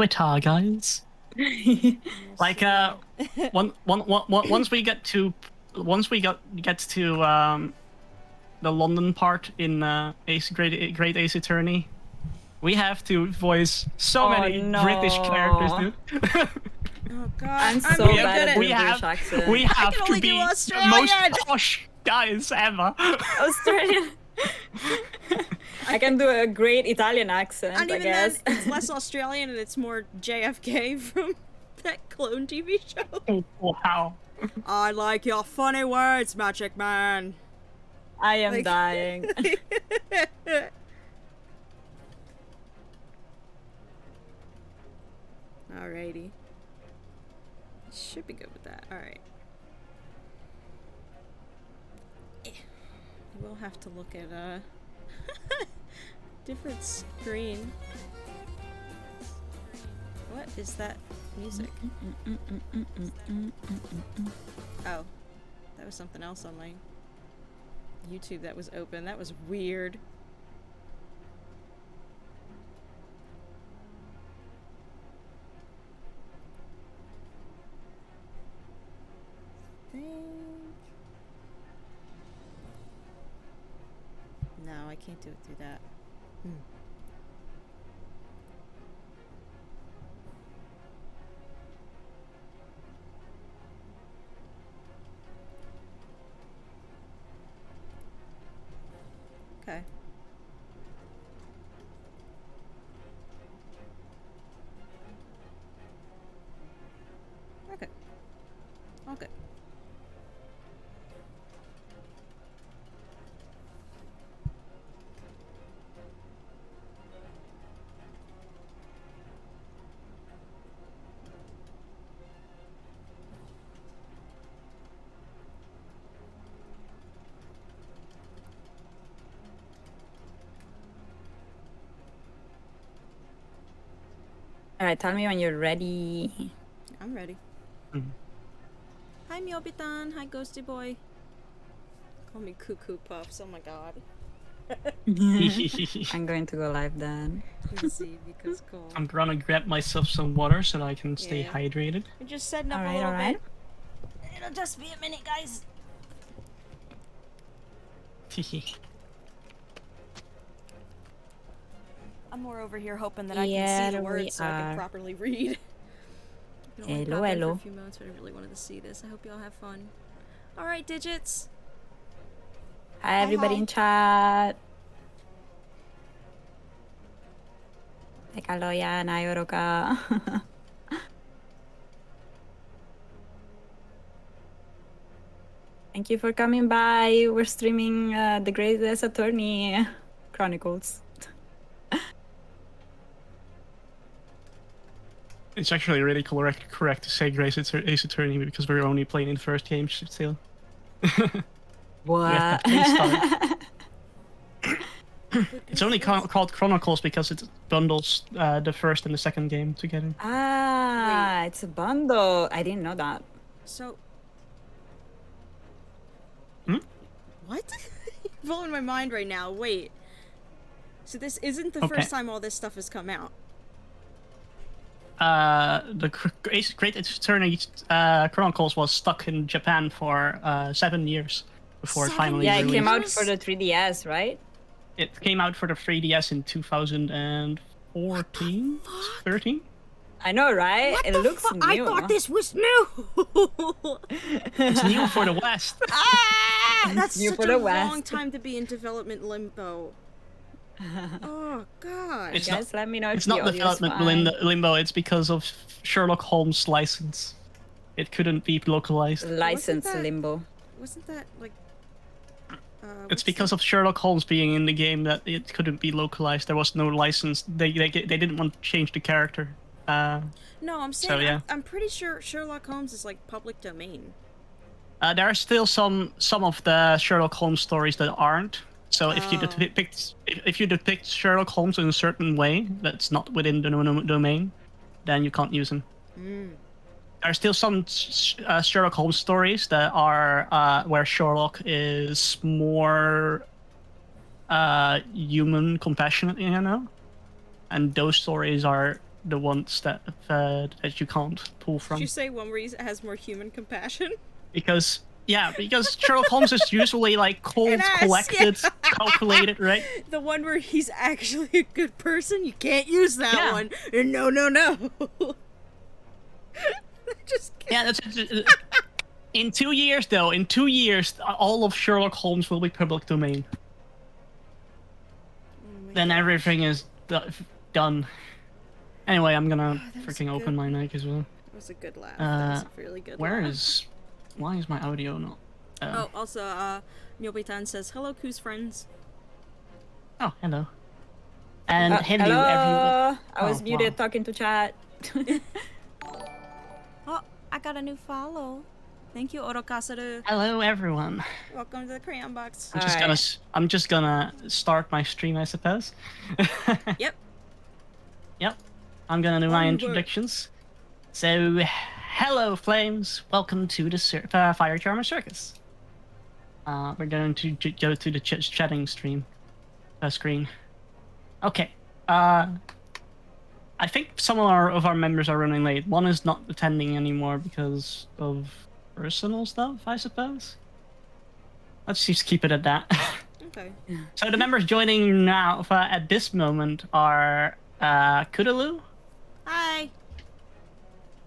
Twitter, guys. Like once we get to the London part in Great Ace Attorney, we have to voice so many British characters, dude. Oh god, I'm so bad at we the have, British accent. we have to only be do the Australian. most posh guys ever. Australian. I can do a great Italian accent, and I even guess. then, it's less Australian and it's more JFK from that clone TV show. Wow. I like your funny words, Magic Man. I am dying. Alrighty. Should be good with that. Alright. We'll have to look at a different screen. What is that music? Oh. That was something else on my YouTube that was open. That was weird. No, I can't do it through that. Okay. Okay. Okay. Alright, tell me when you're ready. I'm ready. Hi, Myobitan. Hi, Ghosty Boy. Call me Cuckoo Puffs. Oh my god. I'm going to go live then. Easy, because cool. I'm gonna grab myself some water so that I can stay hydrated. We're just setting up a Alright, little alright. bit. It'll just be a minute, guys. I'm more over here hoping that I can see the words so I can properly read. Hello, hello. For a few moments, but I really wanted to see this. I hope y'all have fun. All right, digits. Hi, everybody in chat. Teka, Loya, Nayoro ka. Thank you for coming by. We're streaming The Greatest Attorney Chronicles. It's actually really correct to say Grace Ace Attorney because we're only playing in the first game still. What? It's only called Chronicles because it bundles the first and the second game together. Ah, it's a bundle. I didn't know that. So. What? Blowing my mind right now. Wait. So this isn't the first time all this stuff has come out. The Great Attorney Chronicles was stuck in Japan for 7 years before it finally released. released. It came out for the 3DS, right? It came out for the 3DS in 2014, 13. I know, right? What it looks new. I thought this was new. It's new for the West. That's new such for a the long West. time to be in development limbo. Oh god. It's Guys, let me know if it's the not audio's development fine. limbo. It's because of Sherlock Holmes' license. It couldn't be localized. License limbo. Wasn't that like? It's because of Sherlock Holmes being in the game that it couldn't be localized. There was no license. They didn't want to change the character. No, I'm saying so, yeah. I'm pretty sure Sherlock Holmes is like public domain. There are still some of the Sherlock Holmes stories that aren't. So if you depict Sherlock Holmes in a certain way that's not within the domain, then you can't use them. There are still some Sherlock Holmes stories that are where Sherlock is more human, compassionate, you know, and those stories are the ones that you can't pull Did from. you say one where he has more human compassion? Because Sherlock Holmes is usually like cold, collected, calculated, right? The one where he's actually a good person, you can't use that Yeah. one. No. Just kidding. Yeah, in 2 years, though, all of Sherlock Holmes will be public domain. Then everything is done. Anyway, I'm gonna freaking open my mic as well. That was a good laugh. That was a really good laugh. Why is my audio not? Oh, also, Nyobitan says, hello, Koo's friends. Oh, hello. And hello, hello. everyone. I was muted talking to chat. Oh, I got a new follow. Thank you, Orokasaru. Hello, everyone. Welcome to the Crayon Box. I'm just gonna start my stream, I suppose. Yep. Yep. I'm gonna do my introductions. So, hello, Flames. Welcome to the Fire Charmer Circus. We're going to go to the chatting screen. Okay. I think some of our members are running late. One is not attending anymore because of personal stuff, I suppose. Let's just keep it at that. Okay. So the members joining now at this moment are Kootooloo. Hi.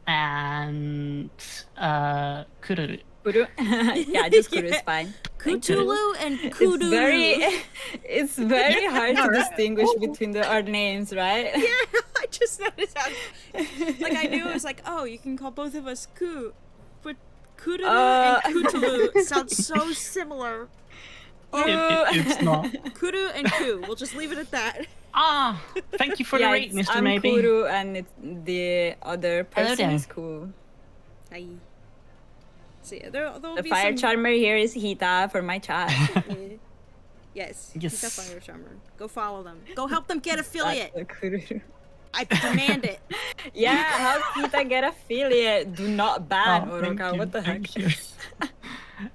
And Kootooloo. Yeah, just Kuru is fine. Kootooloo and Kootooloo. It's very hard to distinguish between our names, right? Yeah, I just noticed how. Like, I knew it was like, oh, you can call both of us Koo. But Kootooloo and Kootooloo sound so similar. It's not. Kuru and Koo. We'll just leave it at that. Thank you for the rate, Mr. I'm Maybe. Kuru and the other person there. is Koo. Hi. So yeah, there'll The be fire some... charmer here is Hita for my chat. Yes. Yes. He's a fire charmer. Go follow them. Go help them get affiliate. That's the Kuru. I demand it. Yeah, help Hita get affiliate. Do not ban thank Oroka. you, What the heck? thank you.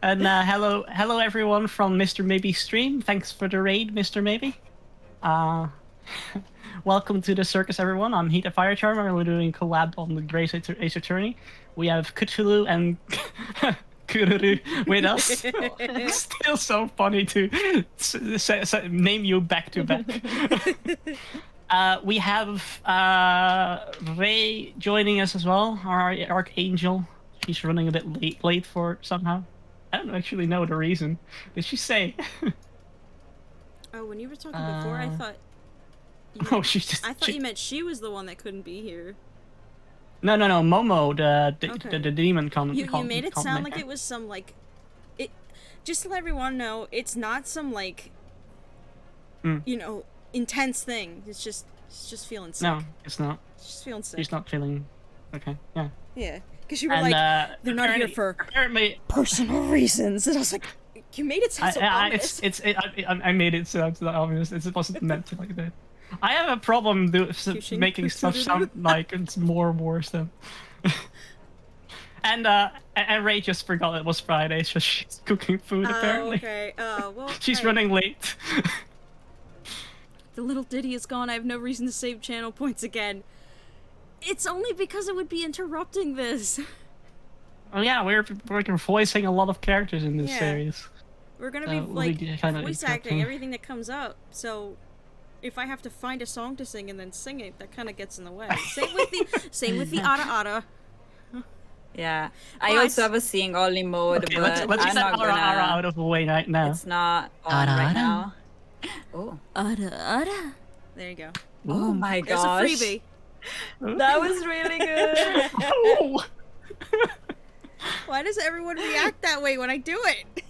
And hello everyone from Mr. Maybe stream. Thanks for the raid, Mr. Maybe. Welcome to the circus, everyone. I'm Heat, a fire charmer. We're doing collab on the Great Ace Attorney. We have Kootooloo and Kootooloo with us. It's still so funny to name you back to back. We have Ray joining us as well, our Archangel. She's running a bit late for somehow. I don't actually know the reason. Did she say? Oh, when you were talking before, I thought. I thought you meant she was the one that couldn't be here. No. Momo, the demon. You made it sound like it was some like. It. Just to let everyone know, it's not some like. You know, intense thing. It's just feeling sick. No, it's not. It's just feeling sick. She's not feeling. Okay. Yeah. Yeah, because you were like, they're not here for personal reasons, and I was like, you made it sound so obvious. I made it sound so obvious. It wasn't meant to like that. I have a problem making stuff sound like it's more worse than. And Ray just forgot it was Friday, so she's cooking food apparently. Okay. Well. She's running late. The little ditty is gone. I have no reason to save channel points again. It's only because it would be interrupting this. Oh yeah, we're voicing a lot of characters in this series. We're gonna be like voice acting everything that comes up. So, if I have to find a song to sing and then sing it, that kind of gets in the way. Same with the Ara Ara. Yeah, I also have a sing only mode, okay, but let's I'm get not Ara gonna. Ara out of the way right now. It's not on right now. Oh, Ara Ara. There you go. Oh my gosh. There's a freebie. That was really good. Oh. Why does everyone react that way when I do it?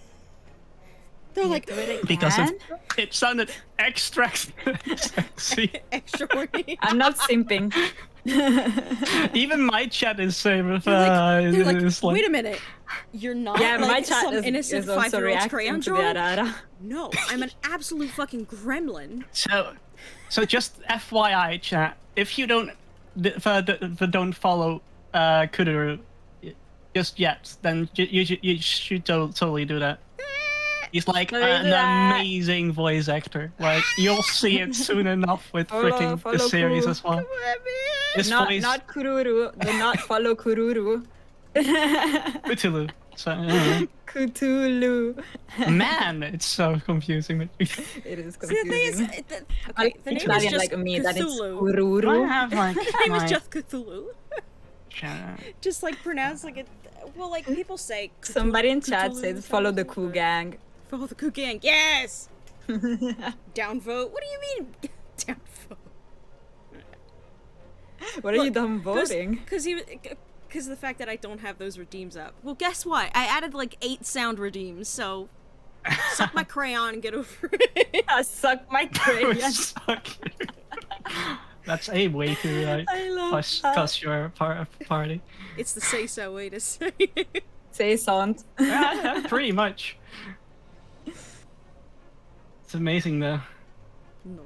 They're like, because it sounded extra sexy. Extra horny. I'm not simping. Even my chat is saying they're like, wait a minute. You're not like my chat some innocent is also 5-year-old's crayon drawing? reacting No, I'm an absolute fucking gremlin. So just FYI, chat. If you don't follow Kootooloo just yet, then you should totally do that. He's like an amazing voice actor. Like you'll see it soon enough with freaking the series as well. Come at me. This not voice, not Kururu. Do not follow Kururu. Kootooloo. So, Kootooloo. man, it's so confusing. It is See, the thing is, confusing. okay, the name is Italian just like me, that it's Cthulhu. I Kururu. have like The name is my just Cthulhu. Just like pronounced like it. Well, like people say. Cthulhu, Somebody in chat Cthulhu says follow the sounds Koo like- Gang. Follow the Koo Gang. Yes. Downvote. What do you mean downvote? What are you done voting? Because of the fact that I don't have those redeems up. Well, guess what? I added like 8 sound redeems, so suck my crayon and get over it. I suck my crayon. That's a way to like I love that. cuss your party. It's the say so way to say it. Say something. Yeah, pretty much. It's amazing though. No.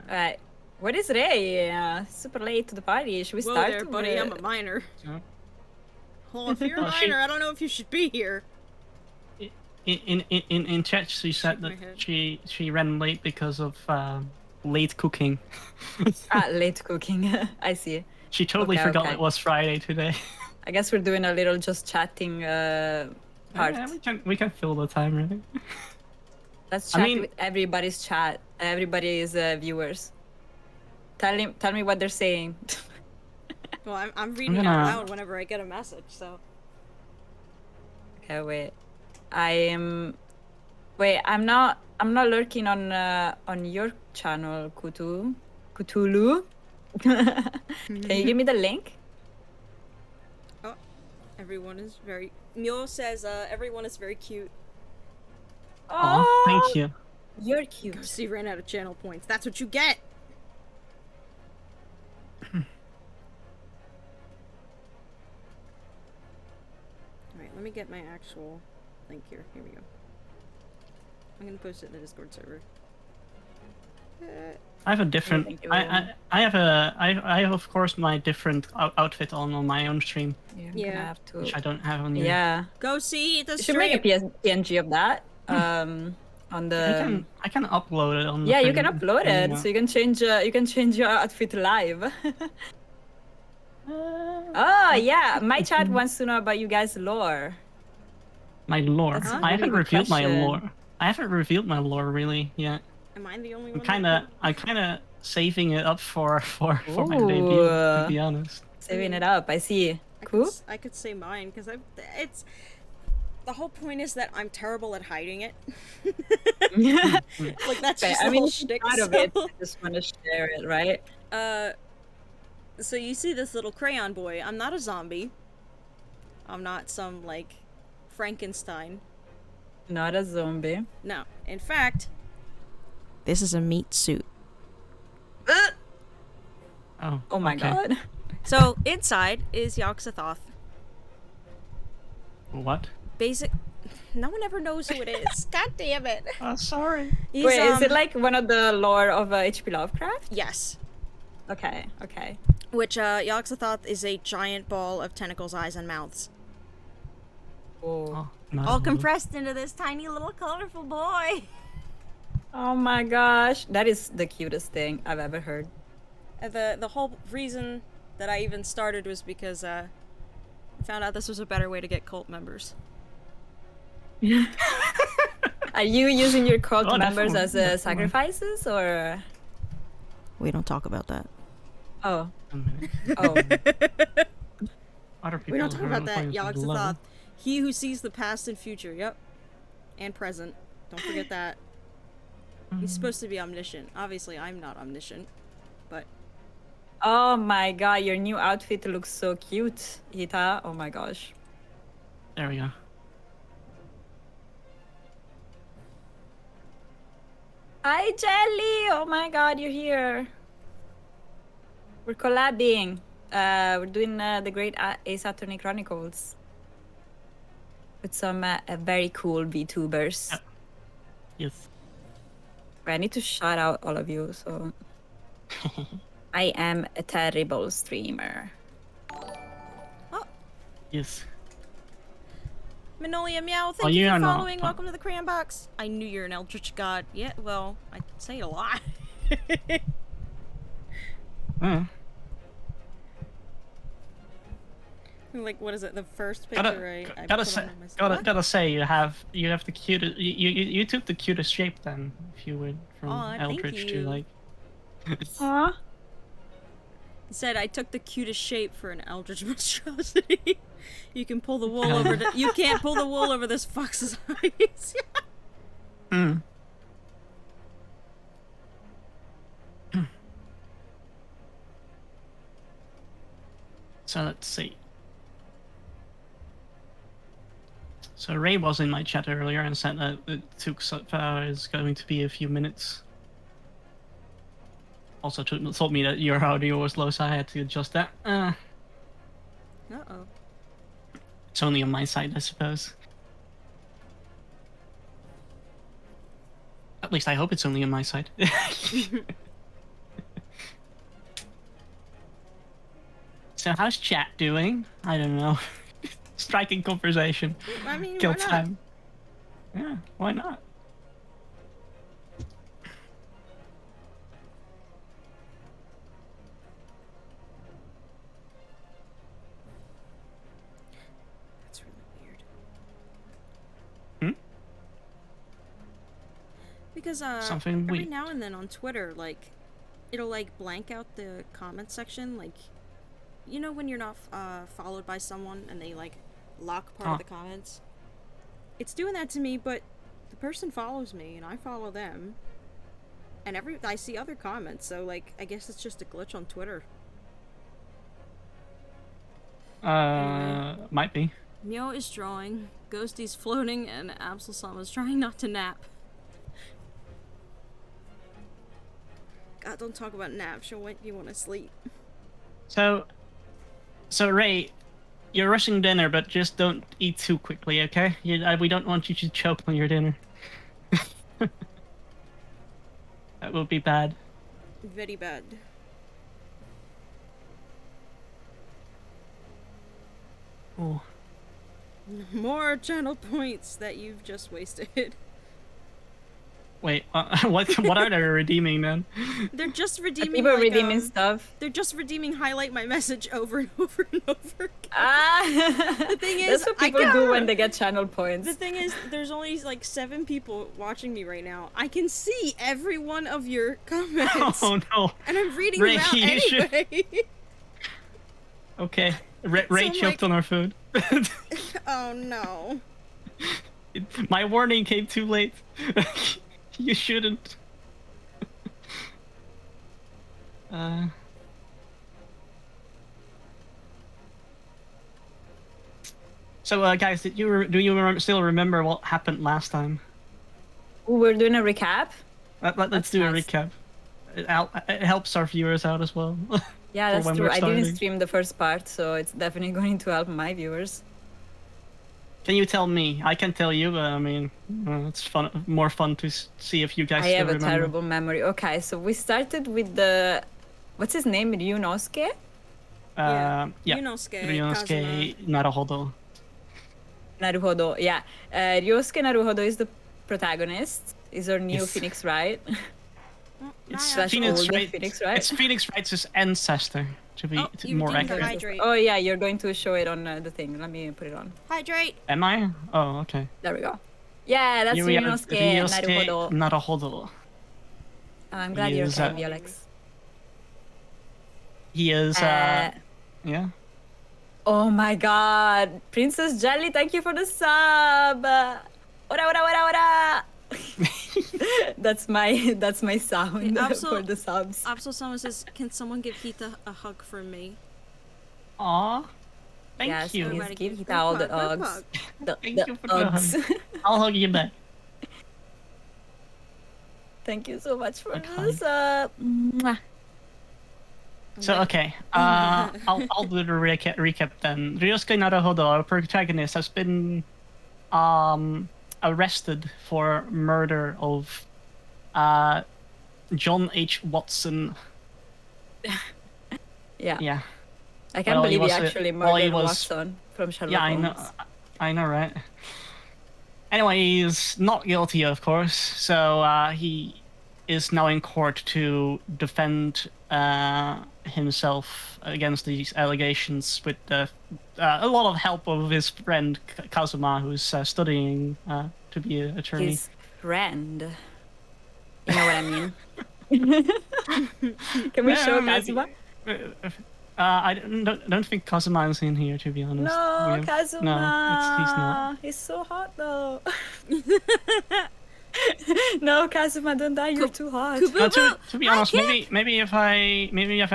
Alright. What is Ray? Super late to the party. Should we Whoa start? there, buddy. I'm a minor. Yeah. Well, if you're a Oh, she- minor, I don't know if you should be here. In chat, she said my that head. she ran late because of late cooking. Late cooking. I see. She totally Okay, forgot okay. it was Friday today. I guess we're doing a little just chatting part. Yeah, we can fill the time, really. Let's I chat mean- with everybody's chat. Everybody's viewers. Tell me what they're saying. Well, I'm reading out gonna- loud whenever I get a message, so. Okay, wait. I'm not lurking on your channel, Kootooloo. Can you give me the link? Oh, everyone is very. Mule says everyone is very cute. Oh, thank you. You're cute. Ghosty ran out of channel points. That's what you get. Alright, let me get my actual link here. Here we go. I'm gonna post it in the Discord server. I have a different. thank you. I have of course my different outfit on my own stream, Yeah. I'm Yeah. gonna have to. which I don't have on your. Yeah. Go see the You should make stream. a PNG of that. On the. I can upload it on. The Yeah, you thing, can upload it, yeah. so you can change your outfit live. Oh yeah, my chat wants to know about you guys' lore. My lore. That's a I really haven't good revealed my question. lore. I haven't revealed my lore really yet. Am I the only I'm one? kind of saving it up for my debut. To be honest. Saving it up. I see. Cool. I could say mine because it's. The whole point is that I'm terrible at hiding it. Like that's Okay, just I the mean, whole if you're shtick. proud of it. So. I just want to share it, right? So you see this little crayon boy. I'm not a zombie. I'm not some like Frankenstein. Not a zombie. No. In fact, this is a meat suit. Oh. Oh my okay. god. So inside is Yogg-Sothoth. What? Basic. No one ever knows who it is. God damn it. Oh, sorry. He's, Wait, is it like one of the lore of H.P. Lovecraft? Yes. Okay, okay. Which Yogg-Sothoth is a giant ball of tentacles, eyes, and mouths. Oh. No. All compressed into this tiny little colorful boy. Oh my gosh, that is the cutest thing I've ever heard. The whole reason that I even started was because I found out this was a better way to get cult members. Are you using your cult Oh, members as definitely. sacrifices or? We don't talk about that. Oh, A minute. oh. Other people We don't talk are about on that. points of Yogg-Sothoth. level. He who sees the past and future. Yep. And present. Don't forget that. He's supposed to be omniscient. Obviously, I'm not omniscient. But Oh my god, your new outfit looks so cute, Hita. Oh my gosh. There we go. Hi, Jelly! Oh my god, you're here. We're collabing. We're doing the Great Ace Attorney Chronicles. With some very cool VTubers. Yep. Yes. I need to shout out all of you, so... I am a terrible streamer. Yes. Manolia Meow, thank Oh, you you for are not. following. Welcome to the Crayon Box. I knew you're an Eldritch God. Yeah, well, I say it a lot. Like, what is it? The first picture I gotta put say, on my gotta say, you have the cutest. You took the cutest shape then. If you went from Aw, thank Eldritch to you. like. Aw. He said I took the cutest shape for an eldritch monstrosity. You can pull the wool over. You can't pull the wool over this fox's eyes. So let's see. So Ray was in my chat earlier and said that it took is going to be a few minutes. Also told me that your audio was low, so I had to adjust that. Uh-oh. It's only on my side, I suppose. At least I hope it's only on my side. So how's chat doing? I don't know. Striking conversation. I mean, Kill why not? time. Yeah, why not? That's really weird. Because Something every weird. now and then on Twitter, like, it'll like blank out the comment section, like, you know when you're not followed by someone and they like lock part of the comments. It's doing that to me, but the person follows me and I follow them, and I see other comments. So like, I guess it's just a glitch on Twitter. Might be. Mio is drawing, Ghosty's floating, and Absolsum is trying not to nap. God, don't talk about naps. She'll make you want to sleep. So Ray, you're rushing dinner, but just don't eat too quickly, okay? We don't want you to choke on your dinner. That will be bad. Very bad. Oh. More channel points that you've just wasted. Wait, what are they redeeming then? They're just redeeming. People like, redeeming stuff. They're just redeeming highlight my message over and over and over again. The thing is, that's what people do when they get channel points. The thing is, there's only like 7 people watching me right now. I can see every one of your comments. Oh no! And I'm reading Ray, them out anyway. Okay, Ray choked like- on our food. Oh no. My warning came too late. You shouldn't. So, guys, do you still remember what happened last time? We're doing a recap. Let's do nice. a recap. It helps our viewers out as well. Yeah, for that's when true. we're I didn't starting. stream the first part, so it's definitely going to help my viewers. Can you tell me? I can tell you, but I mean, it's more fun to see if you guys I still have a remember. terrible memory. Okay, so we started with the... What's his name? Ryunosuke? Yeah. Ryunosuke, Ryunosuke Naruhodo. Naruhodo, yeah. Ryosuke Naruhodo is the protagonist. Is our new Yes. Phoenix Wright. It's Slash Phoenix old Wright. Phoenix Wright. It's Phoenix Wright's ancestor, to be you more redeemed the accurate. hydrate. Oh yeah, you're going to show it on the thing. Let me put it on. Hydrate. Am I? Oh, okay. There we go. Yeah, that's Ryunosuke Naruhodo. Naruhodo. I'm glad He you're is, okay, Alex. He is. Yeah. Oh my god. Princess Jelly, thank you for the sub. Ora, ora, ora, ora. that's my sound for the subs. Absol says, can someone give Hita a hug for me? Aw. Thank Yes, you. please Everybody give give Hita all the group hug, group hugs. hug. Thank you for the hugs. hug. I'll hug you back. Thank you so much for Good the hug. sub. Mwah. So okay, I'll do the recap then. Ryosuke Naruhodo, our protagonist, has been arrested for murder of John H. Watson. Yeah. Yeah. I can't Well, he believe he was, actually well, he murdered was- Watson from Sherlock Yeah, Holmes. I know, right? Anyway, he's not guilty, of course. So he is now in court to defend himself against these allegations with a lot of help of his friend Kazuma, who's studying to be an attorney. His friend. You know what I mean? Can we show Kazuma? I don't think Kazuma is in here, to be honest. No, Kazuma. No, he's not. He's so hot though. No, Kazuma, don't die. You're too hot. To be honest, maybe if I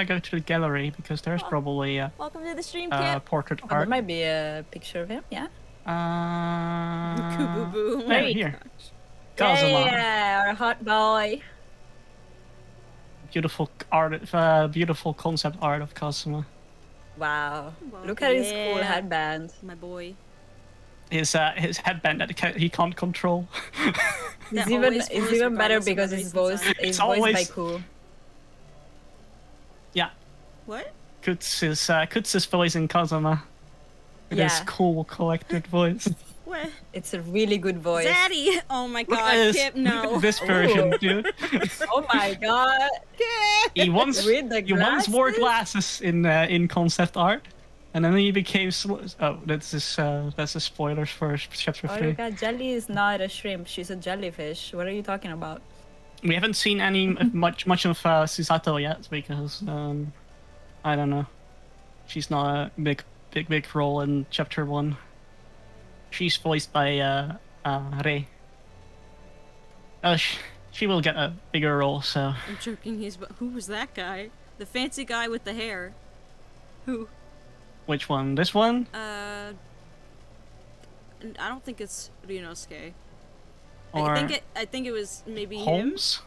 go to the gallery, because there's probably Welcome to the stream, Kip. portrait Oh, there art. might be a picture of him. Yeah. Boo. There, here. Kazuma. Yeah, our hot boy. Beautiful art, beautiful concept art of Kazuma. Wow. Wow. Look at his cool Yeah. headband. My boy. His headband that he can't control. It's That even always it's flows even better regardless of because whether his he's voice inside. is It's voiced by always- Koo. Yeah, What? Kutz's voice in Kazuma. With his Yeah. cool, collected voice. What? It's a really good voice. Zaddy! Oh my Look at god, this, Kip, look no. at this version, Ooh. dude. Oh my god. Kip! He once wore glasses? glasses in concept art, and then he became. Oh, that's the spoilers for chapter Oh 3. my god, Jelly is not a shrimp. She's a jellyfish. What are you talking about? We haven't seen any much of Susato yet because I don't know. She's not a big role in chapter 1. She's voiced by Rei. She will get a bigger role, so. I'm joking, who was that guy? The fancy guy with the hair. Who? Which one? This one? I don't think it's Ryunosuke. Or I think it was maybe him. Holmes?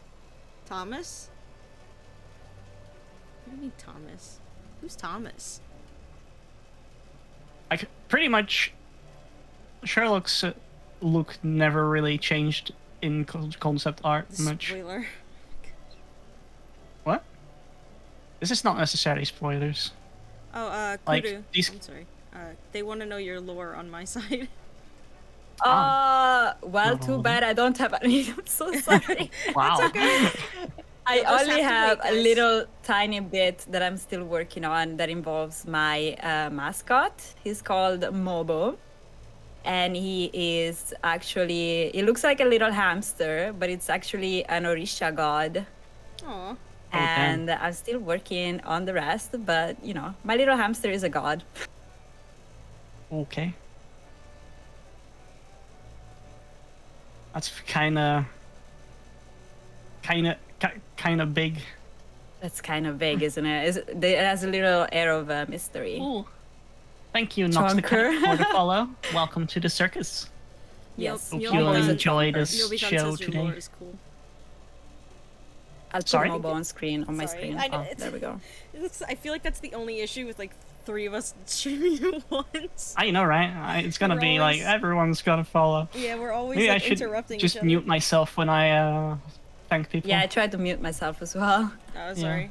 Thomas? What do you mean Thomas? Who's Thomas? Pretty much. Sherlock's look never really changed in concept art much. Spoiler. What? This is not necessarily spoilers. Oh, Like, Kootooloo. these- I'm sorry. They want to know your lore on my side. Well, too bad I don't have any. I'm so sorry. Wow. I You'll just only have have to wait, a guys. little tiny bit that I'm still working on that involves my mascot. He's called Mobo. And he is actually, he looks like a little hamster, but it's actually an Orisha god. Aw. And I'm still working on the rest, but you know, my little hamster is a god. Okay. That's kind of big. That's kind of vague, isn't it? It has a little air of mystery. Ooh. Thank you, Nox the Chonker. Cat, for the follow. Welcome to the circus. Yes. Hope You'll you be will done. enjoy this You'll be done show says your today. lore is cool. I'll put Sorry? Mobo on screen, on my Sorry, screen. I know, Oh, it's- there we go. I feel like that's the only issue with like 3 of us streaming at once. I know, right? It's gonna We're be always- like everyone's gonna follow. Yeah, we're always Maybe I like should interrupting just each other. mute myself when I thank people. Yeah, I tried to mute myself as well. Oh, sorry.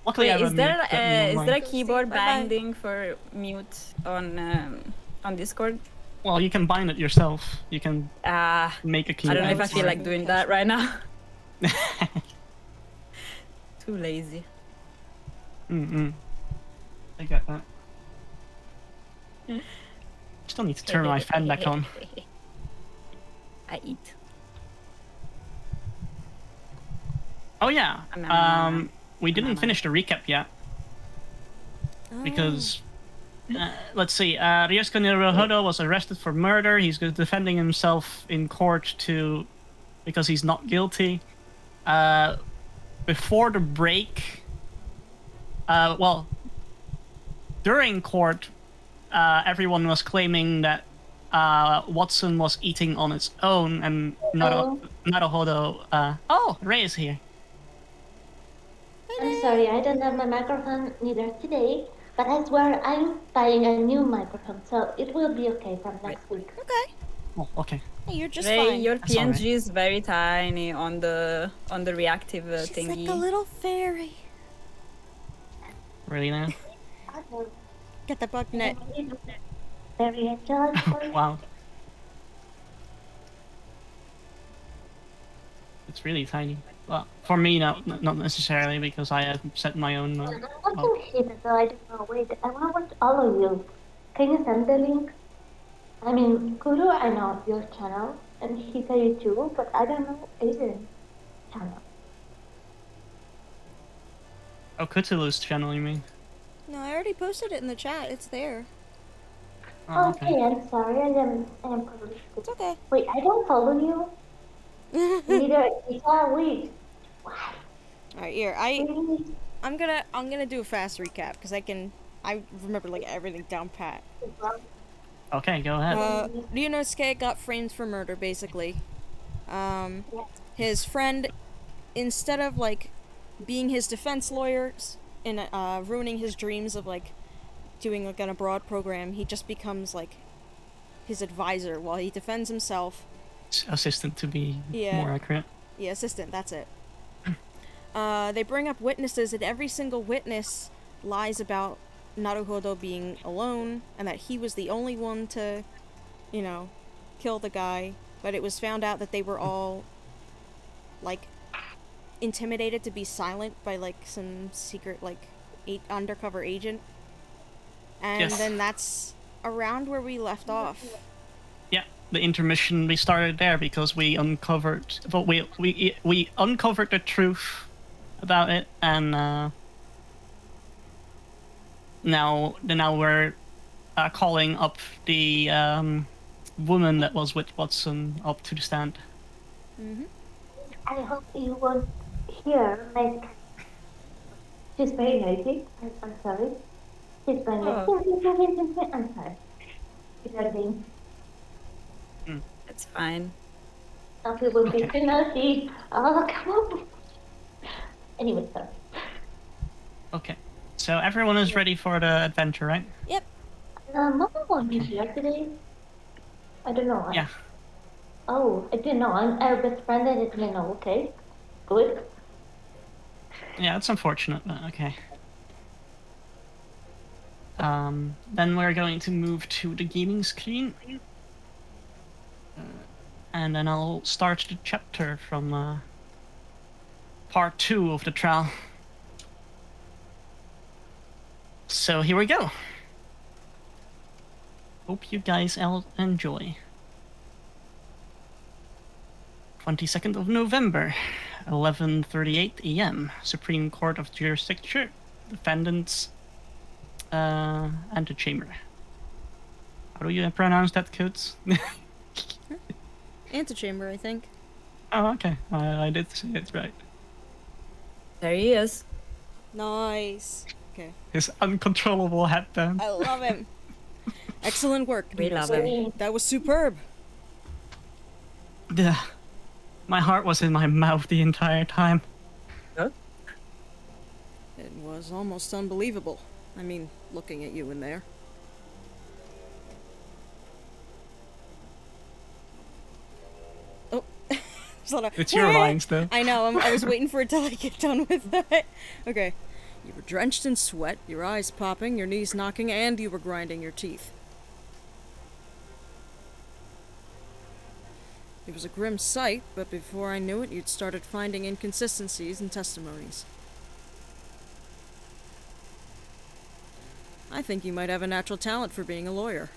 Luckily, I Wait, have is a there mute button on is my- there a keyboard Bye-bye. binding for mute on Discord? Well, you can bind it yourself. You can make a I keyboard. don't know if I feel for like it. doing that right now. Too lazy. I get that. Still need to turn my fan back on. I eat. Oh yeah. We didn't finish the recap yet because let's see. Ryusuke Naruhodo was arrested for murder. He's defending himself in court because he's not guilty. Before the break, during court, everyone was claiming that Watson was eating on its own, and Naruhodo. Oh, Rei is here. I'm sorry, I don't have my microphone neither today, but I swear I'm buying a new microphone, so it will be okay from next week. Okay. Oh, okay. Hey, you're just Ray, fine. your That's all PNG is very tiny on the reactive She's thingy. like a little fairy. Really now? Get the bug net. Very angelic voice. Wow. It's really tiny. Well, for me, not necessarily, because I have set my own. I'm Well, watching shit, so I don't know. Wait, I want to watch all of you. Can you send the link? I mean, Kuru, I know your channel, and Hikaru too, but I don't know Aiden's channel. oh, Kootooloo's channel, you mean? No, I already posted it in the chat. It's there. Oh, okay. Okay, I'm sorry, I am probably It's okay. Wait, I don't follow you. Neither Ika, wait. Why? Alright, here. Really? I'm gonna do a fast recap because I remember like everything down pat. Okay, go ahead. Ryunosuke got framed for murder, basically. His friend, instead of like being his defense lawyers and ruining his dreams of like doing like an abroad program, he just becomes like his advisor while he defends himself. Assistant to be Yeah. more accurate. Yeah, assistant, that's it. They bring up witnesses, and every single witness lies about Naruhodo being alone, and that he was the only one to, you know, kill the guy. But it was found out that they were all, like, intimidated to be silent by, like, some secret, like, undercover agent. And Yes. then that's around where we left off. Yeah, the intermission, we started there because we uncovered, but we uncovered the truth about it, and now we're calling up the woman that was with Watson up to the stand. Mm-hmm. I hope you won't hear like she's very noisy. I'm sorry. She's very like I'm sorry. You know what I mean? It's fine. Some people will be Okay. too noisy. Oh, come on. Anyway, sorry. Okay, so everyone is ready for the adventure, right? Yep. Mama won't be here today. I don't know. Yeah. Oh, I didn't know. I'm our best friend. I didn't know. Okay, good. Yeah, it's unfortunate, but okay. Then we're going to move to the gaming screen. And then I'll start the chapter from part 2 of the trial. So here we go. Hope you guys all enjoy. 22nd of November, 11:38 a.m. Supreme Court of Jurisdiction, defendants, antechamber. How do you pronounce that, Coates? Antechamber, I think. Oh, okay. I did say it right. There he is. Nice. Okay. His uncontrollable headband. I love him. Excellent work. We love Ryunosuke. him. That was superb. Yeah. My heart was in my mouth the entire time. Huh? It was almost unbelievable. I mean, looking at you in there. Oh, there's a lot of- It's your lines, though. I know. I was waiting for it to like get done with that. Okay. You were drenched in sweat, your eyes popping, your knees knocking, and you were grinding your teeth. It was a grim sight, but before I knew it, you'd started finding inconsistencies in testimonies. I think you might have a natural talent for being a lawyer.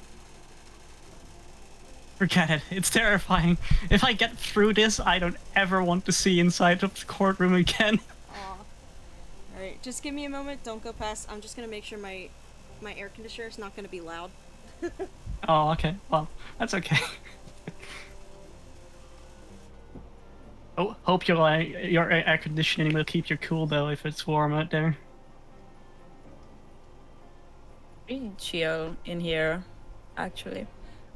Forget it. It's terrifying. If I get through this, I don't ever want to see inside of the courtroom again. Alright, just give me a moment, don't go past. I'm just gonna make sure my air conditioner is not gonna be loud. Oh, okay. Well, that's okay. Oh, hope your air conditioning will keep you cool, though, if it's warm out there. Pretty chill in here, actually.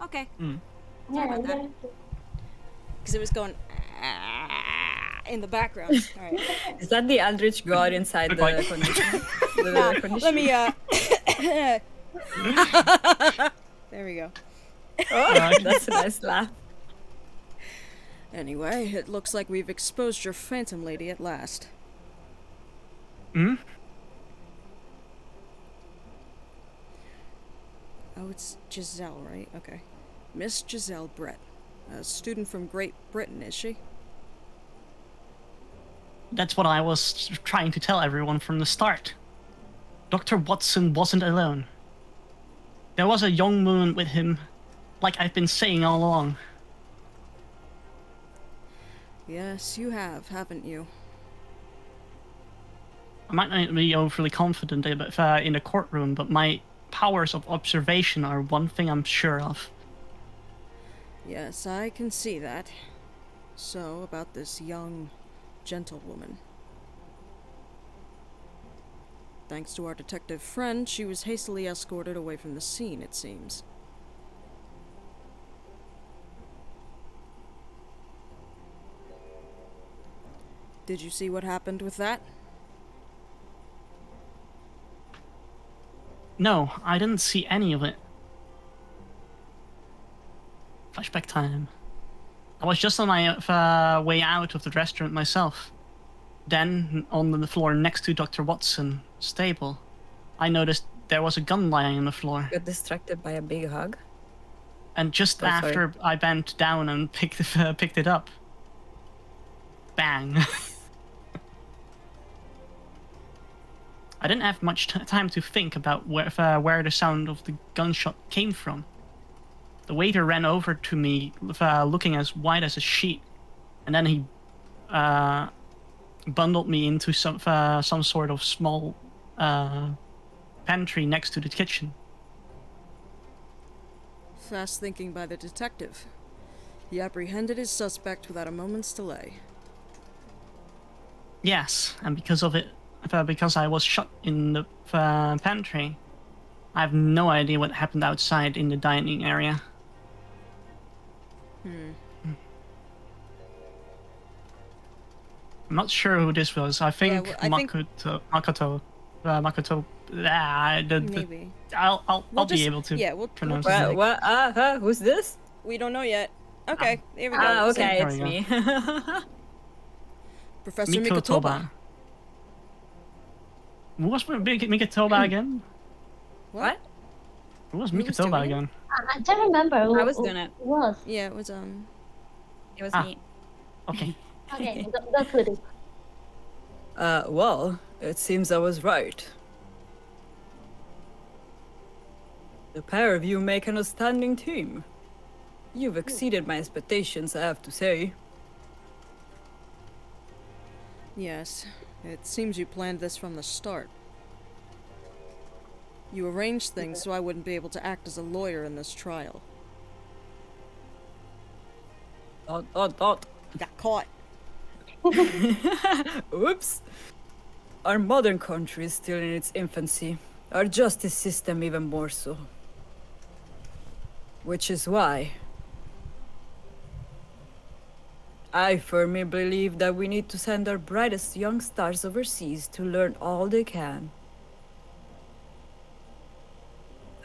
Okay. Yeah, about that. Because it was going in the background. Alright. Is that the Eldritch God inside the Goodbye. condition? Let me there we go. Oh, that's a nice laugh. Anyway, it looks like we've exposed your phantom lady at last. Hmm? Oh, it's Giselle, right? Okay. Miss Giselle Brett. A student from Great Britain, is she? That's what I was trying to tell everyone from the start. Dr. Watson wasn't alone. There was a young woman with him, like I've been saying all along. Yes, you have, haven't you? I might not be overly confident in the courtroom, but my powers of observation are one thing I'm sure of. Yes, I can see that. So, about this young gentlewoman. Thanks to our detective friend, she was hastily escorted away from the scene, it seems. Did you see what happened with that? No, I didn't see any of it. Flashback time. I was just on my way out of the restaurant myself. Then, on the floor next to Dr. Watson's stable, I noticed there was a gun lying on the floor. Got distracted by a big hug. And just Oh, sorry. after I bent down and picked it up, bang. I didn't have much time to think about where the sound of the gunshot came from. The waiter ran over to me, looking as white as a sheet, and then he bundled me into some sort of small pantry next to the kitchen. Fast thinking by the detective. He apprehended his suspect without a moment's delay. Yes, and because of it, because I was shot in the pantry, I have no idea what happened outside in the dining area. I'm not sure who this was. I think Makoto. Maybe. I'll be able to. Yeah, we'll pronounce just- his name. What? Who's this? We don't know yet. Okay, there we go. Ah, okay, There it's we me. Professor Mikotoba. Mikotoba. Who was Mikotoba again? What? Who was Who was Mikotoba doing it? again? I don't remember who I was doing it. who was. Yeah, it was, It was Ah. me. Okay. Okay, go to it. Well, it seems I was right. The pair of you make an outstanding team. You've exceeded my expectations, I have to say. yes. It seems you planned this from the start. You arranged things so I wouldn't be able to act as a lawyer in this trial. Dot. Got caught. Oops. Our modern country is still in its infancy. Our justice system even more so. Which is why I firmly believe that we need to send our brightest young stars overseas to learn all they can.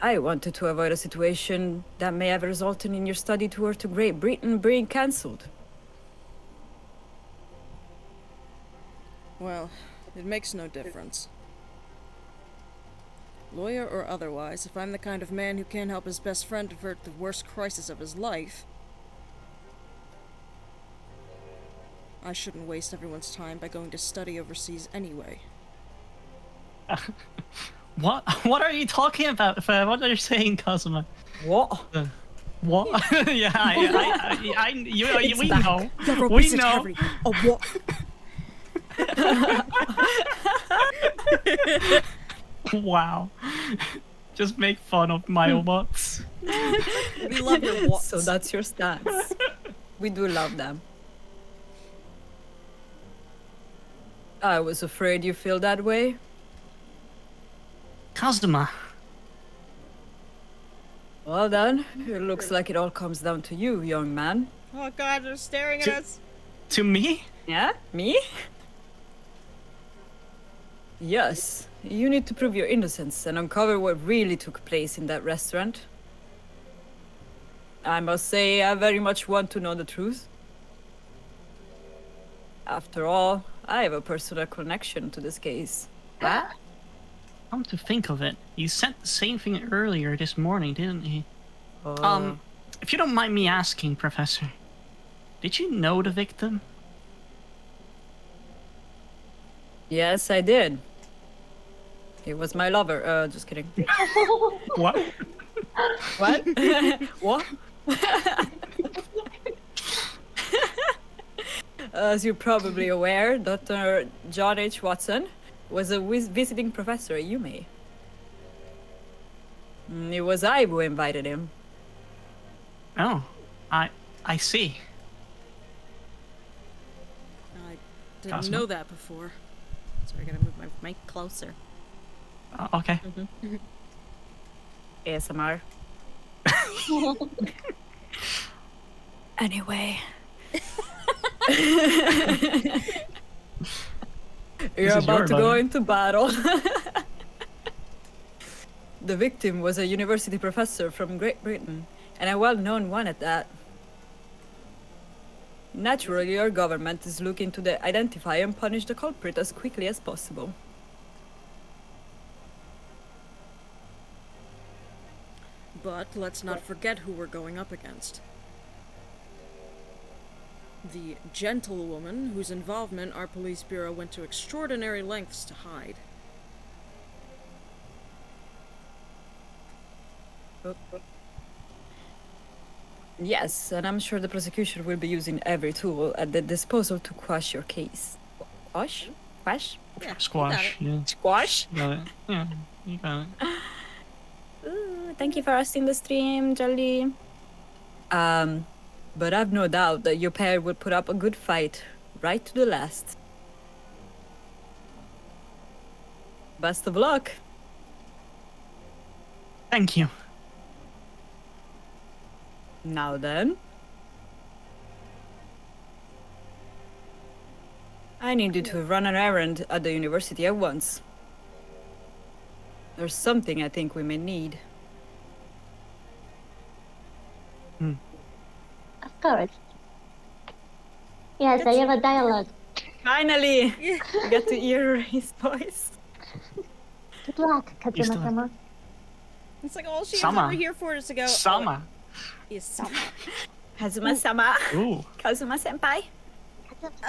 I wanted to avoid a situation that may have resulted in your study tour to Great Britain being cancelled. Well, it makes no difference. Lawyer or otherwise, if I'm the kind of man who can't help his best friend avert the worst crisis of his life, I shouldn't waste everyone's time by going to study overseas anyway. What are you talking about? What are you saying, Kazuma? What? What? Yeah, we back. know. The We research know. cavity. A what? Wow. Just make fun of my robots. We love your what? So that's your stance. We do love them. I was afraid you feel that way. Kazuma. Well then, it looks like it all comes down to you, young man. Oh god, they're staring at To- us. To me? Yeah? Me? Yes. You need to prove your innocence and uncover what really took place in that restaurant. I must say, I very much want to know the truth. After all, I have a personal connection to this case. Come to think of it, he said the same thing earlier this morning, didn't he? If you don't mind me asking, Professor, did you know the victim? Yes, I did. He was my lover. Just kidding. What? What? What? As you're probably aware, Dr. John H. Watson was a visiting professor at UMA. It was I who invited him. Oh, I see. I didn't Cosmo? know that before. So I gotta move my mic closer. Okay. ASMR. Anyway. You're is about your to go button. into battle. The victim was a university professor from Great Britain, and a well-known one at that. Naturally, your government is looking to identify and punish the culprit as quickly as possible. But let's not forget who we're going up against. The gentlewoman whose involvement our police bureau went to extraordinary lengths to hide. Yes, and I'm sure the prosecution will be using every tool at their disposal to quash your case. Quash? Quash? Yeah, Squash. Yeah. Squash? You got it. Yeah. You got it. Ooh, thank you for hosting the stream, Jelly. But I've no doubt that your pair will put up a good fight, right to the last. Best of luck. Thank you. Now then. I need you to run an errand at the university at once. There's something I think we may need. Of course. Yes, I have a dialogue. Finally! You get to hear his voice. Good luck, You still- Kazuma-sama. It's like all she's Sama. ever here for is to go. Sama. Is Sama. Kazuma-sama. Ooh. Kazuma-senpai.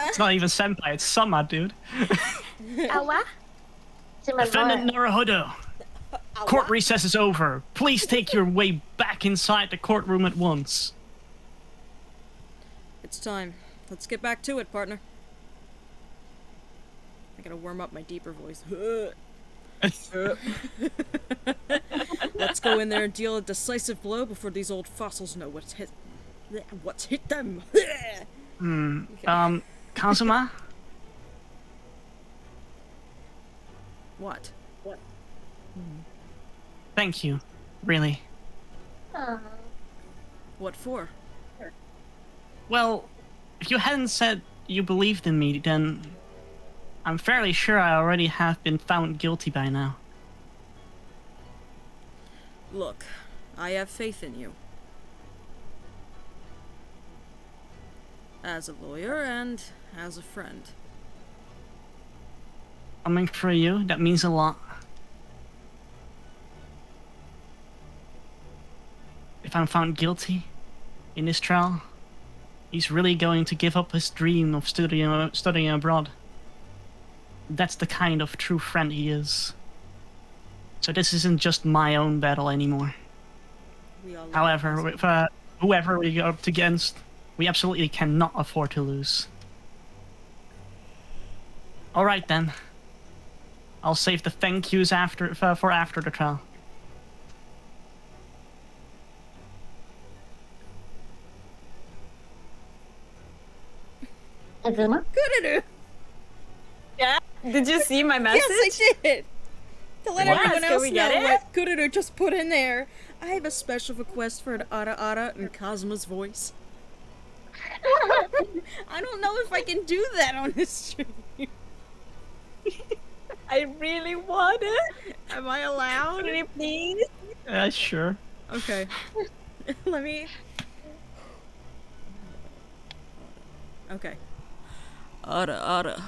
It's not even senpai, it's Sama, dude. Awa? Defendant Naruhodo. Court recess is over. Please take your way back inside the courtroom at once. It's time. Let's get back to it, partner. I gotta warm up my deeper voice. Let's go in there and deal a decisive blow before these old fossils know what's hit them. Kazuma? What? Thank you. Really. What for? Well, if you hadn't said you believed in me, then I'm fairly sure I already have been found guilty by now. Look, I have faith in you. As a lawyer and as a friend. Coming for you, that means a lot. If I'm found guilty in this trial, he's really going to give up his dream of studying abroad. That's the kind of true friend he is. So this isn't just my own battle anymore. We all love However, you. with whoever we go up against, we absolutely cannot afford to lose. Alright then. I'll save the thank yous for after the trial. Kazuma? Kootooloo! Yeah? Did you see my message? Yes, I did! To let Yes, everyone can else we know get it? what Kootooloo just put in there. I have a special request for an Ara in Kazuma's voice. I don't know if I can do that on this stream. I really want it. Am I allowed? Can you please? Sure. Okay. Let me... Okay. Ara.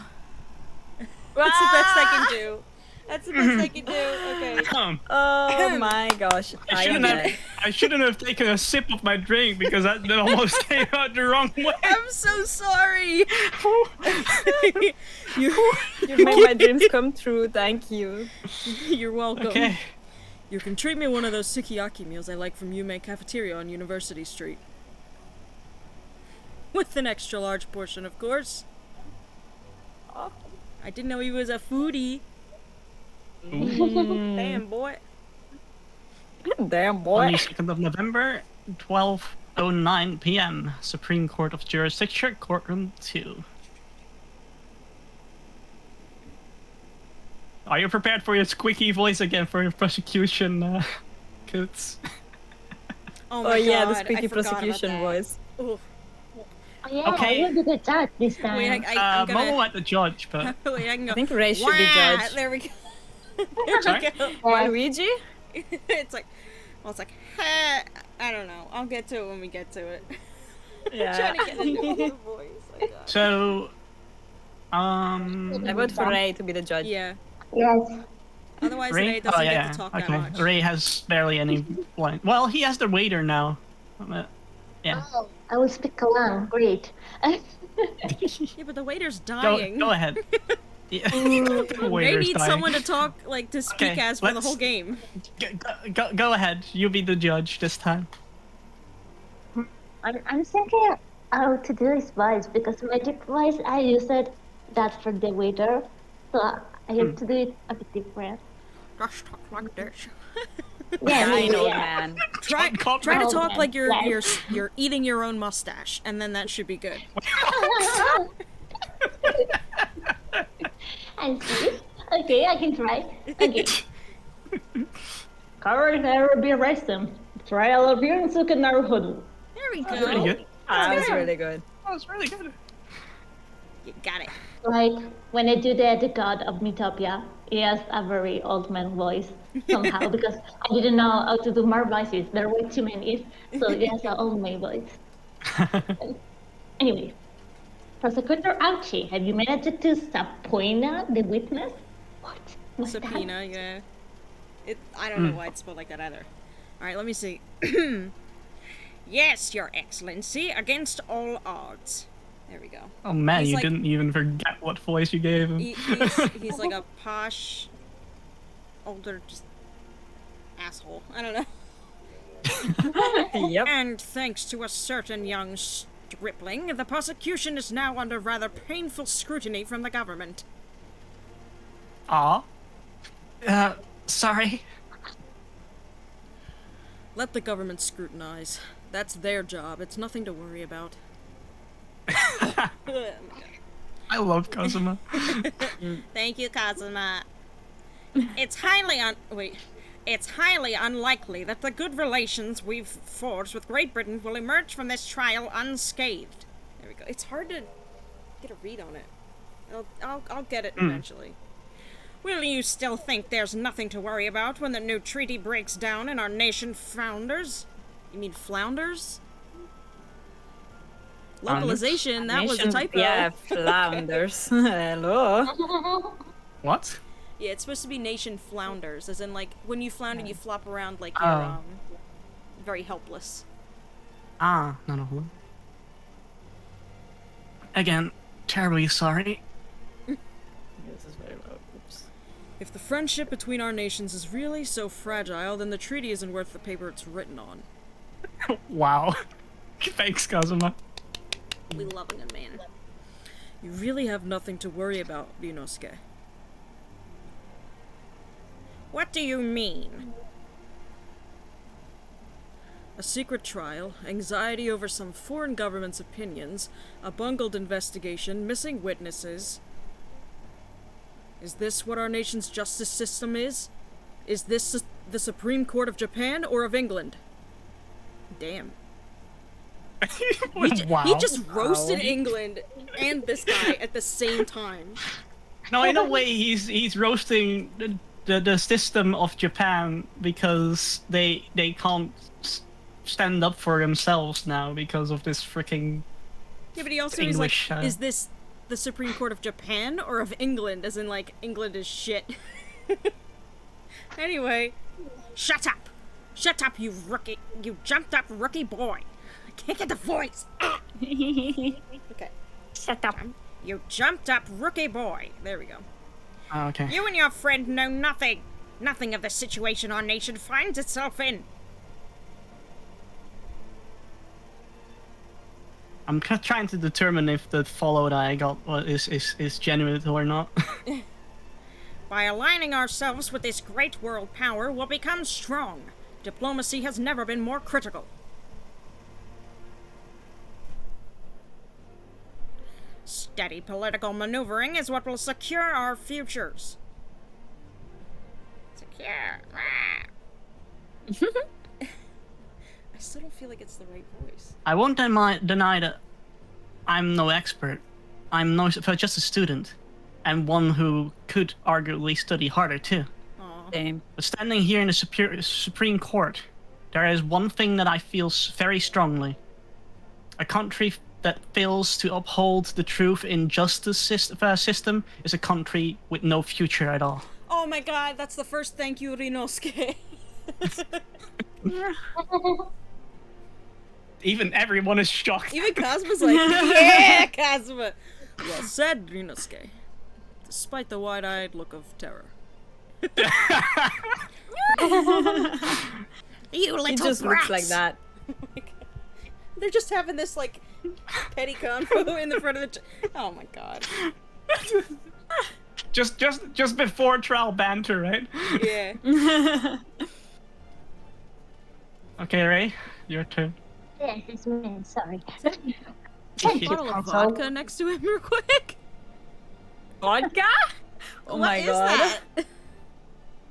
That's the best I can do. That's the best I can do. Okay. Oh my gosh. I am dead. I shouldn't have taken a sip of my drink because that almost came out the wrong way. I'm so sorry. You made my dreams come true. Thank you. You're welcome. Okay. You can treat me one of those sukiyaki meals I like from Yume Cafeteria on University Street. With an extra large portion, of course. Oh. I didn't know he was a foodie. Damn, boy. Damn boy. 22nd of November, 12:09 p.m. Supreme Court of Jurisdiction, Courtroom 2. Are you prepared for your squeaky voice again for your prosecution, Coots? Oh, Oh my yeah, God, the I squeaky forgot about prosecution that. voice. Ooh. Oh, yeah, Okay. I will be the judge this time. Wait, I'm gonna... Momo at the judge, but... Wait, I can go... I think Ray should be Wah! judge. There we go. There Sorry? we go. Waluigi? It's like... Well, it's like... I don't know. I'll get to it when we get to it. Yeah. Trying to get into the voice. I got it. So... I vote for Ray to be the judge. Yeah. Yes. Otherwise, Ray? Ray doesn't Oh, yeah, get to talk that okay. much. Ray has barely any line. Well, he has the waiter now. Yeah. Oh, I will speak Kalang. Great. Yeah, but the waiter's Go, dying. go ahead. Yeah. The They waiter's need dying. someone to talk, like, to speak Okay, as for the let's- whole game. Go ahead. You be the judge this time. I'm thinking how to do this voice because magic voice I used that for the waiter, so I have to do it a bit different. Just talk like this. Yeah, Fine, old yeah. man. Try John to Oh, talk man. like you're Yes. you're eating your own mustache, and then that should be good. I see. Okay, I can try. Okay. Cover never be arrested. Trial of Ryunosuke Naruhodo. There we Pretty go. good. That was really good. That was really good. You got it. Like when I do the god of Mythopia, he has a very old man voice somehow because I didn't know how to do more voices. There were too many, so he has an old man voice. Anyway, Prosecutor Ouchie, have you managed to subpoena the witness? What? What's that? Subpoena, yeah. I don't know why it's spelled like that either. Alright, let me see. Yes, Your Excellency, against all odds. There we go. Oh man, He's you like- didn't even forget what voice you gave him. He's like a posh, older, just asshole. I don't know. Yep. And thanks to a certain young stripling, the prosecution is now under rather painful scrutiny from the government. Aw. Sorry. Let the government scrutinize. That's their job. It's nothing to worry about. Oh my God. I love Kazuma. Thank you, Kazuma. It's highly unlikely that the good relations we've forged with Great Britain will emerge from this trial unscathed. There we go. It's hard to get a read on it. I'll get it eventually. Will you still think there's nothing to worry about when the new treaty breaks down and our nation founders? You mean flounders? Localization, that was a typo. Yeah, flounders. Hello. What? Yeah, it's supposed to be nation flounders, as in, like, when you flounder, you flop around like you're, Oh. very helpless. Ah, no. Again, terribly sorry. This is very loud. Oops. If the friendship between our nations is really so fragile, then the treaty isn't worth the paper it's written on. Wow. Thanks, Kazuma. We loving him, man. You really have nothing to worry about, Ryunosuke. What do you mean? A secret trial, anxiety over some foreign government's opinions, a bungled investigation, missing witnesses. Is this what our nation's justice system is? Is this the Supreme Court of Japan or of England? Damn. Wow. He just roasted England and this guy at the same time. No, in a way, he's roasting the system of Japan because they can't stand up for themselves now because of this freaking Yeah, but he also English, is like, is this the Supreme Court of Japan or of England? As in, like, England is shit. Anyway, shut up! Shut up, you rookie! You jumped up rookie boy! I can't get the voice! Ah! Okay. Shut up. You jumped up rookie boy! There we go. Oh, okay. You and your friend know nothing! Nothing of the situation our nation finds itself in! I'm trying to determine if the follow that I got is genuine or not. By aligning ourselves with this great world power, we'll become strong. Diplomacy has never been more critical. Steady political maneuvering is what will secure our futures. Secure. I still don't feel like it's the right voice. I won't deny that I'm no expert. I'm just a student, and one who could arguably study harder too. Aw. Same. But standing here in the Supreme Court, there is one thing that I feel very strongly. A country that fails to uphold the truth in justice system is a country with no future at all. Oh my god, that's the first thank you, Ryunosuke. Even everyone is shocked. Even Kazuma's like, yeah, Kazuma! Well said, Ryunosuke. Despite the wide-eyed look of terror. You little He just brats! looks like that. Oh my God. They're just having this, like, petty convo in the front of the... Oh my god. just before trial banter, right? Yeah. Okay, Ray, your turn. Yes, it's me. Sorry. Bottle of vodka next to him real quick. Vodka? Oh What my is god. that?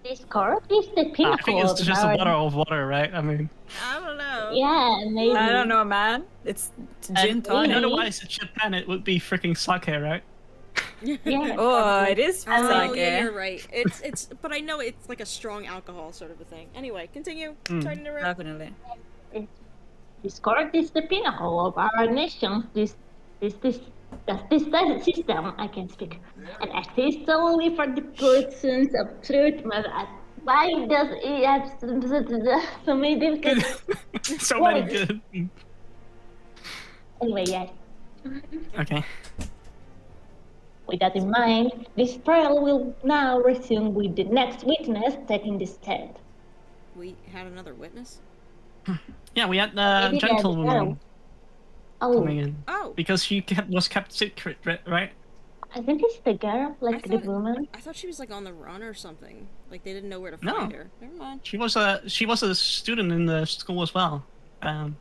This court is the I pinnacle think it's of just a our... bottle of water, right? I mean, I don't know. Yeah, maybe. I don't know, man. It's gin and tonic. otherwise in Japan it would be freaking sake, right? Yeah. Oh, it is Oh, sake. yeah, you're right. It's, but I know it's like a strong alcohol sort of a thing. Anyway, continue. Sorry to interrupt. Definitely. This court is the pinnacle of our nation's this system. I can speak. And I say solely for the pursuit of truth, but why does it have so many different... So many good. Anyway, yes. Okay. With that in mind, this trial will now resume with the next witness taking the stand. We had another witness? Yeah, we had Maybe the they had gentlewoman coming Oh, in Oh, because she was kept secret, right? I think it's the girl, like the thought- woman. I thought she was like on the run or something. Like they didn't know where to No. find her. Never mind. She was a student in the school as well.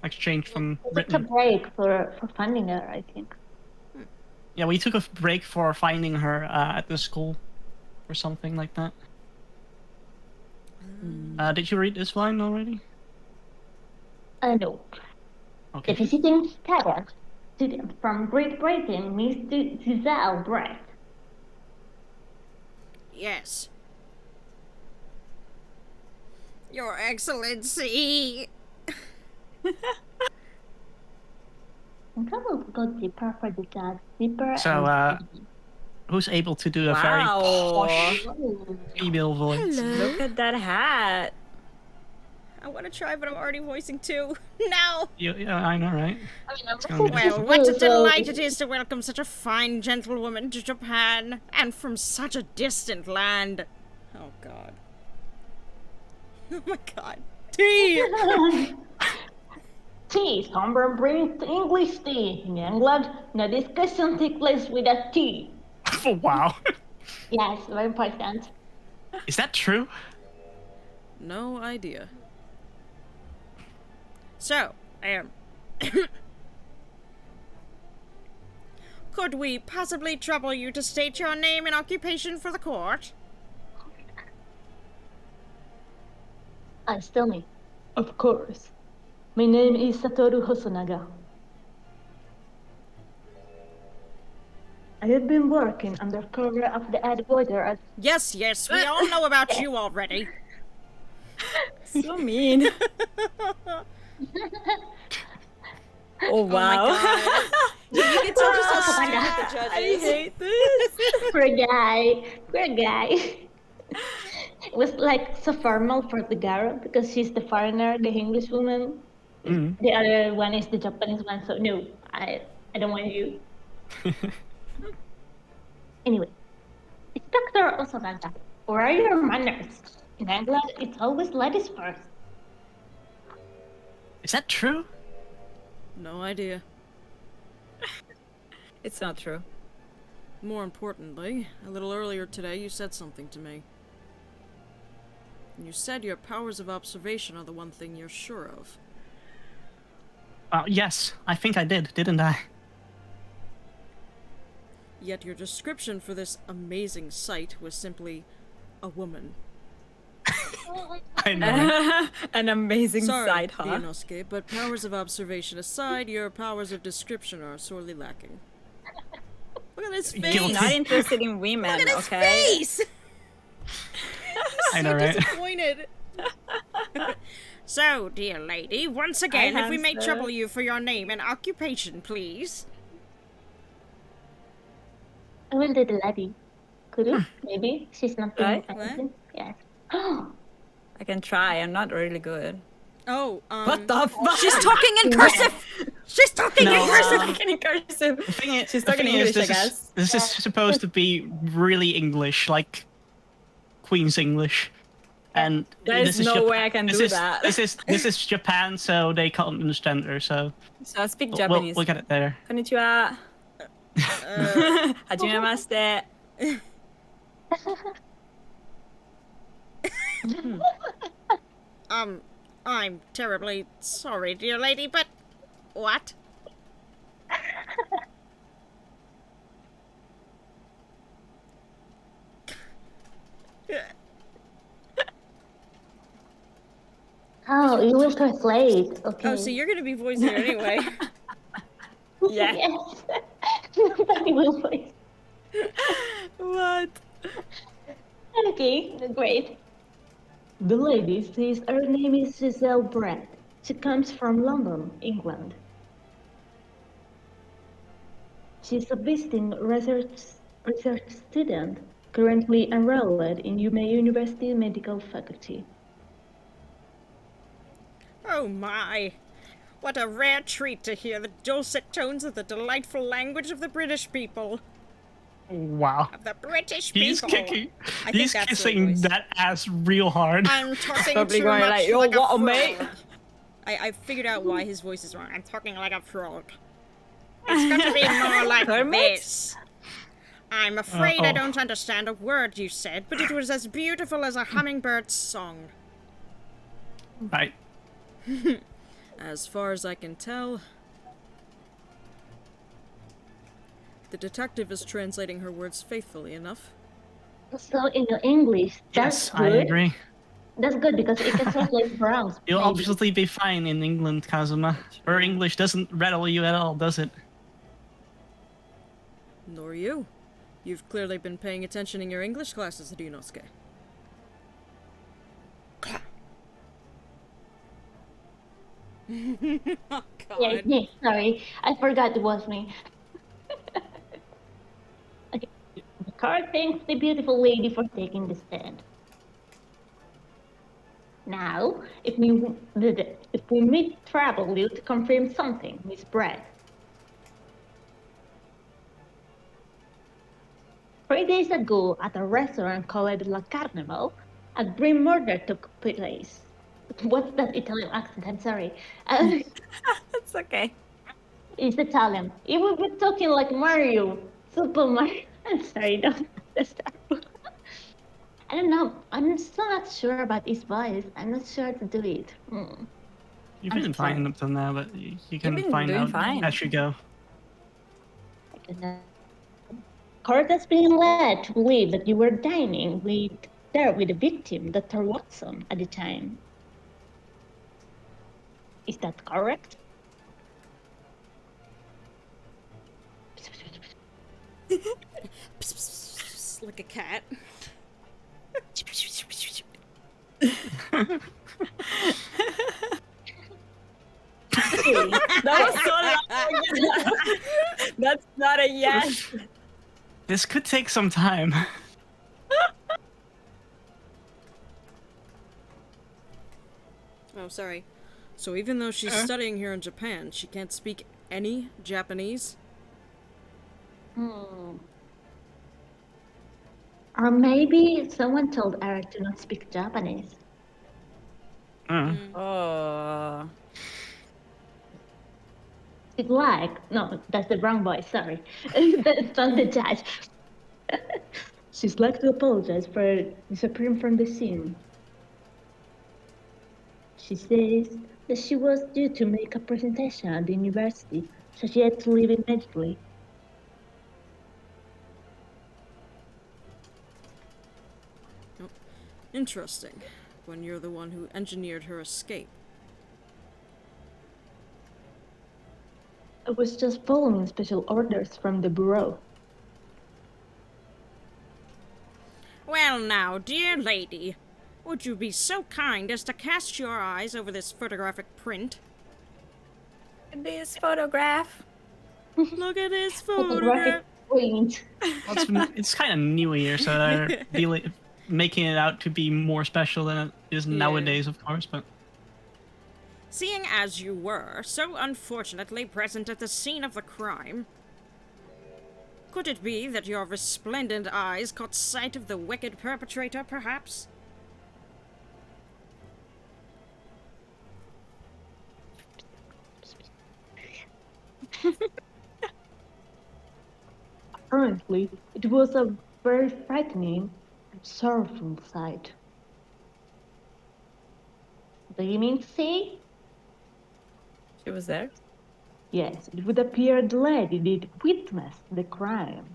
Exchange from It's a Britain. break for finding her, I think. Yeah, we took a break for finding her at the school, or something like that. Did you read this line already? No. The Okay. visiting student from Great Britain, Mr. Giselle Brett. Yes. Your Excellency. I'm gonna go deeper for the judge. Deeper So, and... who's able to do a very Wow. posh Oh. female voice? Look at that hat. I want to try, but I'm already voicing too. No. Yeah, I know, right? I mean, I'm gonna be Well, what a delight it is to welcome such a fine gentlewoman to Japan, and from such a distant land. Oh God. Oh my God. Tea. Tea. Someone brings English tea. In England, no discussion takes place without tea. Oh, wow. Yes, very important. Is that true? No idea. So, could we possibly trouble you to state your name and occupation for the court? Tell me. Of course. My name is Satoru Hosonaga. I have been working under cover of the headquarters at... Yes, we all know about you already. So mean. Oh wow. Oh my God. You can tell just how stupid the judge I is. hate this. Poor guy. It was like so formal for the girl because she's the foreigner, the English woman. The other one is the Japanese one. So no, I don't want you. Anyway, it's Dr. Osaganta. Where are your manners? In England, it's always ladies first. Is that true? No idea. It's not true. More importantly, a little earlier today you said something to me. You said your powers of observation are the one thing you're sure of. Yes, I think I did, didn't I? Yet your description for this amazing sight was simply a woman. I know. An amazing Sorry, sight, huh? Ryunosuke, but powers of observation aside, your powers of description are sorely lacking. Look at his face! Guilty. Not interested in women, Look at his okay? face! I know, right? Disappointed. So, dear lady, once again, if we may answer. trouble you for your name and occupation, please. I went to the lady. Could you? Maybe she's not doing Right? anything. Yes. I can try. I'm not really good. Oh, What the fuck? She's talking in cursive! She's talking No, in cursive! Talking in cursive. The thing is, She's the talking thing is, English, I this guess. This is supposed to be really English, like Queen's English, and There's this is no Japan. way I can this do is, that. This is Japan, so they can't understand her. So So I speak we'll Japanese. get it there. Konnichiwa. Hajimemashite. I'm terribly sorry, dear lady, but what? Oh, you will translate. Okay. Oh, so you're gonna be voicing it anyway. Yeah. Yes. Nobody will voice. What? Okay, great. The lady says her name is Giselle Brett. She comes from London, England. She's a visiting research student, currently enrolled in UMA University Medical Faculty. Oh my! What a rare treat to hear the dulcet tones of the delightful language of the British people. Wow. Of the British He's people. kicking. I think He's that's kissing their voice. that ass real hard. I'm talking Probably too going much like, "Yo, like what a a mate." frog. I figured out why his voice is wrong. I'm talking like a frog. It's got to be more like Hermit? this. I'm afraid I oh. don't understand a word you said, but it was as beautiful as a hummingbird's song. Right. As far as I can tell, the detective is translating her words faithfully enough. So in English, that's Yes, good. I agree. That's good because it can translate Browns. You'll maybe. obviously be fine in England, Kazuma. Her English doesn't rattle you at all, does it? Nor you. You've clearly been paying attention in your English classes, Ryunosuke. Oh, God. Yeah, sorry, I forgot it was me. Okay, the card thanks the beautiful lady for taking the stand. Now, if we meet trouble, you to confirm something, Miss Brett. 3 days ago, at a restaurant called La Carnival, a grim murder took place. What's that Italian accent? I'm sorry. It's okay. It's Italian. It will be talking like Mario. Super Mario. I'm sorry, don't understand. I don't know. I'm still not sure about his voice. I'm not sure to do it. You've I'm been sorry. fine up till now, but you can been find doing out fine. as you go. Court has been led to believe that you were dining with the victim, Dr. Watson, at the time. Is that correct? Like a cat. Okay. That was so long. That's not a yes. This could take some time. Oh, sorry. So even though she's studying here in Japan, she can't speak any Japanese? Hmm. Or maybe someone told Eric to not speak Japanese. Oh. Speak like. No, that's the wrong voice, sorry. That's not the judge. She's like to apologize for disappearing from the scene. She says that she was due to make a presentation at the university, so she had to leave immediately. Oh, interesting. When you're the one who engineered her escape. I was just following special orders from the bureau. Well now, dear lady, would you be so kind as to cast your eyes over this photographic print? This photograph. Look at this Photographic photograph! print. Well, it's kind of new here, so they're making it out to be more special than it is nowadays, of course. But Seeing as you were so unfortunately present at the scene of the crime, could it be that your resplendent eyes caught sight of the wicked perpetrator, perhaps? Apparently, it was a very frightening and sorrowful sight. Do you mean to say? She was there. Yes, it would appear the lady did witness the crime.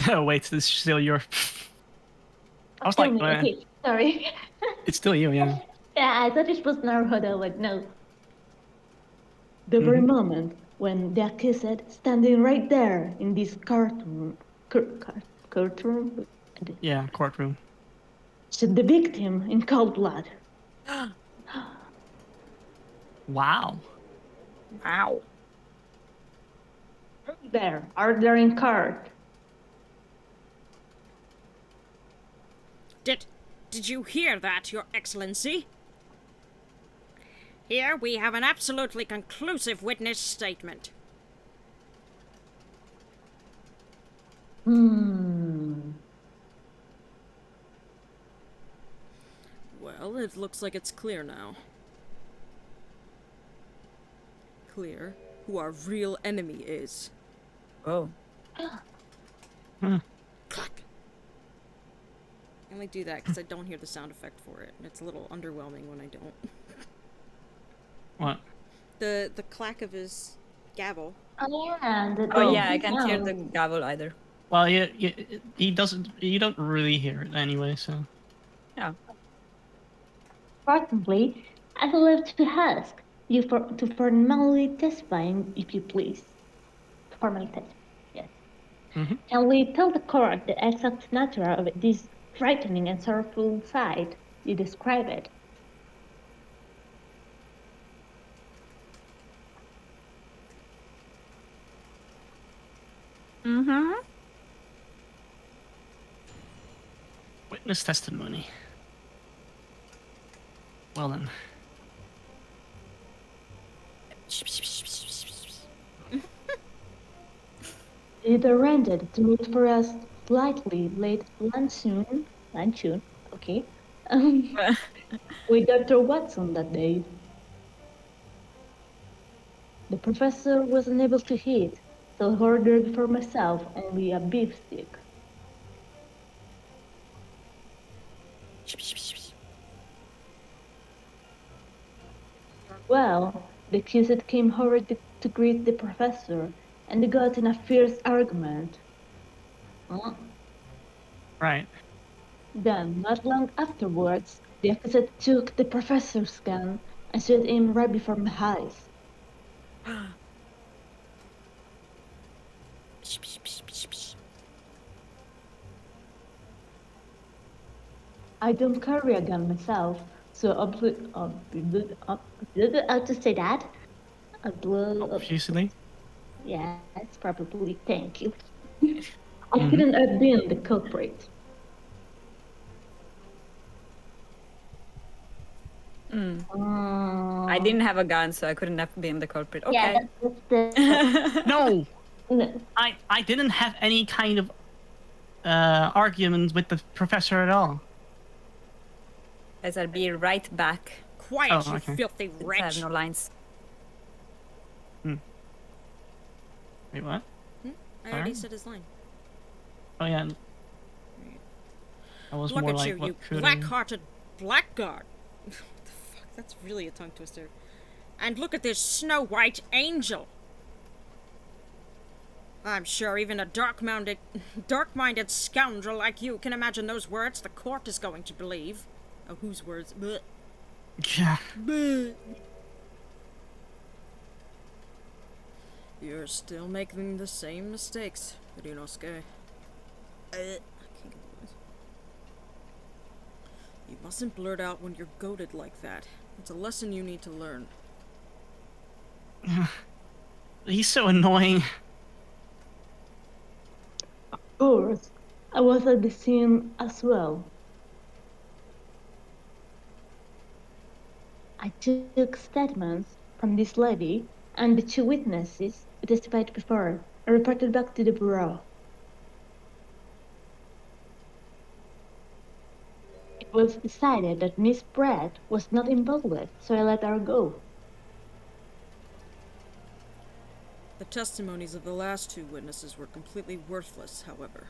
oh wait, this is still your. I was Tell like, me, okay, sorry. it's still you, yeah. Yeah, I thought it was Naruhodo, but no. The very moment when the accused standing right there in this courtroom, courtroom, Yeah, courtroom. shot the victim in cold blood. Wow. Wow. There, order in court. Did you hear that, Your Excellency? Here we have an absolutely conclusive witness statement. Well, it looks like it's clear now. Clear who our real enemy is. Oh. Clack. I only do that because I don't hear the sound effect for it, and it's a little underwhelming when I don't. What? The clack of his gavel. Oh yeah, Oh yeah, I can't hear the gavel either. Well, he doesn't. You don't really hear it anyway, so. Yeah. Fortunately, I'd love to ask you to formally testifying, if you please. Formally testify, yes. Can we tell the court the exact nature of this frightening and sorrowful sight you describe it? Witness testimony. Well then. It arranged to meet for a slightly late luncheon, okay, with Dr. Watson that day. The professor was unable to eat, so I ordered for myself only a beef stick. Well, the accused came over to greet the professor, and they got in a fierce argument. Right. Then, not long afterwards, the accused took the professor's gun and shot him right before my eyes. I don't carry a gun myself, so how to say that? Obviously. Yes, probably. Thank you. I couldn't have been the culprit. I didn't have a gun, so I couldn't have been the culprit. Okay. Yeah, that's the. No, No. I didn't have any kind of argument with the professor at all. Guys, I'll be right back. Quiet, Oh, you okay. filthy I wretch. have no lines. Wait, what? I already Alright. said his line. Oh yeah. I was Look more at like, you, what you could black-hearted blackguard. What the fuck? That's really a tongue twister. And look at this Snow White angel. I'm sure even a dark-minded scoundrel like you can imagine those words the court is going to believe. Oh, whose words? Blech. Yeah. Bleh. You're still making the same mistakes, Ryunosuke. I can't get the words. You mustn't blurt out when you're goaded like that. It's a lesson you need to learn. He's so annoying. Of course, I was at the scene as well. I took statements from this lady and the two witnesses who testified before and reported back to the bureau. It was decided that Miss Brett was not involved, so I let her go. The testimonies of the last two witnesses were completely worthless, however.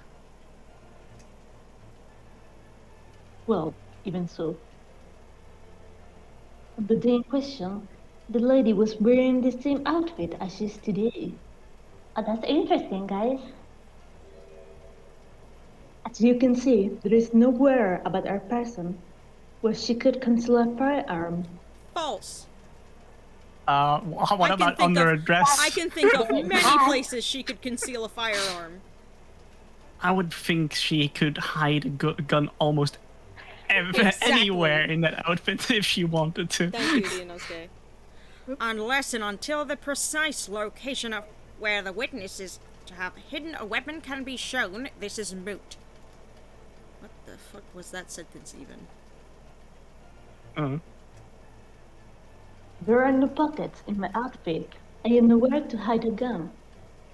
Well, even so. On the day in question, the lady was wearing the same outfit as she is today. Oh, that's interesting, guys. As you can see, there is nowhere about her person where she could conceal a firearm. False! What about under a dress? I can think of many places she could conceal a firearm. I would think she could hide a gun almost Exactly. anywhere in that outfit if she wanted to. Thank you, Ryunosuke. Unless and until the precise location of where the witnesses to have hidden a weapon can be shown, this is moot. What the fuck was that sentence even? There are no pockets in my outfit. I have nowhere to hide a gun.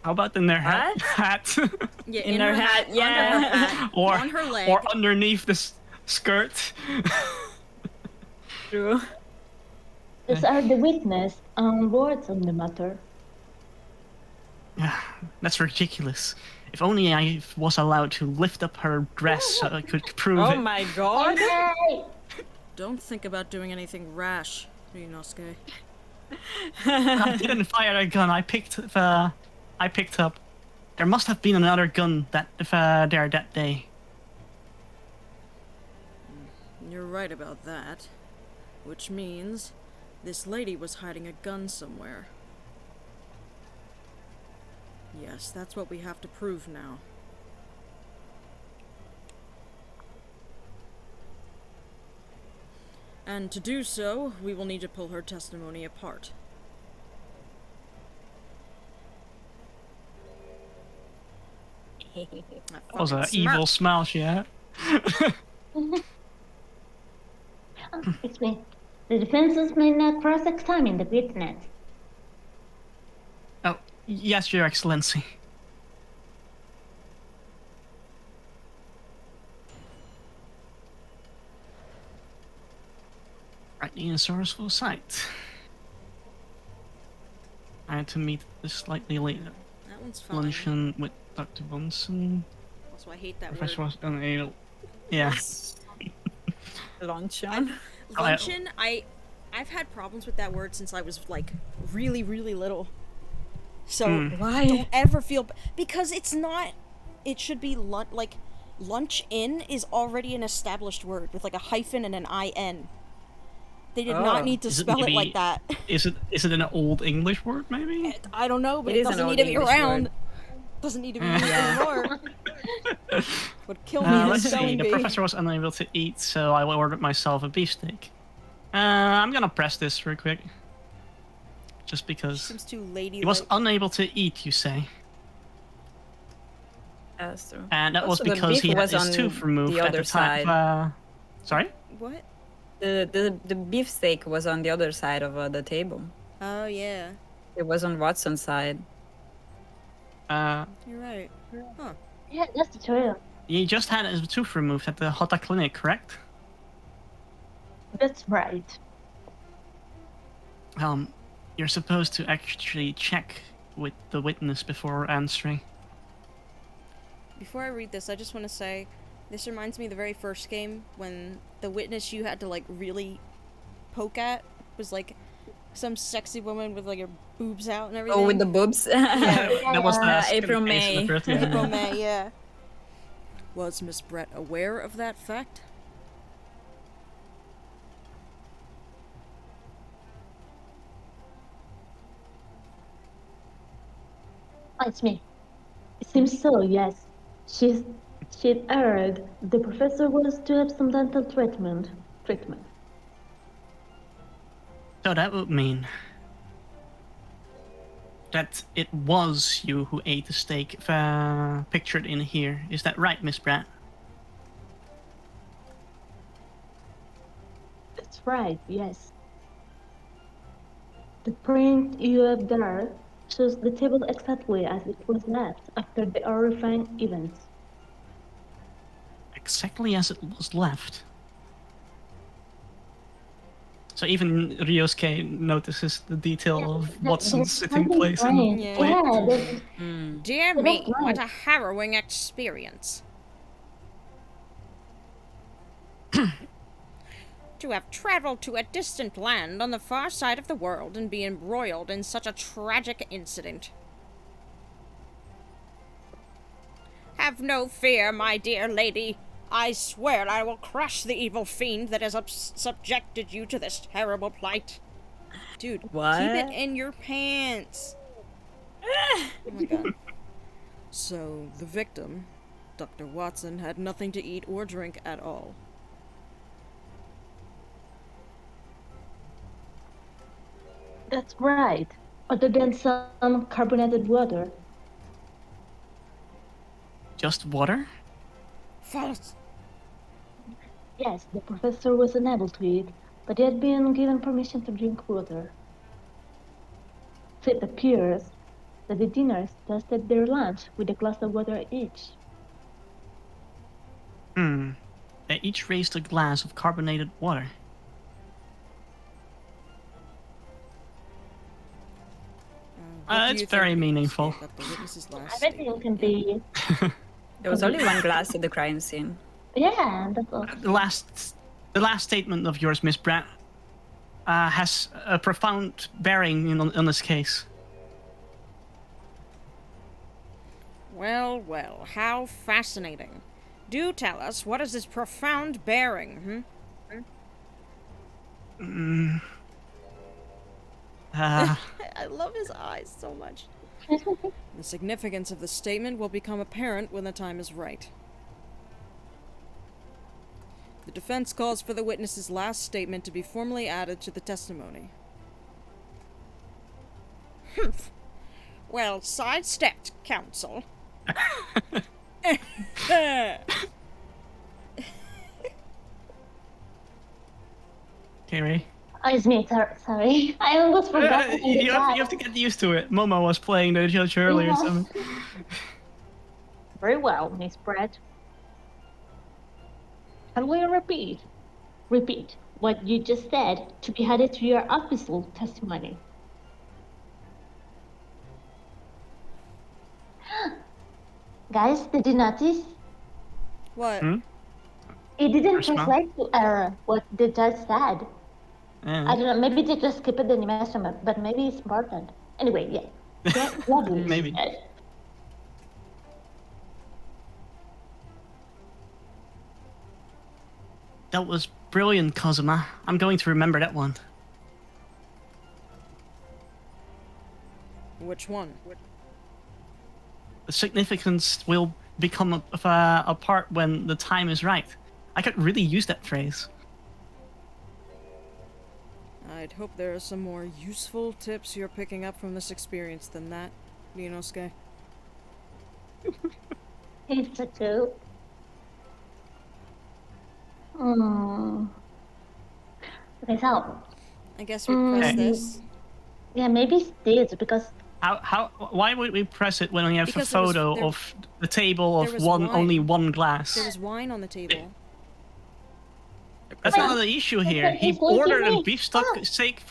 How about in their What? hat? Yeah, In her hat, under her hat, or on her leg. or underneath the skirt? True. These are the witness words on the matter. That's ridiculous. If only I was allowed to lift up her dress so I could prove Oh it. my god. Hey! Don't think about doing anything rash, Ryunosuke. I didn't fire a gun. I picked up. There must have been another gun there that day. You're right about that. Which means this lady was hiding a gun somewhere. Yes, that's what we have to prove now. And to do so, we will need to pull her testimony apart. That was an fucking evil smirk. smile she had. Excuse me. The defenses may not cross-examine the witness. Oh, yes, Your Excellency. Right in a sourceful site. I had to meet this slightly later. That one's fine. Luncheon with Dr. Bunsen. Also, I hate that Professor word. was unable. Yeah. Luncheon. Luncheon, I've had problems with that word since I was like really, really little. So Why? don't ever feel because it's not. It should be like lunch in is already an established word with like a hyphen and an in. They did not need to Is it spell it maybe- like that. Is it an old English word, maybe? I don't know, but It it is an doesn't old need to be English around. word. Doesn't need to be used anymore. Would kill me in a Let's see. spelling The bee. professor was unable to eat, so I ordered myself a beefsteak. I'm gonna press this real quick. Just because. Seems too ladylike. He was unable to eat, you say? That's true. And that Also, was the because he beef had was his on tooth removed the at other the time. side. Sorry? What? The beefsteak was on the other side of the table. Oh, yeah. It was on Watson's side. You're right. Huh. Yeah, that's true. He just had his tooth removed at the Hota clinic, correct? That's right. You're supposed to actually check with the witness before answering. Before I read this, I just want to say, this reminds me of the very first game when the witness you had to, like, really poke at was, like, some sexy woman with, like, her boobs out and everything. Oh, with the boobs? That was the April, second case in the May. first game. April, May, yeah. Was Miss Brett aware of that fact? Oh, it's me. It seems so, yes. She'd heard the professor was to have some dental treatment. So that would mean that it was you who ate the steak pictured in here. Is that right, Miss Pratt? That's right, yes. The print you have there shows the table exactly as it was left after the horrifying events. Exactly as it was left. So even Ryunosuke notices the detail of Watson's sitting place in the Yeah. plate. Yeah, that's, Dear That's me, what right. a harrowing experience. To have traveled to a distant land on the far side of the world and be embroiled in such a tragic incident. Have no fear, my dear lady. I swear I will crush the evil fiend that has subjected you to this terrible plight. Dude, What? keep it in your pants. Oh my god. So, the victim, Dr. Watson, had nothing to eat or drink at all. that's right. Other than some carbonated water. Just water? False. Yes, the professor was unable to eat, but he had been given permission to drink water. So it appears that the dinners tasted their lunch with a glass of water each. They each raised a glass of carbonated water. It's very meaningful. That the witness's last I bet it statement- can be. There was only one glass at the crime scene. Yeah, that's all. The last statement of yours, Miss Pratt, has a profound bearing on this case. Well, well, how fascinating. Do tell us, what is this profound bearing, I love his eyes so much. The significance of the statement will become apparent when the time is right. The defense calls for the witness's last statement to be formally added to the testimony. Humph. Well, sidestepped, counsel. Okay, Ray. Oh, it's me. Sorry. I almost forgot. to You have to get used to it. Momo was playing the judge earlier. Yeah. So. Very well, Miss Brett. Can we repeat? Repeat what you just said to be added to your official testimony. Guys, did you notice? What? It didn't First one. translate to error what the judge said. Yeah. I don't know, maybe they just skipped the animation, but maybe it's important. Anyway, yeah. Lovely. Maybe. That was brilliant, Kazuma. I'm going to remember that one. Which one? The significance will become a part when the time is right. I could really use that phrase. I'd hope there are some more useful tips you're picking up from this experience than that, Ryunosuke. It's a joke. Hmm. Okay, so I guess we press Mm. this. yeah, maybe stage because Why would we press it when we have Because a photo of the table there of was only wine. one glass? There was wine on the table. That's not the issue here. He He's looking ordered a me. beef steak.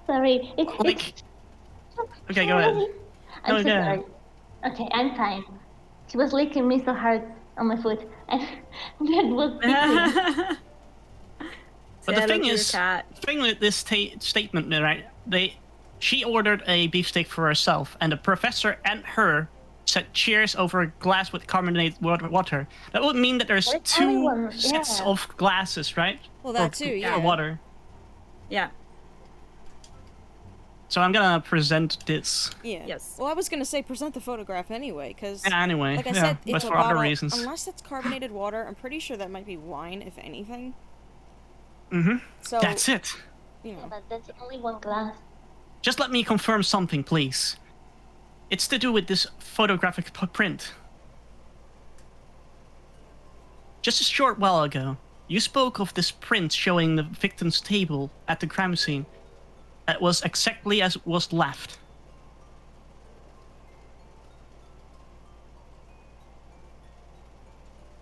Sorry, Like, okay, go ahead. I'm No, so go sorry. ahead. Okay, I'm fine. She was licking me so hard on my foot, and that was sticking. But the Say hello thing to your is, cat. the thing with this statement, right? She ordered a beefsteak for herself, and the professor and her said cheers over a glass with carbonated water. That would mean that there's There's only two one, sets yeah. of glasses, right? Well, that too, yeah. For water. Yeah. So I'm gonna present this. Yeah. Yes. Well, I was gonna say present the photograph anyway, because Anyway, like I yeah, said, but it's a for bottle. other reasons. Unless it's carbonated water, I'm pretty sure that might be wine, if anything. Mm-hmm. So That's it. you Yeah, know, but that's only one glass. Just let me confirm something, please. It's to do with this photographic print. Just a short while ago, you spoke of this print showing the victim's table at the crime scene. That was exactly as it was left.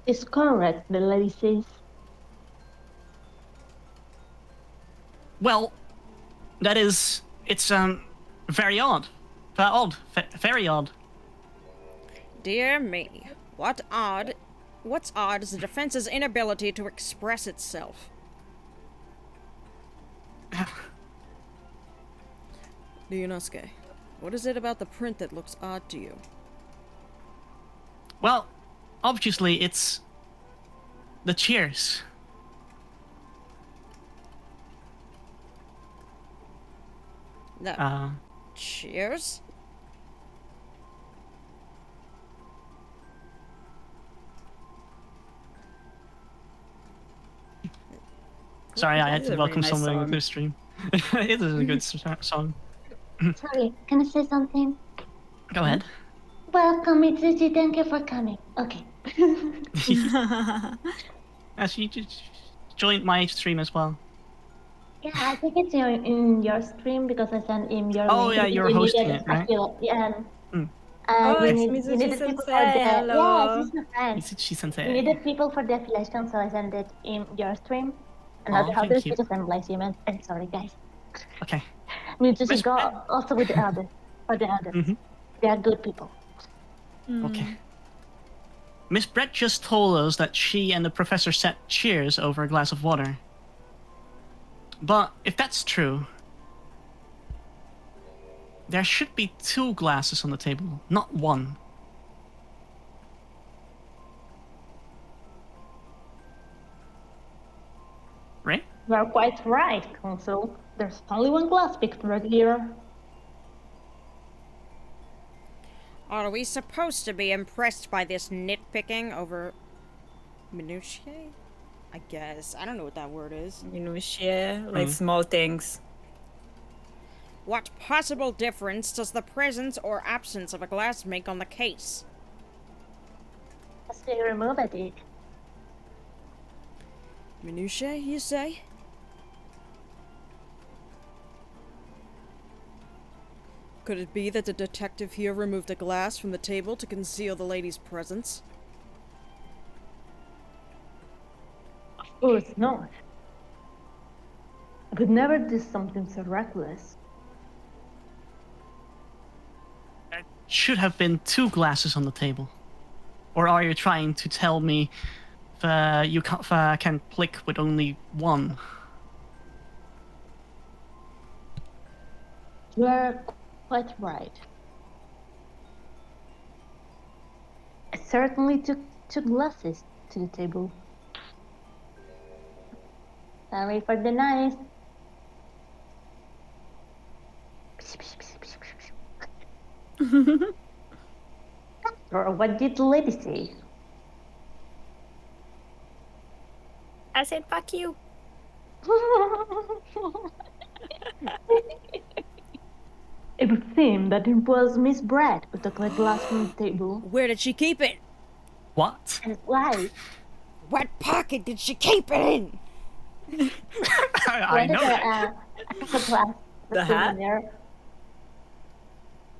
It's correct, the lady says. Well, it's very odd. Very odd. dear me, what's odd is the defense's inability to express itself. Ryunosuke, what is it about the print that looks odd to you? Well, obviously it's the cheers. The cheers? Sorry, I had This is to a welcome very nice someone song. to the stream. It is a good song. Sorry, can I say something? Go ahead. Welcome, Mitsuchi. Thank you for coming. Okay. As you just joined my stream as well. Yeah, I think it's in your stream because I sent him your Oh, link. yeah, because you're you hosting needed it, right? Yeah. Mm. Oh, You it's you needed Mizuchi people for Sensei, the hello. she's my friend. She sent You it. needed people for the affiliation, so I sent it in your stream. And Oh, not thank others you. because I'm lazy, man. I'm sorry, guys. Okay. Mitsuchi Miss go Brett. also with the others. For the others. Mhm. They are good people. Okay. Miss Brett just told us that she and the professor said cheers over a glass of water. But if that's true, there should be two glasses on the table, not one. Right? You are quite right, Council. There's only one glass pictured here. Are we supposed to be impressed by this nitpicking over minutiae? I guess. I don't know what that word is. Minutiae, like small things. What possible difference does the presence or absence of a glass make on the case? As they remove it. Minutiae, you say? Could it be that the detective here removed a glass from the table to conceal the lady's presence? Of course not. I could never do something so reckless. There should have been two glasses on the table. Or are you trying to tell me that you can click with only one? You are quite right. I certainly took two glasses to the table. Sorry for the noise. Or what did the lady say? I said fuck you. It would seem that it was Miss Brett who took the glass from the table. Where did she keep it? What? And why? What pocket did she keep it in? I know. A couple class The hat? there.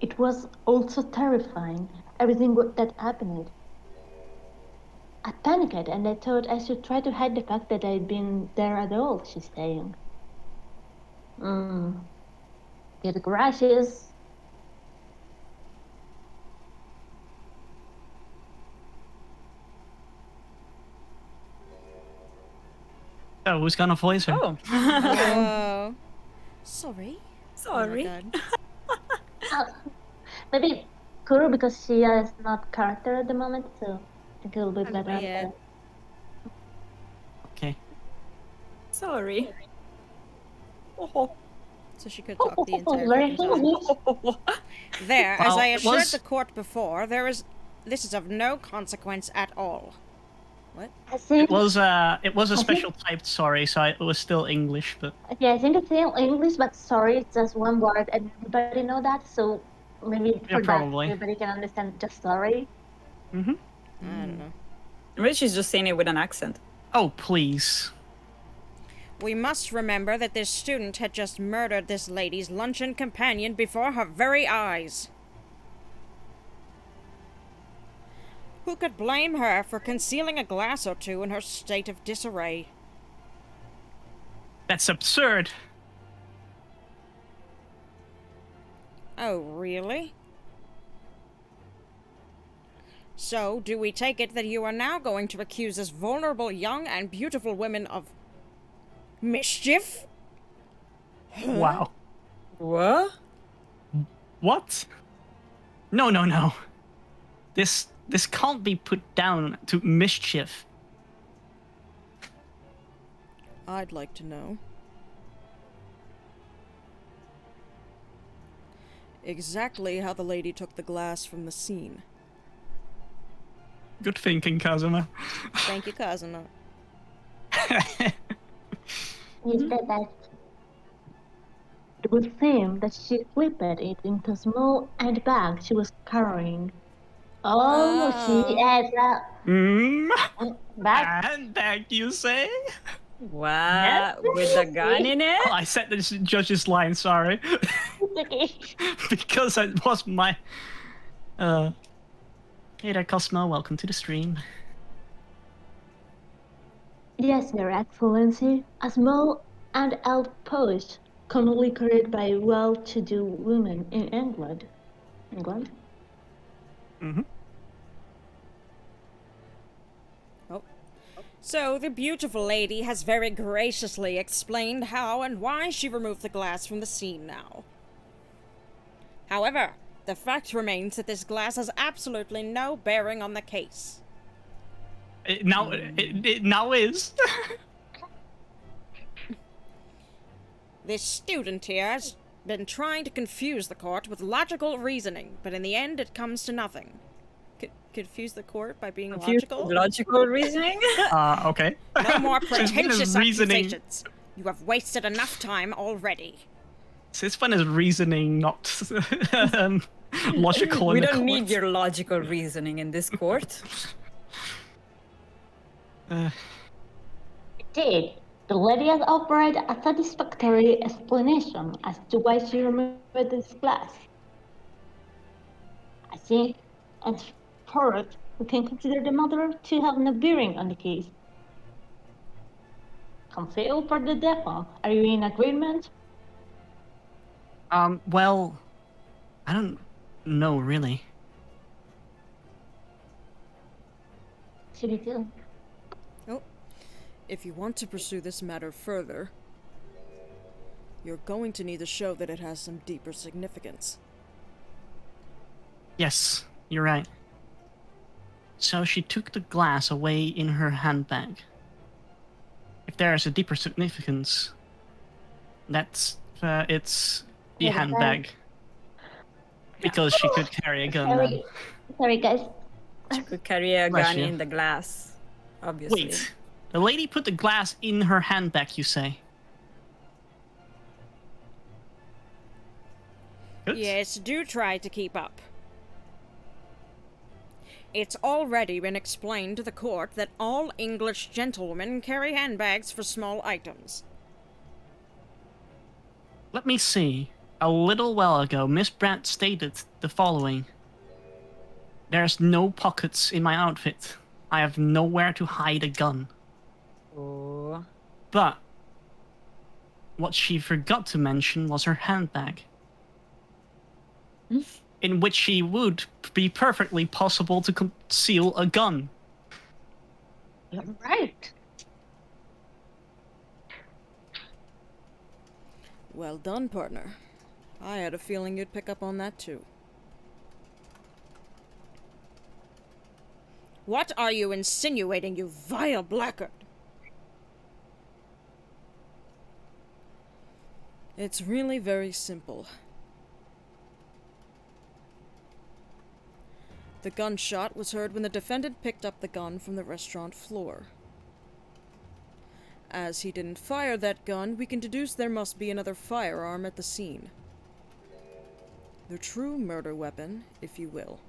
It was also terrifying. Everything that happened. I panicked and I thought I should try to hide the fact that I'd been there at all, she's saying. Get gracious. Oh, who's gonna voice her? Oh. Oh. Sorry. Sorry. Oh my God. Maybe Kuro because she is not character at the moment, so I think it'll be better. Yeah. Okay. Sorry. Oh. So she could talk the entire Very fucking time. English. There, as Well, I it assured was- the court before, this is of no consequence at all. What? I think, It was a think- special typed sorry, so it was still English, but yeah, I think it's in English, but sorry, it's just one word, and everybody know that. So maybe Yeah, for that, probably. everybody can understand just sorry. I don't know. Maybe she's just saying it with an accent. oh please. We must remember that this student had just murdered this lady's luncheon companion before her very eyes. Who could blame her for concealing a glass or two in her state of disarray? That's absurd. Oh, really? So, do we take it that you are now going to accuse this vulnerable young and beautiful woman of mischief? Wow. What? What? No. This can't be put down to mischief. I'd like to know. Exactly how the lady took the glass from the scene. Good thinking, Kazuma. Thank you, Kazuma. He said that it would seem that she slipped it into a small handbag she was carrying. Oh, she has a bag. Handbag, you say? What? With the gun in it? Oh, I said this judge's line, sorry. Because it was my... Hey there, Cosmo, welcome to the stream. Yes, Your Excellency. A small and elf pouch commonly carried by well-to-do women in England. England? Mm-hmm. So, the beautiful lady has very graciously explained how and why she removed the glass from the scene now. However, the fact remains that this glass has absolutely no bearing on the case. It now is. This student here has been trying to confuse the court with logical reasoning, but in the end it comes to nothing. Confuse the court by being logical? Logical reasoning? Okay. No more Since when is pretentious reasoning- accusations. You have wasted enough time already. Since when is reasoning not logical in We the don't court? need your logical reasoning in this court. Indeed, the lady has offered a satisfactory explanation as to why she removed this glass. I think, as first, we can consider the matter to have no bearing on the case. Conceal for the devil. Are you in agreement? Well, I don't know, really. Should we do? If you want to pursue this matter further, you're going to need to show that it has some deeper significance. Yes, you're right. So she took the glass away in her handbag. If there is a deeper significance, that's it's the Yeah, handbag. Because she could carry a gun then. Sorry, guys. She could carry a Bless gun you. in the glass, obviously. Wait, the lady put the glass in her handbag, you say? Good? Yes, do try to keep up. It's already been explained to the court that all English gentlewomen carry handbags for small items. Let me see. A little while ago, Miss Brandt stated the following. There's no pockets in my outfit. I have nowhere to hide a gun. Oh. But what she forgot to mention was her handbag, in which she would be perfectly possible to conceal a gun. You're right. Well done, partner. I had a feeling you'd pick up on that too. What are you insinuating, you vile blackguard? It's really very simple. The gunshot was heard when the defendant picked up the gun from the restaurant floor. As he didn't fire that gun, we can deduce there must be another firearm at the scene. The true murder weapon, if you will.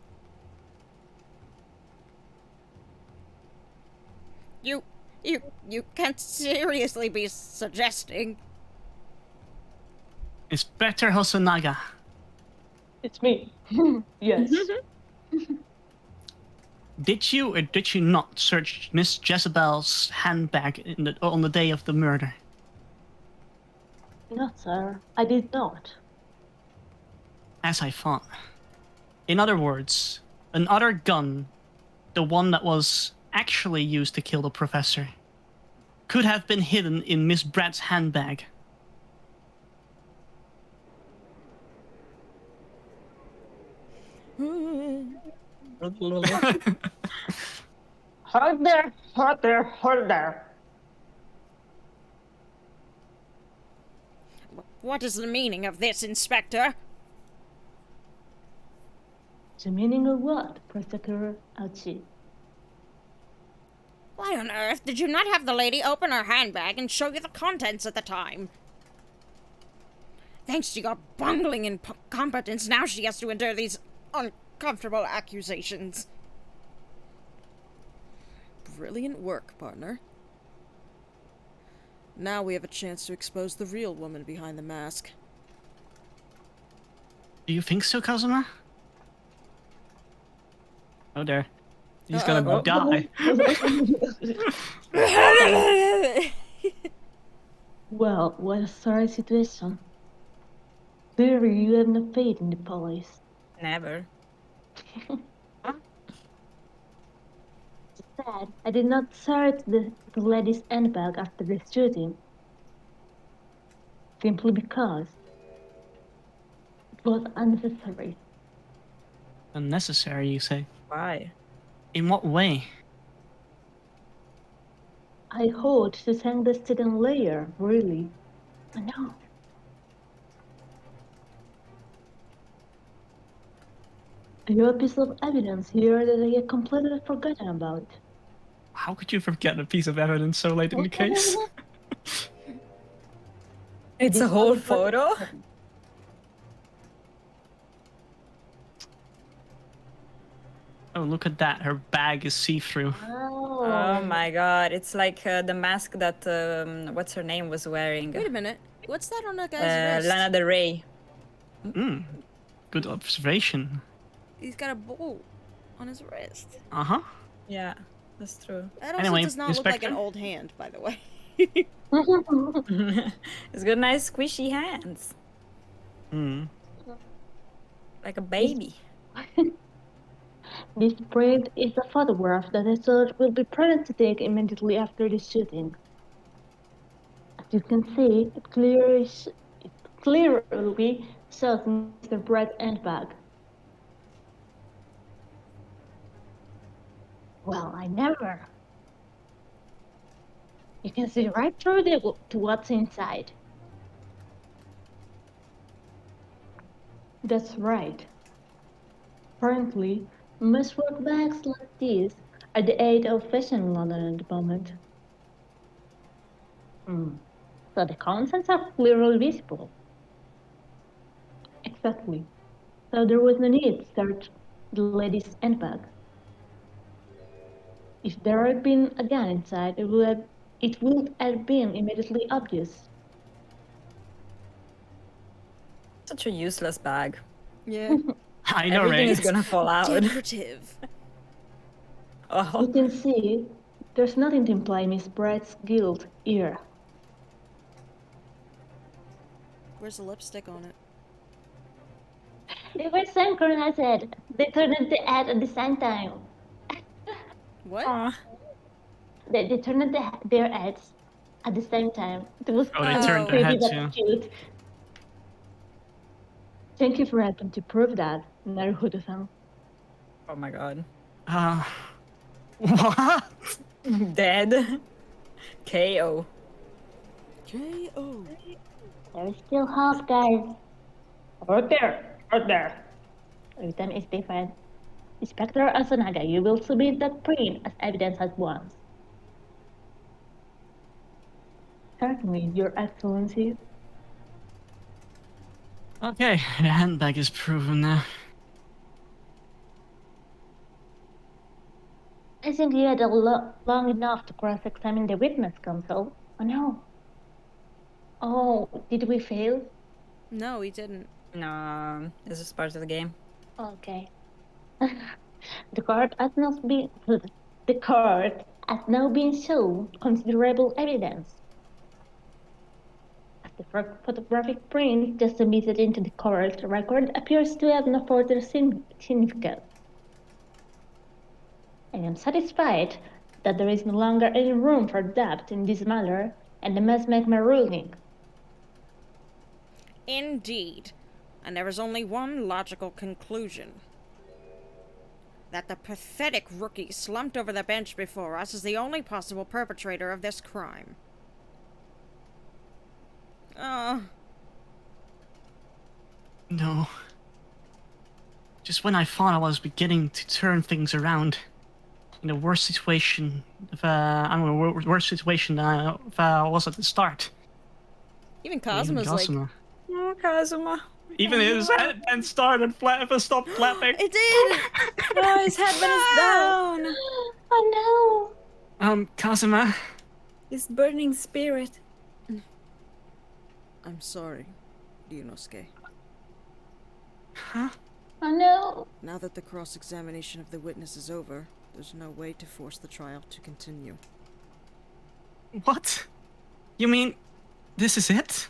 You can't seriously be suggesting... Inspector Hosonaga, It's me. Yes. did you or did you not search Miss Jezebel's handbag on the day of the murder? No, sir. I did not. As I thought. In other words, another gun, the one that was actually used to kill the professor, could have been hidden in Miss Brandt's handbag. Hold there, hold there, hold there. What is the meaning of this, Inspector? The meaning of what, Prosecutor Aochi? Why on earth did you not have the lady open her handbag and show you the contents at the time? Thanks to your bungling incompetence, now she has to endure these uncomfortable accusations. Brilliant work, partner. Now we have a chance to expose the real woman behind the mask. Do you think so, Kazuma? Oh, there. He's gonna die. Well, what a sorry situation. Clearly, you have no faith in the police. Never. Sad, I did not search the lady's handbag after the shooting. Simply because it was unnecessary. Unnecessary, you say? Why? In what way? I hoped to thank the second layer, really. I know. I have a piece of evidence here that I had completely forgotten about. How could you forget a piece of evidence so late in the case? It's a whole photo? Oh, look at that. Her bag is see-through. Oh my god, it's like the mask that, what's her name was wearing. Wait a minute. What's that on that guy's wrist? Lana Del Rey. Good observation. He's got a bowl on his wrist. Uh-huh. Yeah, that's true. That also Anyway, does not look like an Inspector? old hand, by the way. It's got nice squishy hands. Like a baby. This print is a photograph that I thought will be prudent to take immediately after the shooting. As you can see, it clearly shows Mr. Brett's handbag. Well, I never. You can see right through to what's inside. That's right. Apparently, most work bags like these are the aid of fashion in London at the moment. So the contents are clearly visible. Exactly. So there was no need to search the lady's handbag. If there had been a gun inside, it would have been immediately obvious. Such a useless bag. Yeah. I know, Everything right? is gonna fall out. Decorative. You Oh, can see there's nothing to imply Miss Bright's guilt here. Where's the lipstick on it? They were synchronized. They turned the ad at the same time. What? aw. They turned their ads at the same time. It was Oh, they kind turned of their creepy heads, but yeah. cute. Thank you for helping to prove that, Naruhodo-san. Oh my god. What? Dead. KO. K.O. There's still hope, guys. Out there, out there. Every time is different. Inspector Asanaga, you will submit that print as evidence at once. Certainly, Your Excellency. Okay, the handbag is proven now. I think you had long enough to cross-examine the witness, Counsel. Oh no. Oh, did we fail? No, he didn't. No, this is part of the game. Okay. The court has not been the court has now been shown considerable evidence. As the photographic print just submitted into the court record appears to have no further significance. I am satisfied that there is no longer any room for doubt in this matter, and I must make my ruling. Indeed. And there is only one logical conclusion. That the pathetic rookie slumped over the bench before us is the only possible perpetrator of this crime. No. Just when I thought I was beginning to turn things around, in the worst situation, I don't know, worst situation than I was at the start. Even Kazuma's like... Kazuma. Oh, Kazuma. Even his head then started stopped flapping. It did! Oh, his headband is down. Oh Kazuma. His burning spirit. I'm sorry, Ryunosuke. Huh? no! Oh no! Now that the cross-examination of the witness is over, there's no way to force the trial to continue. What? You mean this is it?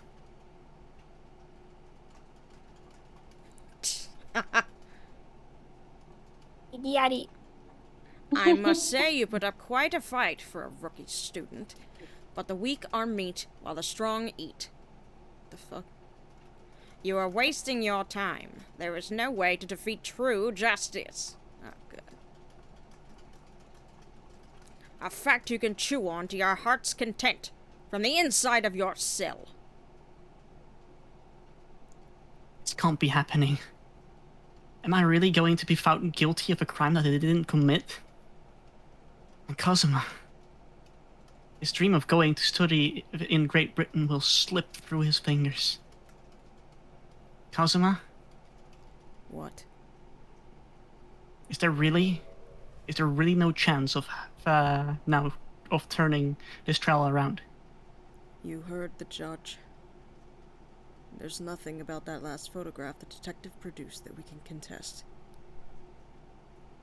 Yaddy. I must say you put up quite a fight for a rookie student. But the weak are meat, while the strong eat. The fuck? You are wasting your time. There is no way to defeat true justice. Oh, good. A fact you can chew on to your heart's content, from the inside of your cell. This can't be happening. Am I really going to be found guilty of a crime that I didn't commit? And Kazuma, his dream of going to study in Great Britain will slip through his fingers. Kazuma, What? is there really no chance of now of turning this trial around? You heard the judge. There's nothing about that last photograph the detective produced that we can contest.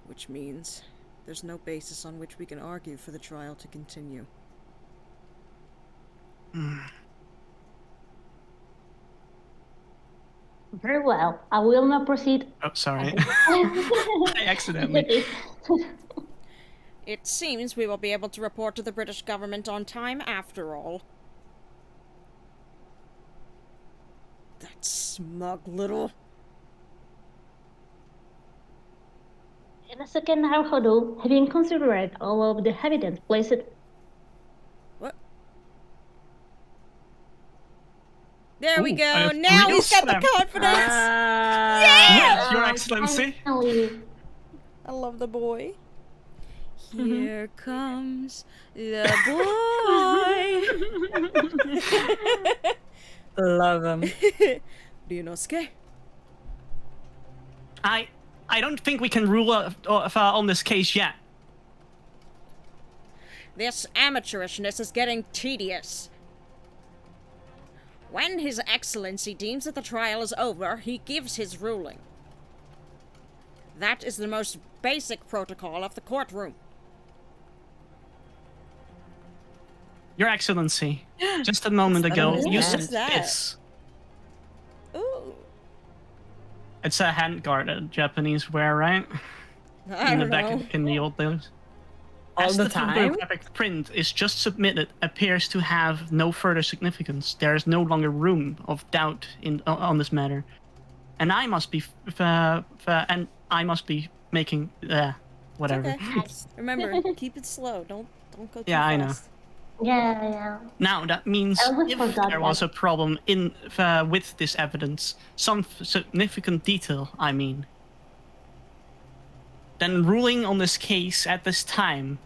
Which means there's no basis on which we can argue for the trial to continue. Very well. I will now proceed. Oh, sorry. I accidentally. It seems we will be able to report to the British government on time after all. That smug little... In a second, Naruhodo, having considered all of the evidence placed... What? There we Ooh, go! a Now real he's got slam. the confidence! Yes, Your Excellency. Finally, I love the boy. Here comes the boy. Love him. Ryunosuke. I don't think we can rule on this case yet. This amateurishness is getting tedious. When His Excellency deems that the trial is over, he gives his ruling. That is the most basic protocol of the courtroom. Your Excellency, just a moment ago, What you is said that? this. Ooh. It's a handguard that Japanese wear, right? I In the don't back know. in the old days. All As the the time? photographic print is just submitted, appears to have no further significance. There is no longer room of doubt on this matter, and I must be making whatever. Okay. Remember, keep it slow. Don't go too Yeah, I know. fast. Yeah, yeah. Now that means I always if forgot there was that. a problem with this evidence, some significant detail, I mean, then ruling on this case at this time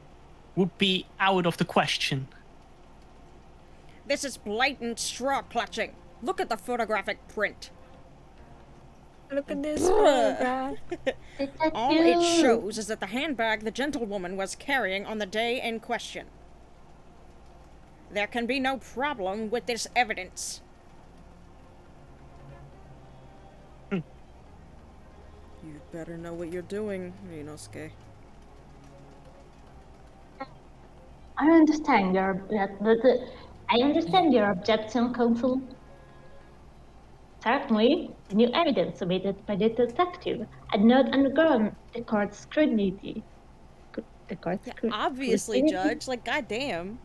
would be out of the question. This is blatant straw clutching. Look at the photographic print. Look at this Bruh. photograph. Is that All you? it shows is that the handbag the gentlewoman was carrying on the day in question. There can be no problem with this evidence. You'd better know what you're doing, Ryunosuke. I understand I understand your objection, counsel. Certainly, the new evidence submitted by the detective had not undergone the court's scrutiny. The court's Yeah, scrutiny. obviously, Judge. Like, goddamn.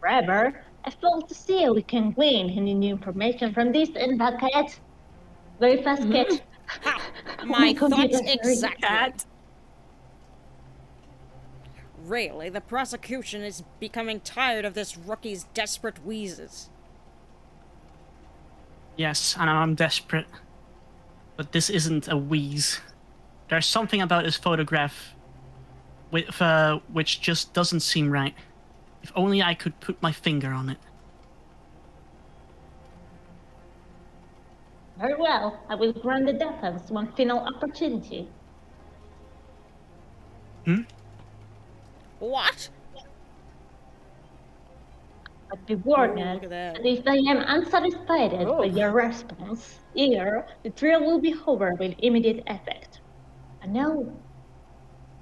However, I fail to see how we can glean any new information from this and that cat. Very fast cat. Ha! Oh, My computer, thoughts sorry. exactly. Cat. Really, the prosecution is becoming tired of this rookie's desperate wheezes. Yes, and I'm desperate. But this isn't a wheeze. There's something about this photograph which just doesn't seem right. If only I could put my finger on it. Very well, I will grant the defense one final opportunity. What? But be warned Ooh, look at that. that if I am unsatisfied by Oh. your response, here, the trial will be over with immediate effect. And now,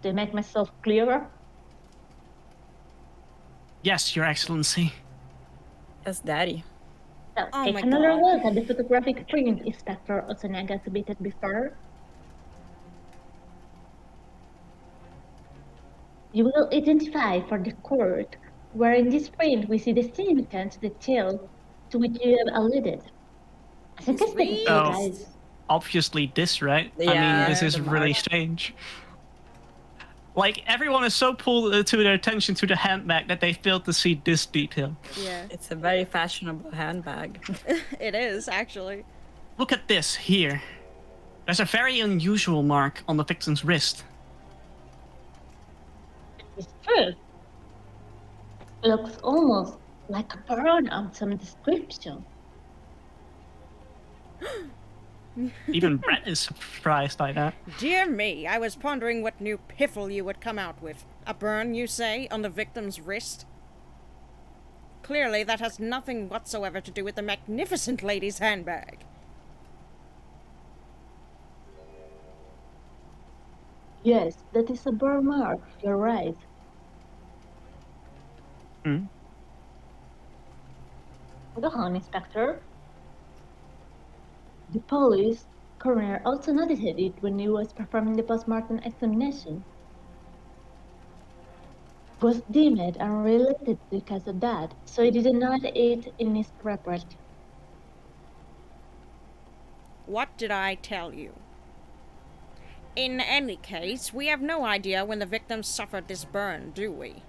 to make myself clearer, Yes, Your Excellency. That's daddy. so Oh take my another God. look at the photographic print Inspector Osunaga submitted before. You will identify for the court where in this print we see the significant detail to which you have alluded. As a These case reeds. guys. Obviously this, right? I Yeah, mean, this the is really mark. strange. Like, everyone is so pulled to their attention to the handbag that they failed to see this detail. Yeah, It's a very fashionable handbag. it is, actually. Look at this here. There's a very unusual mark on the victim's wrist. It's true. Looks almost like a burn of some description. Even Brett is surprised by that. Dear me, I was pondering what new piffle you would come out with. A burn, you say, on the victim's wrist? Clearly, that has nothing whatsoever to do with the magnificent lady's handbag. Yes, that is a burn mark. You're right. Hmm? Go on, Inspector. The police coroner also noticed it when he was performing the postmortem examination. It was deemed unrelated because of that, so he did not add it in his report. What did I tell you? In any case, we have no idea when the victim suffered this burn, do we?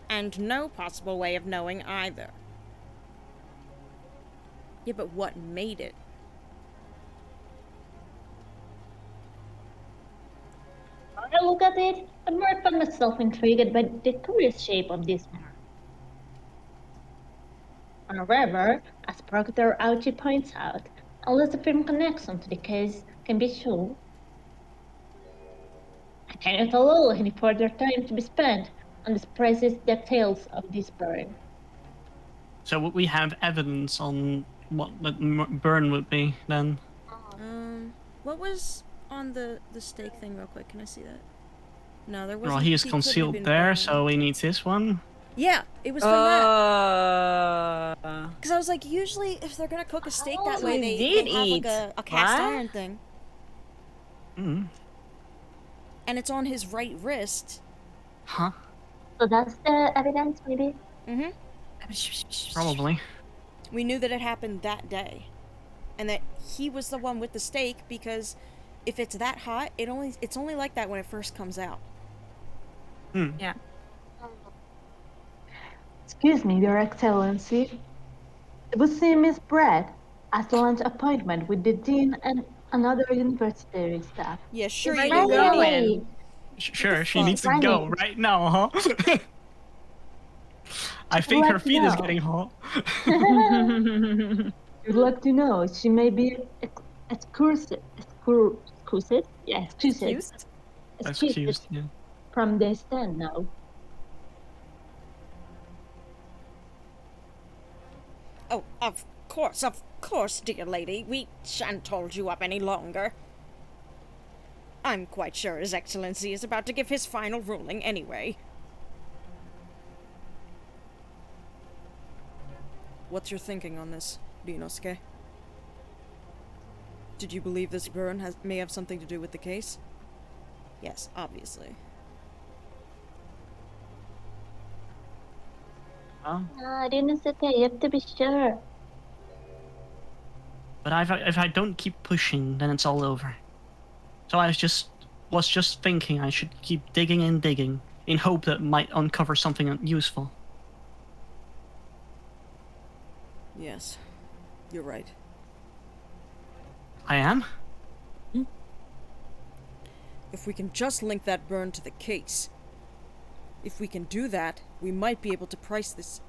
And no possible way of knowing either. Yeah, but what made it? When I look at it, I more found myself intrigued by the curious shape of this mark. However, as Proctor Auchi points out, unless a firm connection to the case can be shown, I cannot allow any further time to be spent on the precise details of this burn. So would we have evidence on what the burn would be then? What was on the stake thing real quick? Can I see that? No, there wasn't. Well, he is couldn't have concealed been there, burned. so we need this one. Yeah, it was from that. Oh. Because I was like, usually if they're gonna cook a steak that Oh, way, we they did have like eat. a cast What? iron thing. Mm. And it's on his right wrist. Huh? So that's the evidence, maybe? Mm-hmm. Probably. We knew that it happened that day. And that he was the one with the steak because if it's that hot, it's only like that when it first comes out. Hmm. Yeah. Excuse me, Your Excellency. It would seem Miss Brett has lunch appointment with the dean and another university staff. Yeah, sure Where you you do. going? Sure, she fuck? needs to go right now, huh? I think her Let feet is know. getting hot. You'd like to know she may be excused Excused, yeah. from the stand now. Oh, of course, dear lady. We shan't hold you up any longer. I'm quite sure His Excellency is about to give his final ruling anyway. What's your thinking on this, Ryunosuke? Did you believe this burn may have something to do with the case? Yes, obviously. Well, Ryunosuke, you have to be sure. but if I don't keep pushing, then it's all over. So I was just thinking I should keep digging and digging in hope that it might uncover something useful. Yes, you're right. I am? If we can just link that burn to the case. If we can do that, we might be able to price this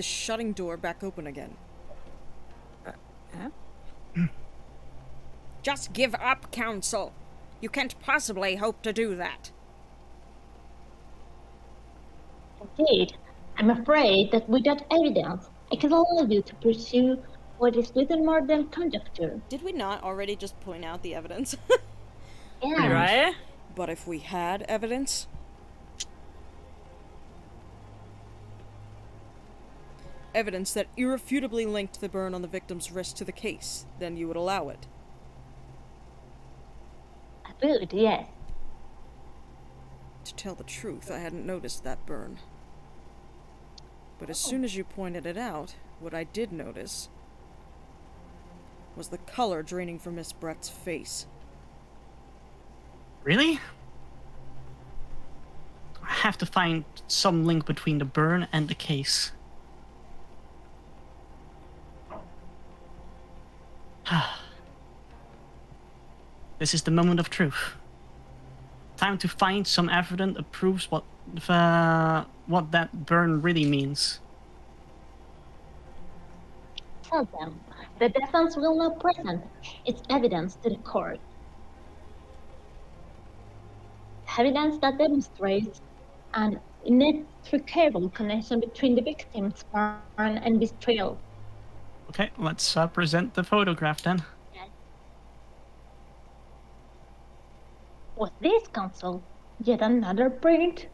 shutting door back open again. Yeah? Just give up, Council. You can't possibly hope to do that. Indeed, I'm afraid that without evidence, I can allow you to pursue what is little more than conjecture. Did we not already just point out the evidence? Yeah. Right? But if we had evidence... Evidence that irrefutably linked the burn on the victim's wrist to the case, then you would allow it. I would, yes. To tell the truth, I hadn't noticed that burn. But as soon as you pointed it out, what I did notice was the color draining from Miss Brett's face. Really? I have to find some link between the burn and the case. This is the moment of truth. Time to find some evidence that proves what that burn really means. Tell them the defense will not present its evidence to the court. Evidence that demonstrates an inextricable connection between the victim's burn and betrayal. Okay, let's present the photograph then. Was this, Council, yet another print?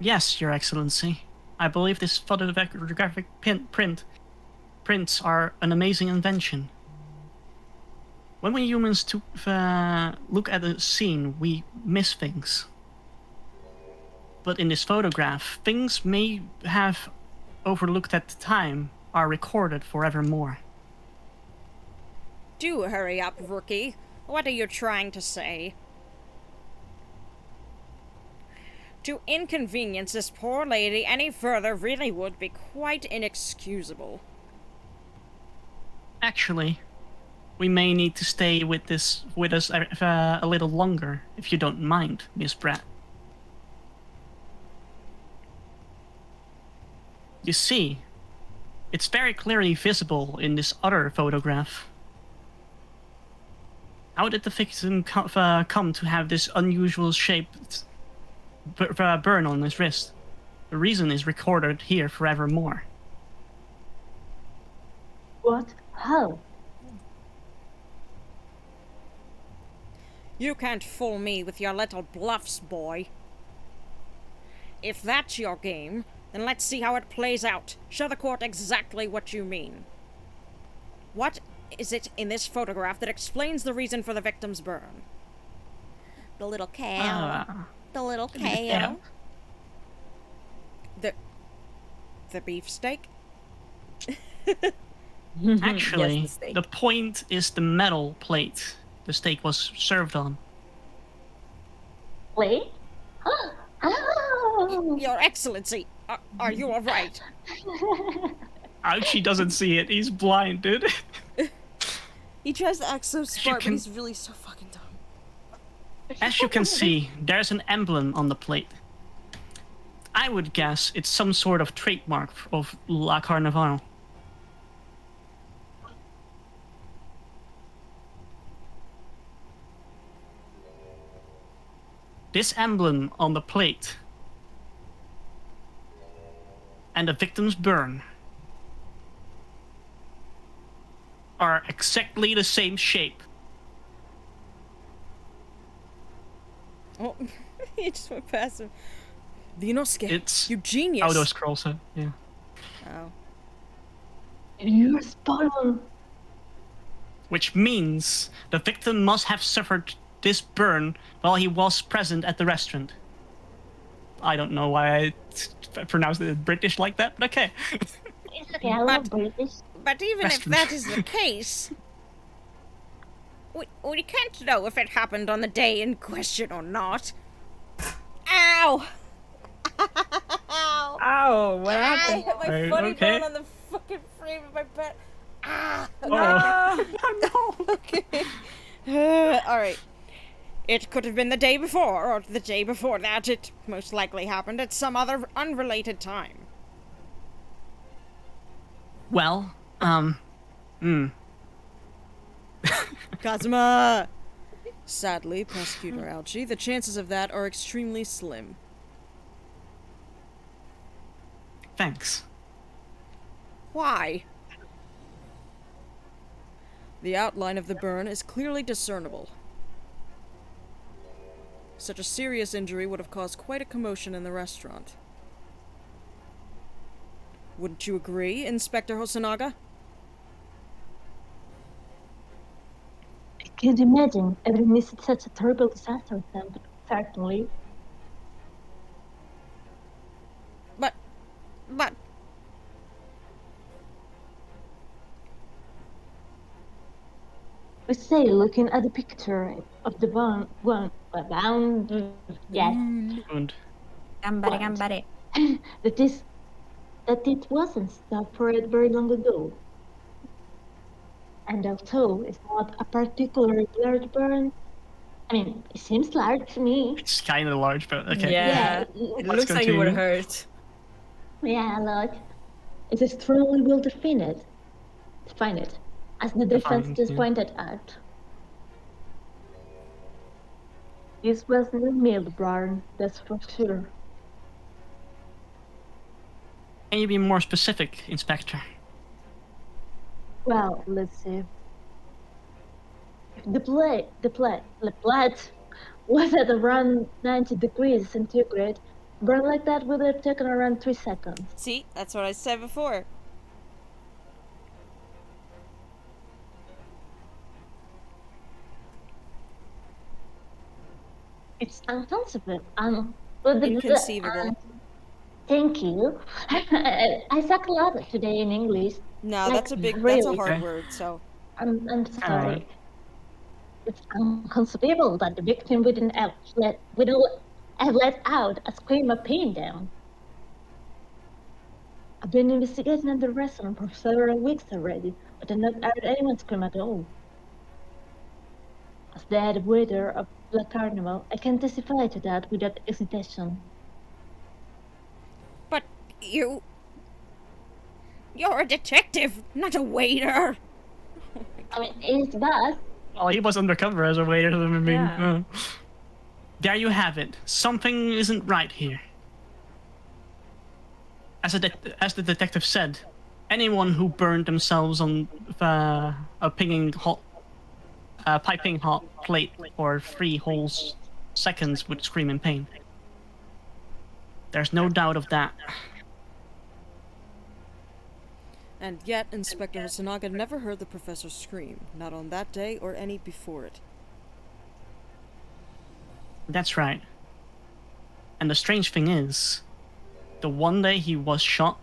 Yes, Your Excellency. I believe this photographic prints are an amazing invention. When we humans look at a scene, we miss things. But in this photograph, things may have overlooked at the time are recorded forevermore. Do hurry up, rookie. What are you trying to say? To inconvenience this poor lady any further really would be quite inexcusable. Actually, we may need to stay with us a little longer, if you don't mind, Miss Brett. You see, it's very clearly visible in this other photograph. How did the victim come to have this unusual shaped burn on his wrist? The reason is recorded here forevermore. What? How? You can't fool me with your little bluffs, boy. If that's your game, then let's see how it plays out. Show the court exactly what you mean. What is it in this photograph that explains the reason for the victim's burn? The little cow. The little cow. The beefsteak? Actually, Yes, the steak. the point is the metal plate the steak was served on. Wait. Oh! Your Excellency, are you alright? Ouchie doesn't see it. He's blind, dude. He tries to act so smart, can- but he's really so fucking dumb. As you can see, there's an emblem on the plate. I would guess it's some sort of trademark of La Carnival. This emblem on the plate and the victim's burn are exactly the same shape. Oh, he just went past him. Ryunosuke, It's you genius. Auto scrolls it, yeah. Oh. You're spot on. Which means the victim must have suffered this burn while he was present at the restaurant. I don't know why I pronounced it British like that, but okay. It's okay, I love British. But even if Restaurant. that is the case, we can't know if it happened on the day in question or not. Ow! Ow! Ow, what I happened? hit my Are you funny okay? bone on the fucking frame of my bed. Ah! Oh, no. Okay. Alright. It could have been the day before, or the day before that. It most likely happened at some other unrelated time. Well, Kazuma! Sadly, Prosecutor Alchi, the chances of that are extremely slim. thanks. Why? The outline of the burn is clearly discernible. Such a serious injury would have caused quite a commotion in the restaurant. Wouldn't you agree, Inspector Hosonaga? I can't imagine ever missed such a terrible disaster attempt, certainly. But... We say, looking at the picture of the Yes, And Gambare, gambare. that it wasn't stopped for it very long ago. And although it's not a particularly large burn, I mean, it seems large to me. it's kind of large, but okay. Yeah. It Let's looks like it would continue. hurt. yeah, a lot. It is strongly well defined, as the defense Defined, just yeah. pointed out. This wasn't a meal burn, that's for sure. Can you be more specific, Inspector? Well, let's see. If the blood was at around 90 degrees centigrade, burn like that would have taken around 3 seconds. See, that's what I said before. It's unconceivable. Inconceivable. Thank you. I suck a lot today in English. No, Like, that's a really? hard Okay. word, so... I'm sorry. Alright. It's inconceivable that the victim wouldn't have let out a scream of pain down. I've been investigating at the restaurant for several weeks already, but I've not heard anyone scream at all. As the head waiter of the carnival, I can testify to that without hesitation. But you're a detective, not a waiter. I mean, it's bad. Well, he was undercover as a waiter. I mean, Yeah. there you have it. Something isn't right here. As the detective said, anyone who burned themselves on a piping hot plate for 3 whole seconds would scream in pain. There's no doubt of that. And yet, Inspector Hasanaga never heard the professor scream, not on that day or any before it. That's right. And the strange thing is, the one day he was shot,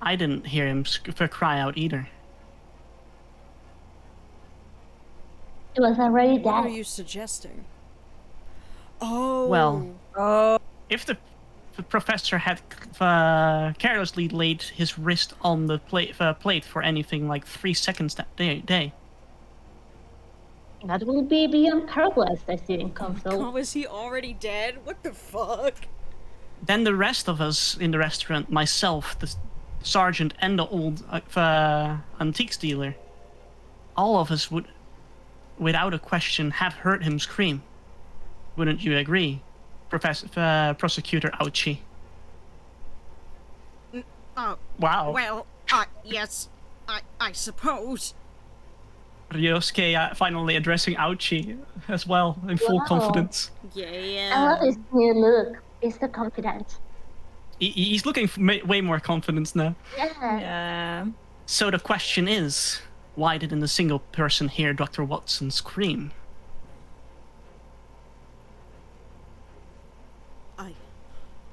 I didn't hear him cry out either. It was already What are dead. you suggesting? Oh. Well, Oh, if the professor had carelessly laid his wrist on the plate for anything like 3 seconds that day, That will be beyond careless, I think, Oh, Console. is he already dead? What the fuck? then the rest of us in the restaurant, myself, the sergeant, and the old antiques dealer, all of us would, without a question, have heard him scream. Wouldn't you agree, Prosecutor Ouchi? Wow. Well, yes, I suppose. Ryunosuke finally addressing Ouchi as well in full Wow. confidence. Yeah. I love his new look. He's so confident. He's looking way more confidence now. Yeah. yeah. So the question is, why didn't a single person hear Dr. Watson scream?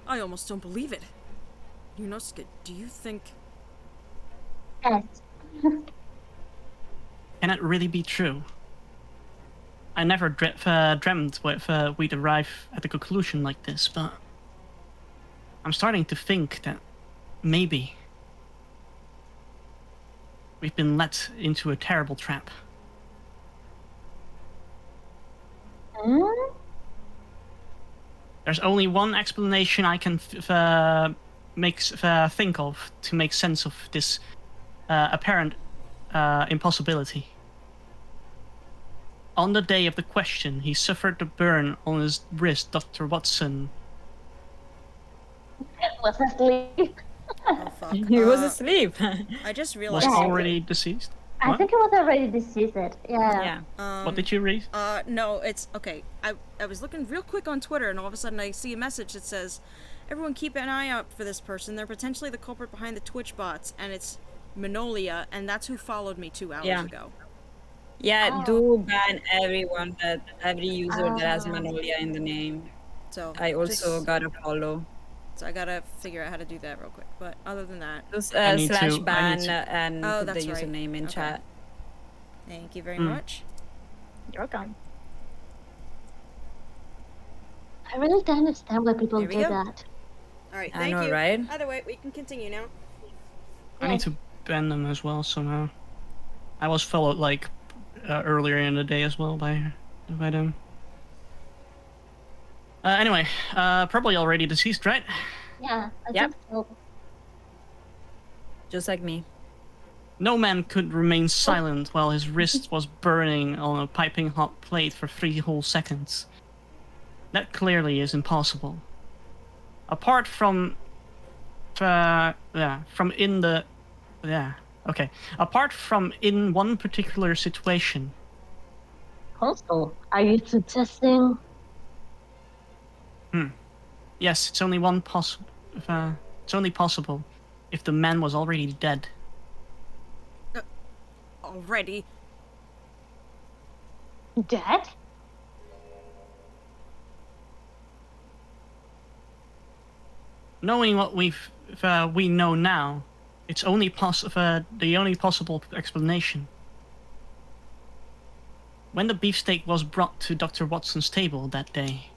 I almost don't believe it. Ryunosuke, do you think... Yes. Can it really be true? I never dreamt we'd arrive at a conclusion like this, but I'm starting to think that maybe we've been led into a terrible trap. Hmm? There's only one explanation I can think of to make sense of this apparent impossibility. On the day of the question, he suffered the burn on his wrist. Dr. Watson Was asleep. Oh, fuck. He was asleep. I just was realized... already deceased. I What? think he was already deceased. Yeah. yeah. What did you read? No, it's... Okay, I was looking real quick on Twitter, and all of a sudden I see a message that says, everyone keep an eye out for this person. They're potentially the culprit behind the Twitch bots, and it's Manolia, and that's who followed me 2 hours Yeah. ago. Yeah, do ban every user that has Ah. Manolia in the name. So I also just- got a follow. So I gotta figure out how to do that real quick. But other than that, Just I need slash to- I ban need to- and Oh, put the that's right. username in Okay. chat. thank you very Hmm. much. You're welcome. I really don't understand why people Here we do go. that. All right, I thank know, you. right? Either way, we can continue now. I need to ban them as well somehow. I was followed like earlier in the day as well by them. Anyway, probably already deceased, right? Yeah, I Yep. think so. Just like me. No man could remain silent while his wrist was burning on a piping hot plate for 3 whole seconds. That clearly is impossible. Apart from apart from in one particular situation. Also, are you suggesting? Yes, it's only one possible. It's only possible if the man was already dead. Already. Dead? Knowing what we know now, it's only the only possible explanation. When the beefsteak was brought to Dr. Watson's table that day,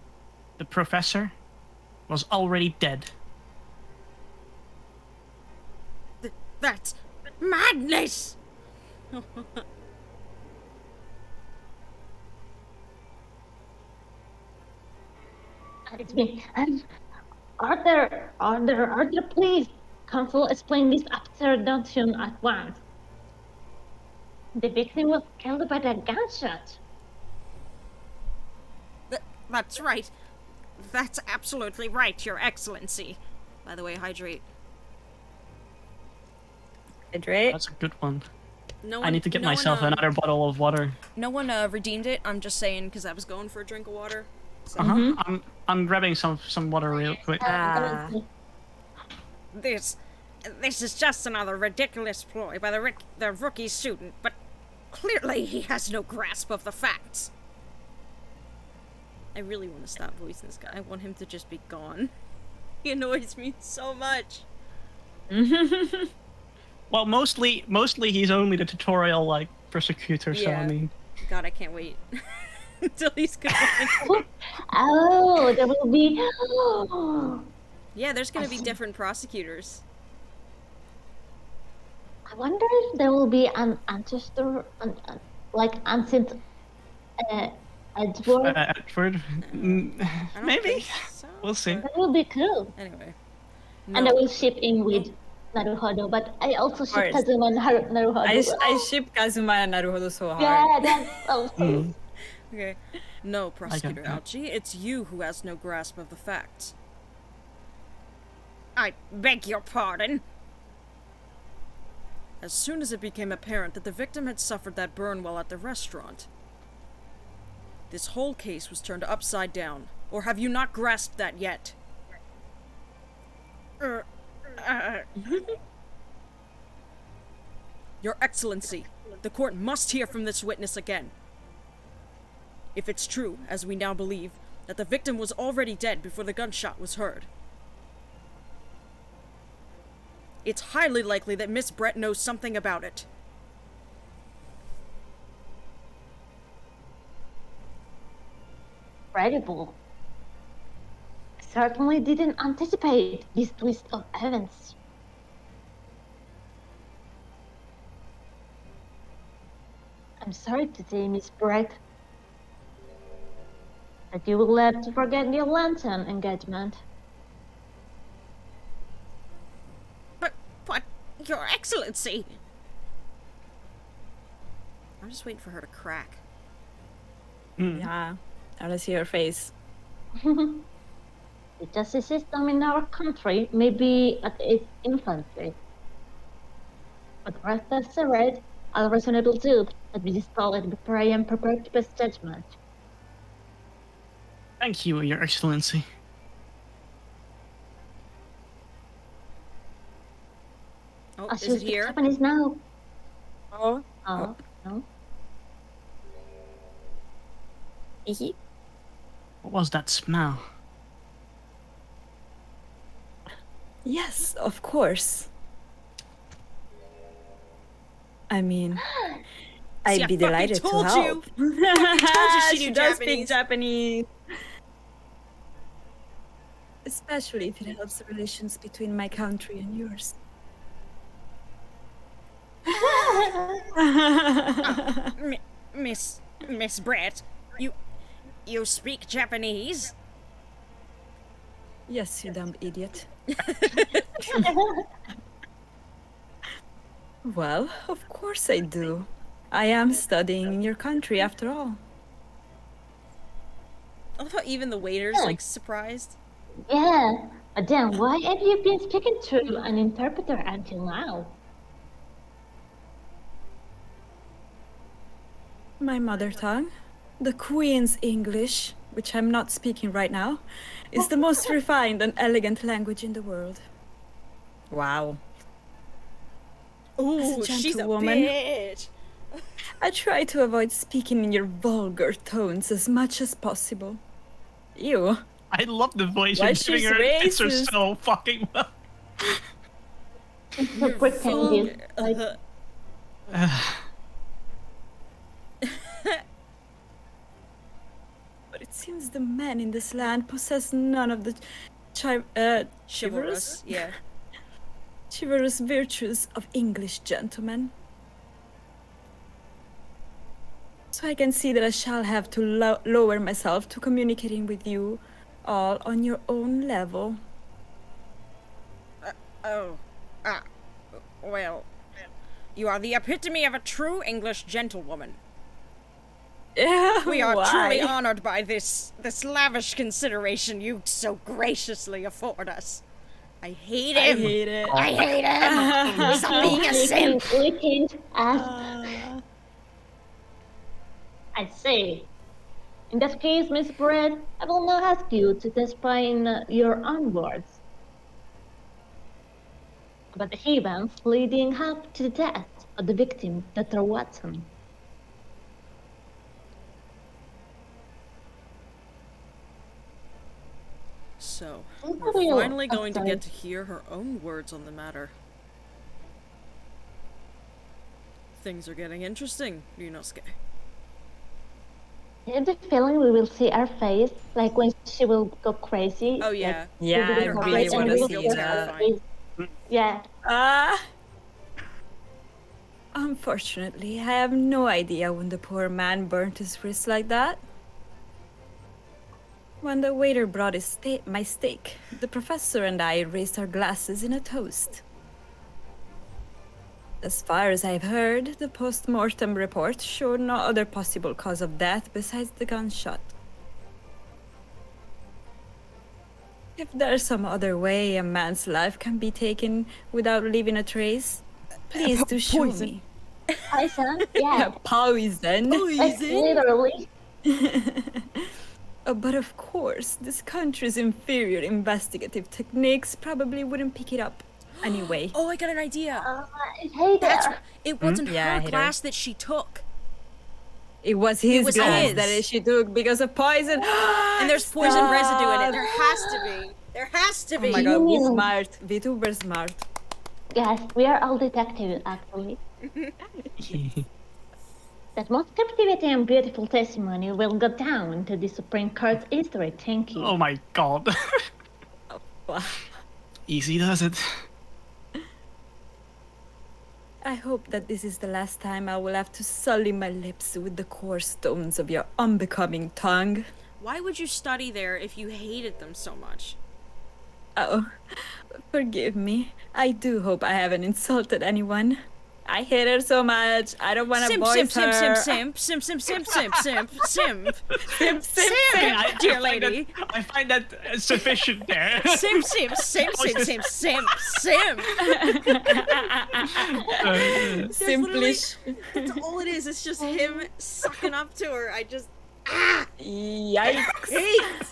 the professor was already dead. That's madness! It's me. Arthur, please. Counsel, explain this absurd notion at once. The victim was killed by that gunshot. That's right. That's absolutely right, Your Excellency. By the way, hydrate. Hydrate. That's a good one. No I one, need to get no myself one, another bottle of water. No one redeemed it. I'm just saying because I was going for a drink of water. So. I'm grabbing some water real quick. Ah. This is just another ridiculous ploy by the rookie student, but clearly he has no grasp of the facts. I really want to stop voicing this guy. I want him to just be gone. He annoys me so much. Well, mostly he's only the tutorial like persecutor. So Yeah. I mean, God, I can't wait until he's gone. Oh, there will be. Yeah, there's gonna be different prosecutors. I wonder if there will be an ancestor, like ancient Edward. Edward. I don't Maybe. think so, We'll see. but- That will be cool. Anyway. And I will ship in with Naruhodo, but I also ship course. Kazuma and Naruhodo. I ship Kazuma and Naruhodo so hard. Yeah, that's so Mm. Okay. No, Prosecutor that. Alchi, it's you who has no grasp of the facts. I beg your pardon. As soon as it became apparent that the victim had suffered that burn while at the restaurant, this whole case was turned upside down. Or have you not grasped that yet? Your Excellency, the court must hear from this witness again. If it's true, as we now believe, that the victim was already dead before the gunshot was heard, it's highly likely that Miss Brett knows something about it. incredible. I certainly didn't anticipate this twist of events. I'm sorry to say, Miss Brett, that you will have to forget your lantern engagement. But, Your Excellency! I'm just waiting for her to crack. Yeah. I want to see her face. The justice system in our country may be at its infancy. But rest assured, all reasonable doubt that be dispelled before I am prepared to pass judgment. Thank you, Your Excellency. Oh, As is you it speak here? Japanese now. Oh. Oh, no. Hee. What was that smell? Yes, of course. I mean, See, I I'd be fucking delighted to told help. you. you she she knew does Japanese. speak Japanese. Especially if it helps the relations between my country and yours. Miss Brett, you speak Japanese? Yes, you dumb idiot. Well, of course I do. I am studying in your country after all. I love how even the waiter's like surprised. Yeah, but then why have you been speaking through an interpreter until now? My mother tongue, the Queen's English, which I'm not speaking right now, is the most refined and elegant language in the world. Wow. Ooh, she's a gentlewoman. bitch. I try to avoid speaking in your vulgar tones as much as possible. Ew. I love the voice Why you're giving she's her. It fits her racist? so fucking well. So pretending. Like, But it seems the men in this land possess none of the Chivalrous, yeah. chivalrous virtues of English gentlemen. So I can see that I shall have to lower myself to communicating with you all on your own level. Well, You are the epitome of a true English gentlewoman. Yeah, We are why? truly honored by this lavish consideration you so graciously afford us. I hate I him. hate it. I hate him. Stop being a simp. We can't ask. I say. In that case, Miss Brett, I will now ask you to testify in your own words about the events leading up to the death of the victim, Dr. Watson. So, Oh, we're well, finally going to sorry. get to hear her own words on the matter. Things are getting interesting, Ryunosuke. I have the feeling we will see her face, like when she will go crazy. Oh yeah. Yeah, I Her really eyes want will to feel see that. terrifying. Yeah. Unfortunately, I have no idea when the poor man burnt his wrist like that. When the waiter brought my steak, the professor and I raised our glasses in a toast. As far as I've heard, the post-mortem report showed no other possible cause of death besides the gunshot. If there's some other way a man's life can be taken without leaving a trace, please do show me. Poison? Yeah. Poison? Like, literally. But of course, this country's inferior investigative techniques probably wouldn't pick it up anyway. Oh, I got an idea. Hey That's there. it wasn't Yeah, I her hate her. class that she took. It was his was glass his. that she took because of poison. And there's poison residue in it. There has to be. There has to be. Oh my god, we You- smart. VTuber smart. Yes, we are all detectives, actually. That most captivating and beautiful testimony will go down to the Supreme Court's history. Thank you. Oh my god. Wow. Easy does it. I hope that this is the last time I will have to sully my lips with the coarse tones of your unbecoming tongue. Why would you study there if you hated them so much? Oh, forgive me. I do hope I haven't insulted anyone. I hate her so much. I don't want to Simp, voice simp, her. simp, simp, simp, simp, simp, simp, simp, simp, Simp. dear find lady. I find that sufficient there. Simp, simp, simp, simp, simp, simp, simp. Simplish. That's all it is. It's just him sucking up to her. I just Yikes. hate.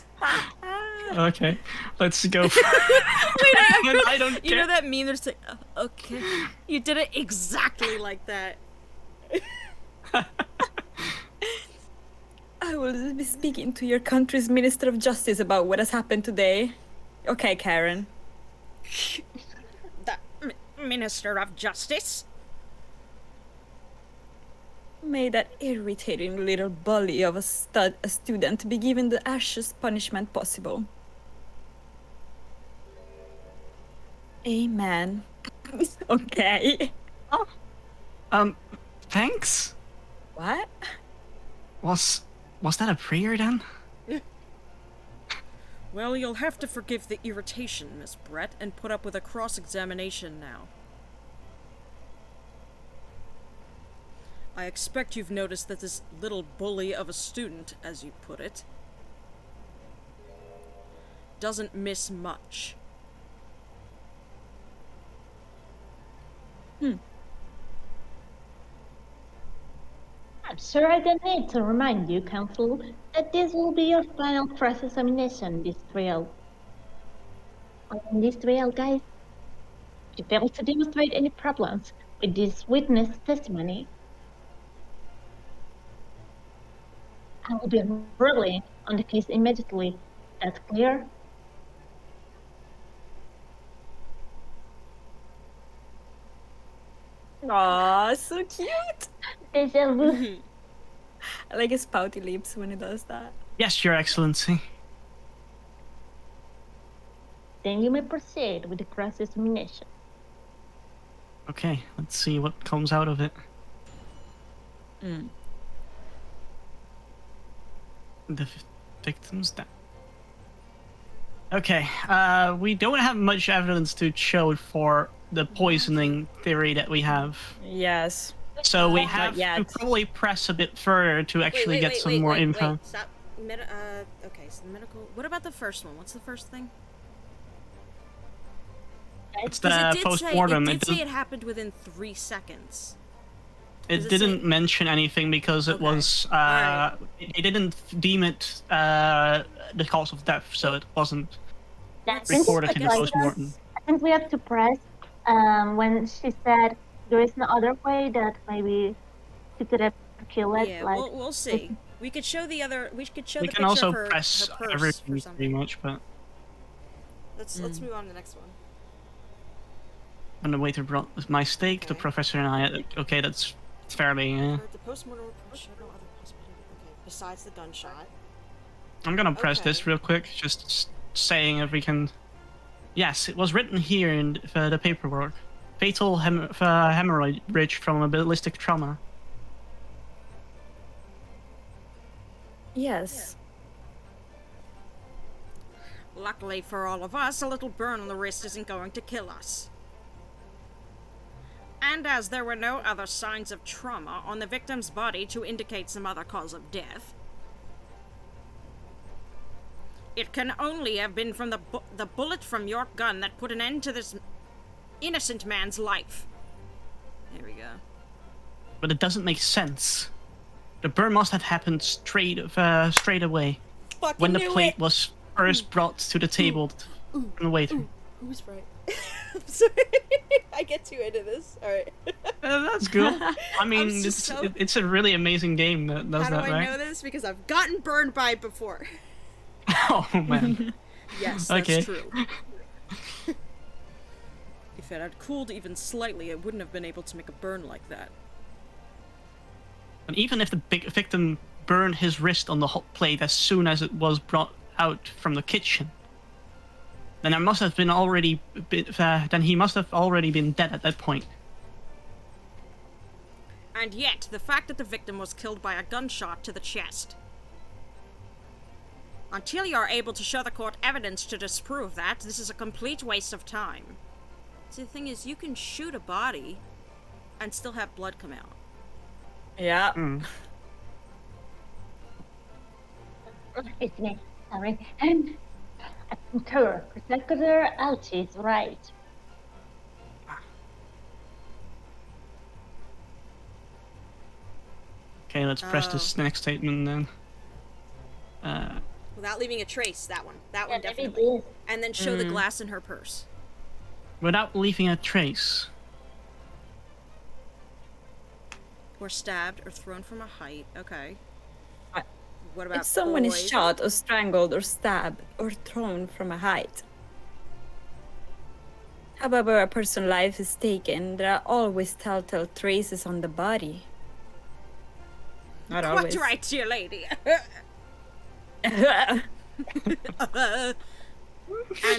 Okay, let's go. Wait, I don't you care. know that meme that's like, okay, you did it exactly like that. I will be speaking to your country's Minister of Justice about what has happened today. Okay, Karen. The Minister of Justice. May that irritating little bully of a student be given the harshest punishment possible. Amen. Okay. Thanks. What? Was that a prayer then? Well, you'll have to forgive the irritation, Miss Brett, and put up with a cross-examination now. I expect you've noticed that this little bully of a student, as you put it, doesn't miss much. I'm sure I don't need to remind you, Counsel, that this will be your final cross-examination this trial. On this trial, guys, if you fail to demonstrate any problems with this witness testimony, I will be ruling on the case immediately. That's clear? Aw, so cute. Deja vu. I like his pouty lips when he does that. Yes, Your Excellency. Then you may proceed with the cross-examination. Okay, let's see what comes out of it. The victim's death. Okay, we don't have much evidence to show for the poisoning theory that we have. Yes. So we Not have to yet. probably press a bit further to actually get some more info. Wait, stop. Okay, so the medical. What about the first one? What's the first thing? It's 'Cause the post-mortem. It did say it happened within 3 seconds. It Does it didn't say- mention anything because it Okay. was Alright. it didn't deem it the cause of death, so it wasn't That's recorded in the guess post-mortem. I think we have to press when she said there is no other way that maybe she could have killed it. Yeah, like we'll see. We could show the other. We could show We the can picture also of her, press her purse everything for pretty something. much, but Let's move on to the next one. when the waiter brought my steak, the Okay. professor and I. Okay, that's fairly. The postmortem report showed no other possibility. Okay, besides the gunshot. I'm gonna press Okay. this real quick, just saying if we can. Yes, it was written here in the paperwork. Fatal hemorrhage from a ballistic trauma. Yes. Luckily for all of us, a little burn on the wrist isn't going to kill us. And as there were no other signs of trauma on the victim's body to indicate some other cause of death, it can only have been from the bullet from your gun that put an end to this innocent man's life. There we go. But it doesn't make sense. The burn must have happened straight away Fucking when the knew plate it. was first brought to the table from the waiter. Who's right? I'm sorry. I get too into this. Alright. That's good. I mean, just so- it's a really amazing game that does How do that, I right? know this? Because I've gotten burned by it before. Oh man. Yes, that's Okay. true. If it had cooled even slightly, it wouldn't have been able to make a burn like that. And even if the victim burned his wrist on the hot plate as soon as it was brought out from the kitchen, then there must have been then he must have already been dead at that point. And yet, the fact that the victim was killed by a gunshot to the chest. Until you are able to show the court evidence to disprove that, this is a complete waste of time. See, the thing is, you can shoot a body and still have blood come out. Yeah. It's me. Sorry. And Professor Alchi is right. Okay, let's press this next statement then. Without leaving a trace, that one. That one Yeah, maybe definitely. this. And then show the glass in her purse. Without leaving a trace. Or stabbed or thrown from a height. Okay. Uh, What about If someone is poison? shot or strangled or stabbed or thrown from a height. However, a person's life is taken, there are always telltale traces on the body. Not Quite always. right, dear lady. And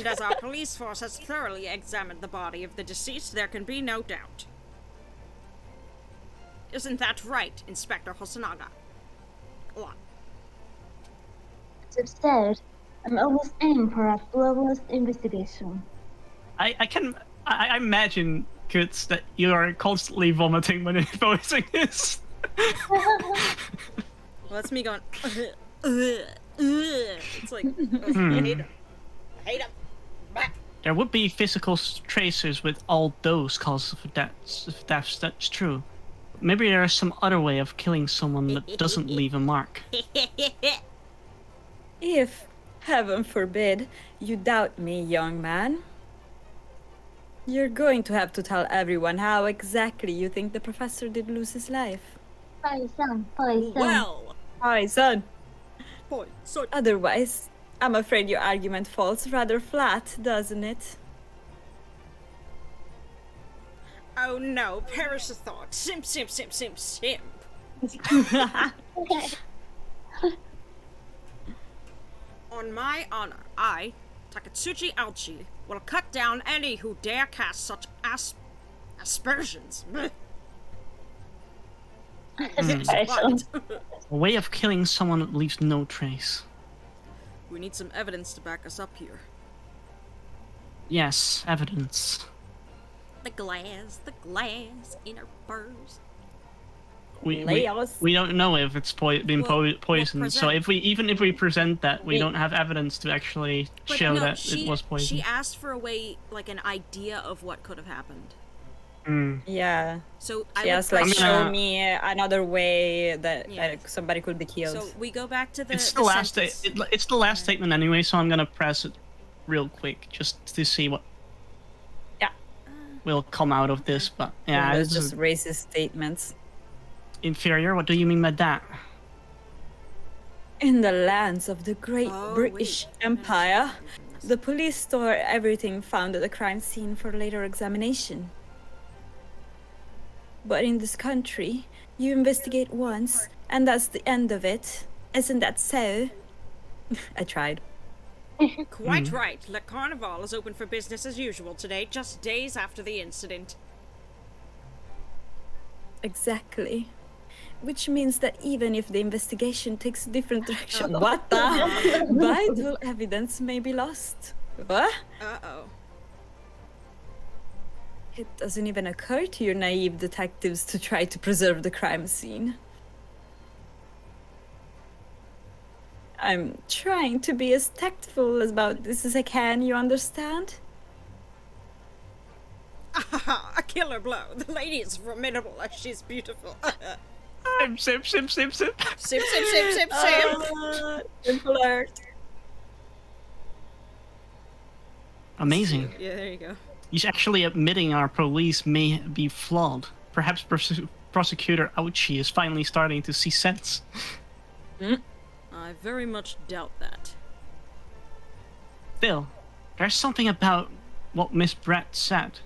as our police force has thoroughly examined the body of the deceased, there can be no doubt. Isn't that right, Inspector Hosonaga? Go on. As I've said, I'm always aiming for a flawless investigation. I imagine, Kutz, that you are constantly vomiting when you're voicing this. Well, that's me going. It's like, I hate him. I hate him. Bah. There would be physical tracers with all those causes of deaths. That's true. Maybe there is some other way of killing someone that doesn't leave a mark. If, heaven forbid, you doubt me, young man, you're going to have to tell everyone how exactly you think the professor did lose his life. Poison. Well, Hi, son. boy, so Otherwise, I'm afraid your argument falls rather flat, doesn't it? oh no, perish the thought. Simp. On my honor, I, Takatsuchi Alchi, will cut down any who dare cast such aspersions. Aspersions. A way of killing someone that leaves no trace. We need some evidence to back us up here. Yes, evidence. the glass in her purse. We don't know if it's been poisoned. So present. if we present that, we don't have evidence to actually But show no, that it was poisoned. She asked for a way, like an idea of what could have happened. Yeah. So She asked, like, show me another way that somebody could be killed. So we go back to the. It's the last. It's the last statement anyway, so I'm gonna press it real quick just to see what. Yeah. Will come out of this, but yeah, it's just racist statements. Inferior. What do you mean by that? In the lands of the great British Empire, the police store everything found at the crime scene for later examination. But in this country, you investigate once, and that's the end of it. Isn't that so? I tried. Quite right. Le Carnival is open for business as usual today, just days after the incident. Exactly. Which means that even if the investigation takes a different direction, what the? Vital evidence may be lost. What? Uh-oh. It doesn't even occur to your naive detectives to try to preserve the crime scene. I'm trying to be as tactful about this as I can, you understand? A killer blow. The lady is formidable as she's beautiful. Sip, sip, sip, sip. Sip, sip, sip, sip, sip. Simple alert. Amazing. Yeah, there you go. He's actually admitting our police may be flawed. Perhaps Prosecutor Ouchie is finally starting to see sense. I very much doubt that. Still, there's something about what Miss Brett said.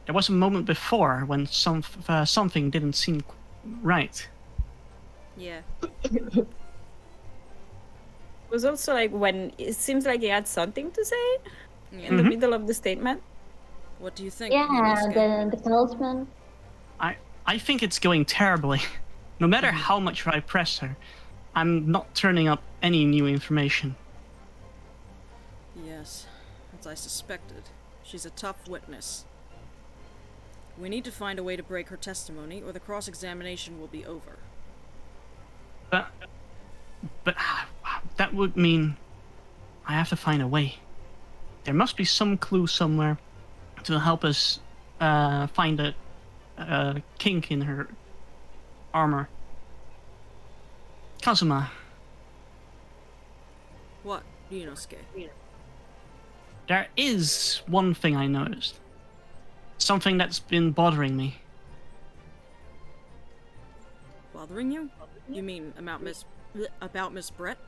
There was a moment before when something didn't seem right. Yeah. It was also like when it seems like he had something to say in the middle of the statement. What do you think? Yeah, the salesman. I think it's going terribly. No matter how much I press her, I'm not turning up any new information. Yes, as I suspected. She's a tough witness. We need to find a way to break her testimony, or the cross-examination will be over. But that would mean I have to find a way. There must be some clue somewhere to help us find a kink in her armor. Kazuma. What, Ryunosuke? There is one thing I noticed. Something that's been bothering me. Bothering you? You mean about Miss Brett?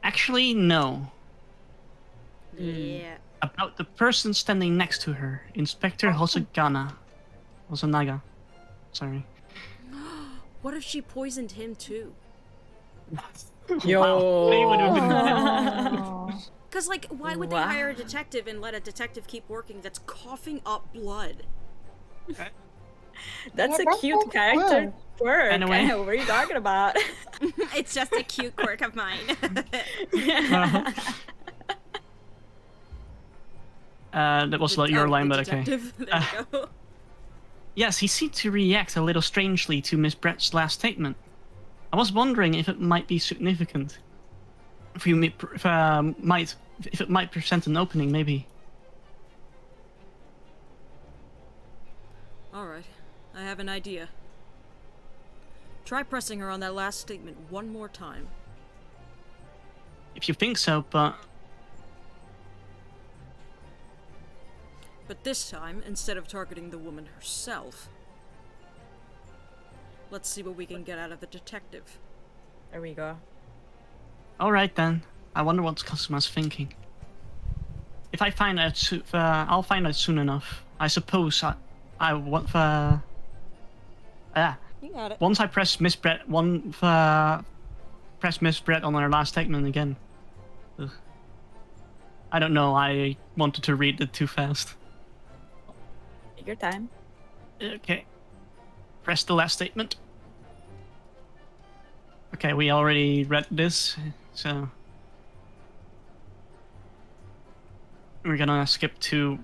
Actually, no. Yeah. About the person standing next to her, Inspector Hosonaga. Sorry. What if she poisoned him too? Yo. Wow, they would have been Because, like, why would they hire a detective and let a detective keep working that's coughing up blood? That's a cute character quirk. Anyway. What are you talking about? It's just a cute quirk of mine. That was not your line, but okay. There you go. Yes, he seemed to react a little strangely to Miss Brett's last statement. I was wondering if it might be significant. If it might present an opening, maybe. Alright, I have an idea. Try pressing her on that last statement one more time. If you think so, but... But this time, instead of targeting the woman herself, let's see what we can get out of the detective. There we go. Alright then. I wonder what Kazuma's thinking. If I find out, I'll find out soon enough. I suppose I want You got it. once I press Miss Brett, press Miss Brett on her last statement again. Ugh. I don't know. I wanted to read it too fast. Take your time. Okay. Press the last statement. Okay, we already read this, so we're gonna skip to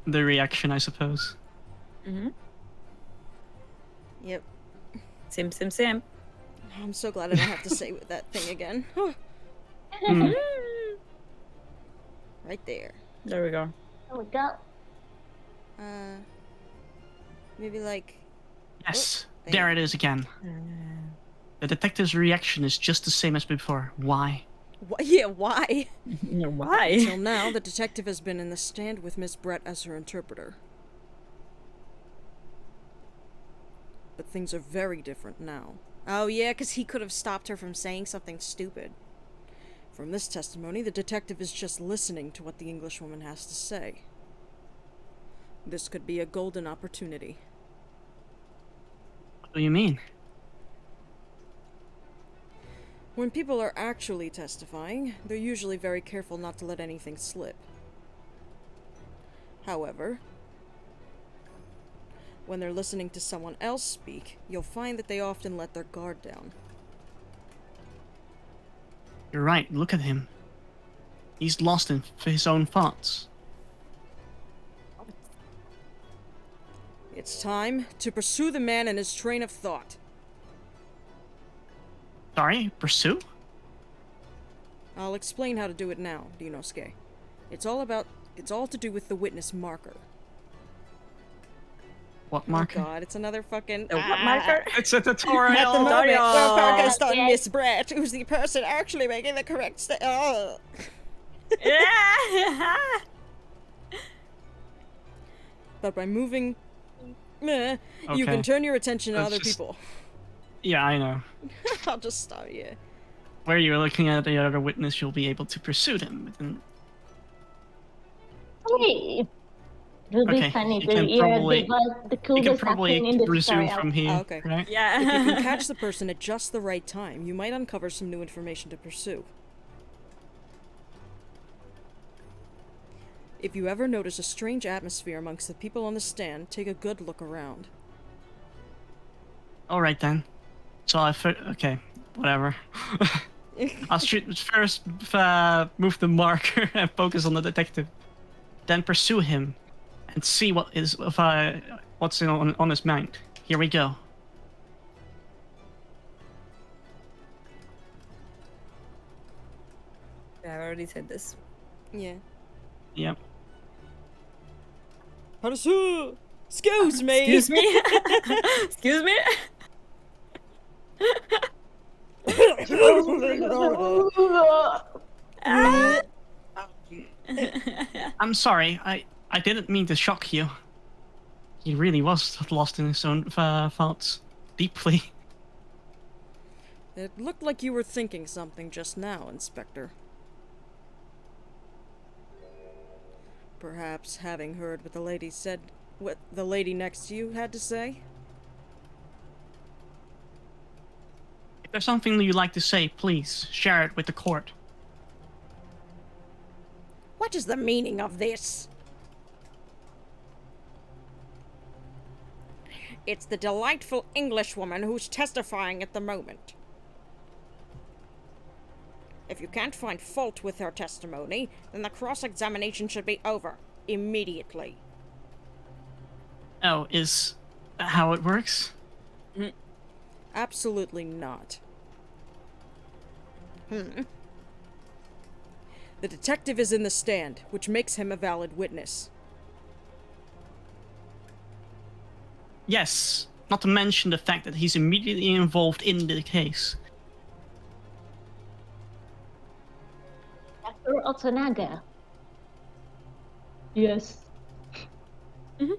the reaction, I suppose. Mm-hmm. Yep. Sim. I'm so glad I don't have to say that thing again. Mm. Right there. There we go. There we go. Maybe like. Yes, Oh, there it is again. The detective's reaction is just the same as before. Why? Yeah, why? Why? Until now, the detective has been in the stand with Miss Brett as her interpreter. But things are very different now. Oh yeah, because he could have stopped her from saying something stupid. From this testimony, the detective is just listening to what the Englishwoman has to say. This could be a golden opportunity. What do you mean? When people are actually testifying, they're usually very careful not to let anything slip. However, when they're listening to someone else speak, you'll find that they often let their guard down. You're right, look at him. He's lost in his own thoughts. It's time to pursue the man and his train of thought. Sorry, pursue? I'll explain how to do it now, Ryunosuke. It's all to do with the witness marker. What marker? Oh god, it's another fucking... What marker? It's a tutorial! At the moment, Tutorial. we're focused on Yes. Miss Brett, who's the person actually making the correct Oh. Yeah. But by moving... you Okay. can turn your attention to Let's other just- people. Yeah, I know. I'll just stop you. Where you're looking at the other witness, you'll be able to pursue them. Hey, it will be Okay, funny you to can hear probably- the You can coolest probably acting in the resume tutorial. from here, Oh, okay. right? Yeah. If you can catch the person at just the right time, you might uncover some new information to pursue. If you ever notice a strange atmosphere amongst the people on the stand, take a good look around. All right then. So okay, whatever. I'll first move the marker and focus on the detective, then pursue him, and see what's on his mind. Here we go. I already said this. Yeah. Yep. Pursue! Excuse me! Excuse me? Excuse me? I'm sorry. I didn't mean to shock you. He really was lost in his own thoughts, deeply. It looked like you were thinking something just now, Inspector. Perhaps having heard what the lady next to you had to say? If there's something you'd like to say, please share it with the court. What is the meaning of this? It's the delightful Englishwoman who's testifying at the moment. If you can't find fault with her testimony, then the cross-examination should be over. Immediately. Oh, is that how it works? Absolutely not. The detective is in the stand, which makes him a valid witness. Yes, not to mention the fact that he's immediately involved in the case. Dr. Otsunaga, Yes. do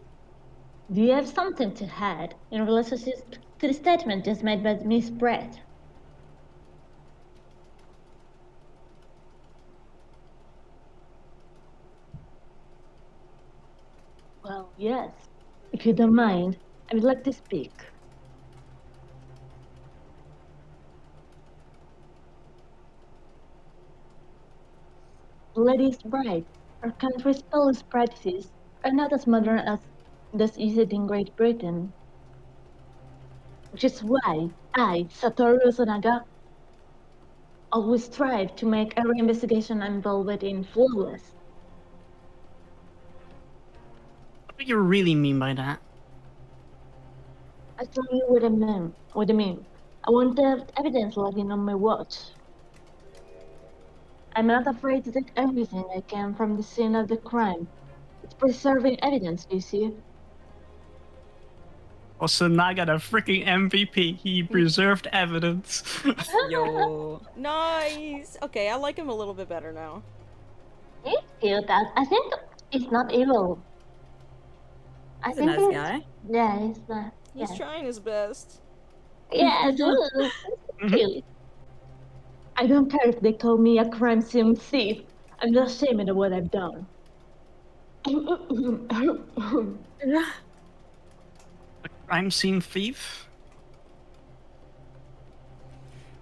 you have something to add in relationship to the statement just made by Miss Brett? Well, yes. If you don't mind, I would like to speak. Lady is right. Our country's police practices are not as modern as those used in Great Britain. Which is why I, Satoru Sonaga, always strive to make every investigation involved in flawless. What do you really mean by that? I tell you what I mean. What I mean. I want the evidence logging on my watch. I'm not afraid to take everything I can from the scene of the crime. It's preserving evidence, you see. Also, now got a freaking MVP. He preserved evidence. Yo. Nice. Okay, I like him a little bit better now. He's cute. I think he's not evil. I He's a think nice guy. Yeah, he's not. He's Yeah. trying his best. Yes, cute. I don't care if they call me a crime scene thief. I'm not ashamed of what I've done. Crime scene thief?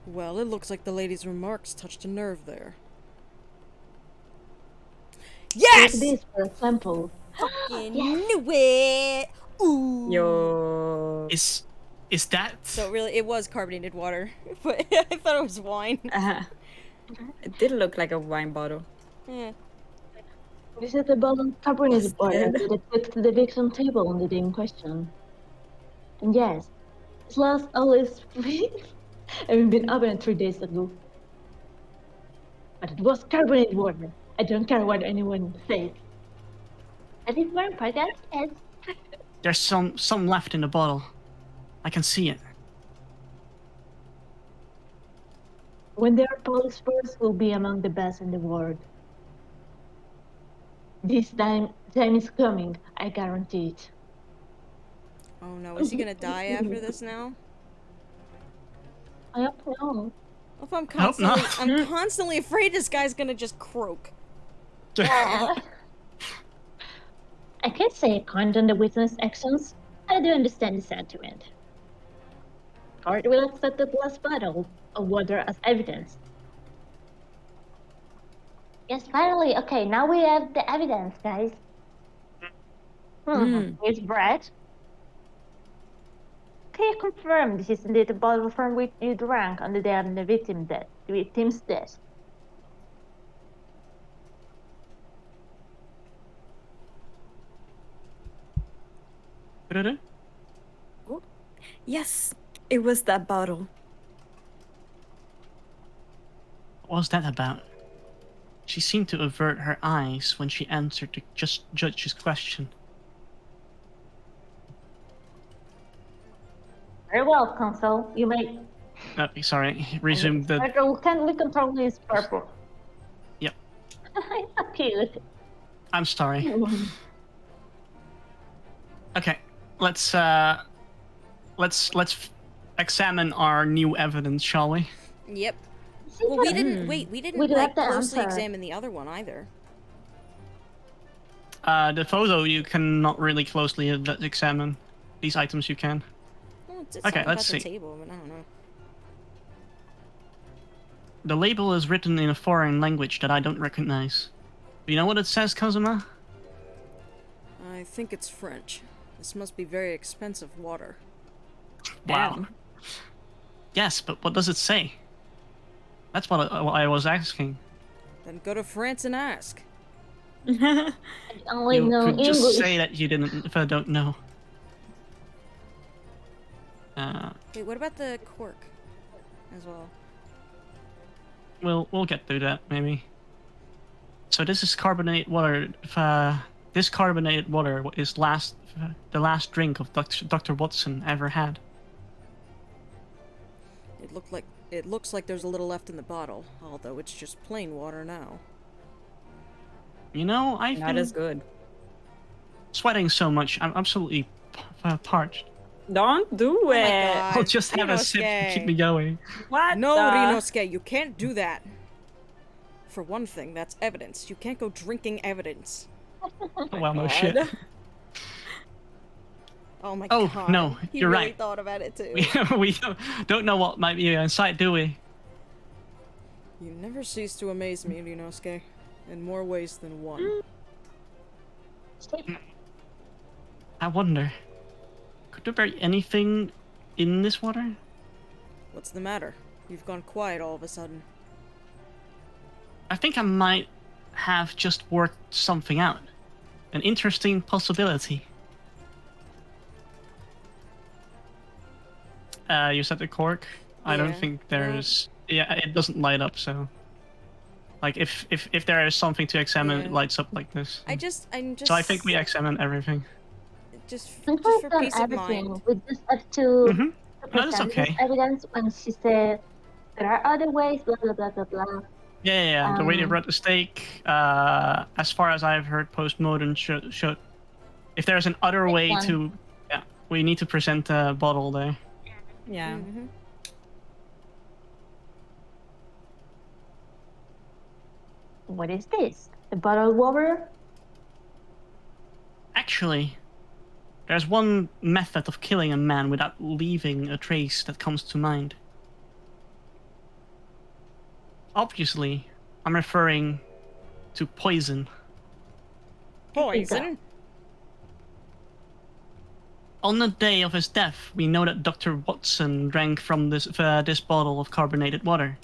Well, it looks like the lady's remarks touched a nerve there. Take Yes! this for example. Fucking knew it! Ooh. Yo. Is that? So really, it was carbonated water, but I thought it was wine. It did look like a wine bottle. Yeah. This is the bottle of carbonated water Busted. that I took to the victim table on the day in question. And yes, this last olive sweet having been opened 3 days ago. But it was carbonated water. I don't care what anyone says. I think vampire got it. There's some left in the bottle. I can see it. When they are polished first, will be among the best in the world. This time is coming. I guarantee it. Oh no, is he gonna die after this now? I don't know. If I'm hope not. I'm constantly afraid this guy's gonna just croak. I can't say I condone the witness actions. I do understand the sentiment. Court will accept the last bottle of water as evidence. Yes, finally. Okay, now we have the evidence, guys. Here's bread. Can you confirm this is indeed the bottle from which you drank on the day of the victim's death? Yes, it was that bottle. What was that about? She seemed to avert her eyes when she answered the judge's question. Very well, Consul. You may. Oh, sorry. Resume the. We control his purple. Yep. It's so cute. I'm sorry. Okay, let's examine our new evidence, shall we? Yep. Well, we didn't we didn't We do like have to closely answer. examine the other one either. The photo you cannot really closely examine. These items you can. Well, it's Okay, something let's about the see. table, but I don't know. The label is written in a foreign language that I don't recognize. Do you know what it says, Kazuma? I think it's French. This must be very expensive water. Wow. Damn. Yes, but what does it say? That's what I was asking. Then go to France and ask. I only You know could English. just say that you didn't if I don't know. Wait, what about the cork as well? We'll get through that maybe. So this is carbonated water. This carbonated water is the last drink of Dr. Watson ever had. It looks like there's a little left in the bottle, although it's just plain water now. You know, I've Not been as good. sweating so much. I'm absolutely parched. Don't do my it. God. I'll just have a sip to keep me going. What? No, the... Ryunosuke, you can't do that. For one thing, that's evidence. You can't go drinking evidence. Well, no God. shit. Oh my Oh, god. no, He you're really right. thought about it too. We don't know what might be inside, do we? You never cease to amaze me, Ryunosuke. In more ways than one. I wonder, could there be anything in this water? What's the matter? You've gone quiet all of a sudden. I think I might have just worked something out. An interesting possibility. you said the cork. I don't Yeah. think there's. Yeah, it doesn't light up. So, like, if there is something to examine, Yeah. it lights up like this. I'm just. So I think we examine everything. just And just we've for done peace of everything. mind. We just have to Mm-hmm. No, that's present this okay. evidence when she said there are other ways, blah blah blah blah blah. Yeah. The way they Um, brought the stake, as far as I've heard, postmodern should. If there's an other Next way one. to, yeah, we need to present a bottle there. Yeah. Mm-hmm. What is this? A bottle water? Actually, there's one method of killing a man without leaving a trace that comes to mind. Obviously, I'm referring to poison. Poison. On the day of his death, we know that Dr. Watson drank from this bottle of carbonated water.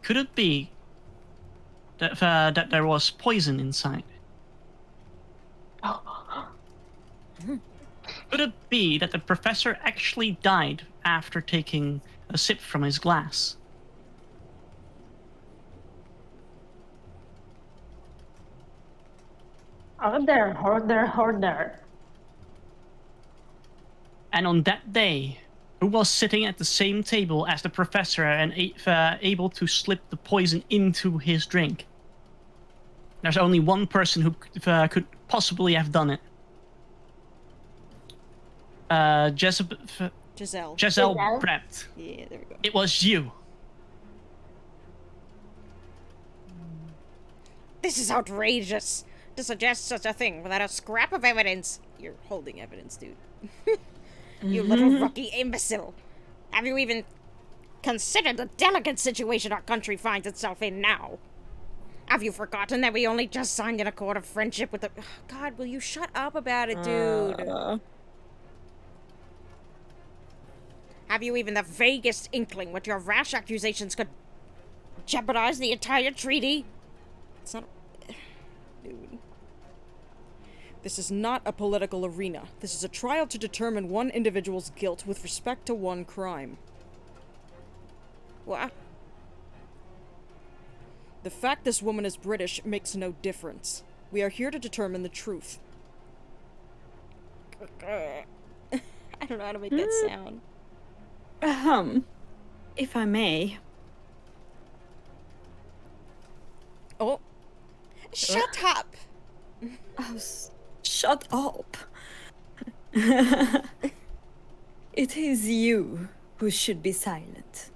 Could it be that there was poison inside? Could it be that the professor actually died after taking a sip from his glass? Order. And on that day, who was sitting at the same table as the professor and able to slip the poison into his drink? There's only one person who could possibly have done it. Giselle. Giselle Brett. Yeah, there we go. It was you. This is outrageous. To suggest such a thing without a scrap of evidence. You're holding evidence, dude. You little rookie imbecile. Have you even considered the delicate situation our country finds itself in now? Have you forgotten that we only just signed an accord of friendship with the... God, will you shut up about it, dude? Have you even the vaguest inkling what your rash accusations could jeopardize the entire treaty? It's not... Dude. This is not a political arena. This is a trial to determine one individual's guilt with respect to one crime. What? The fact this woman is British makes no difference. We are here to determine the truth. I don't know how to make that sound. If I may. Oh. Shut up! Oh, shut up. It is you who should be silent.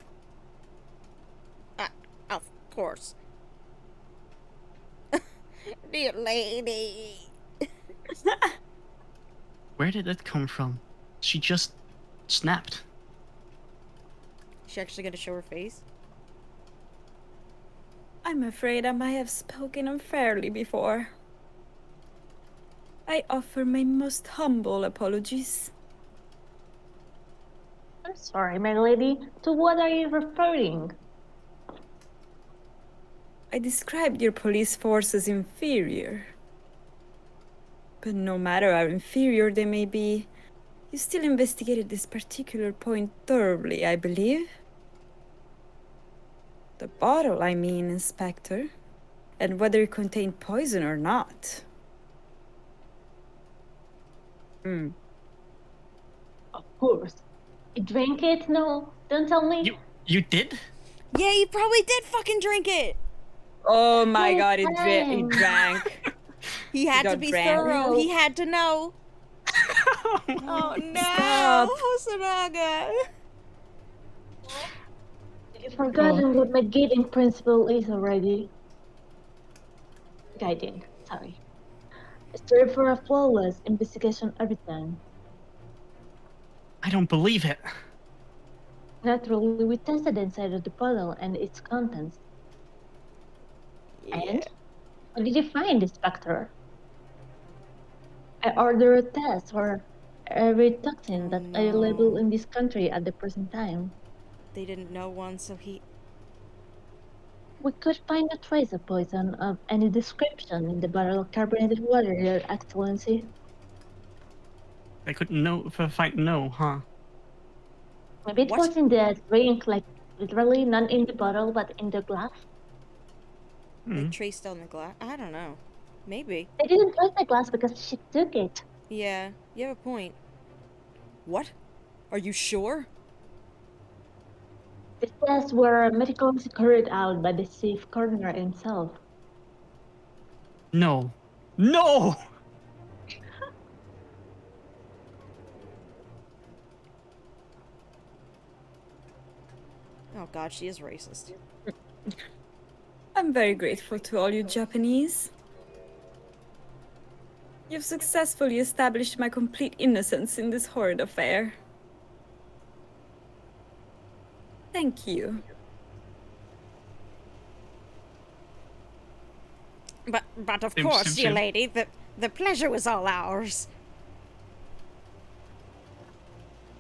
Of course. Dear lady. Where did it come from? She just snapped. Is she actually gonna show her face? I'm afraid I might have spoken unfairly before. I offer my most humble apologies. I'm sorry, my lady. To what are you referring? I described your police force as inferior. But no matter how inferior they may be, you still investigated this particular point thoroughly, I believe. The bottle, I mean, Inspector. And whether it contained poison or not. Of course. You drank it? No, don't tell me. You did? Yeah, you probably did fucking drink it! Oh my god, he fine. drank. He had to got be brand thorough. new. He had to know. Oh no! Stop. Hosonaga! You've forgotten what my guiding principle is already. Guiding, sorry. Strive for a flawless investigation every time. I don't believe it. Naturally, we tested the inside of the bottle and its contents. And? What did you find, Inspector? I ordered a test for every toxin that's available in this country at the present time. They didn't know one, so he... We could find a trace of poison of any description in the bottle of carbonated water, Your Excellency. They couldn't find no, huh? Maybe it What? was in the drink, like literally not in the bottle, but in the glass. They traced on the glass. I don't know. Maybe. They didn't trace the glass because she took it. Yeah, you have a point. What? Are you sure? The tests were medically carried out by the chief coroner himself. No. No! Oh god, she is racist. I'm very grateful to all you Japanese. You've successfully established my complete innocence in this horrid affair. Thank you. But of Sim, course, sim, dear sim. lady, the pleasure was all ours.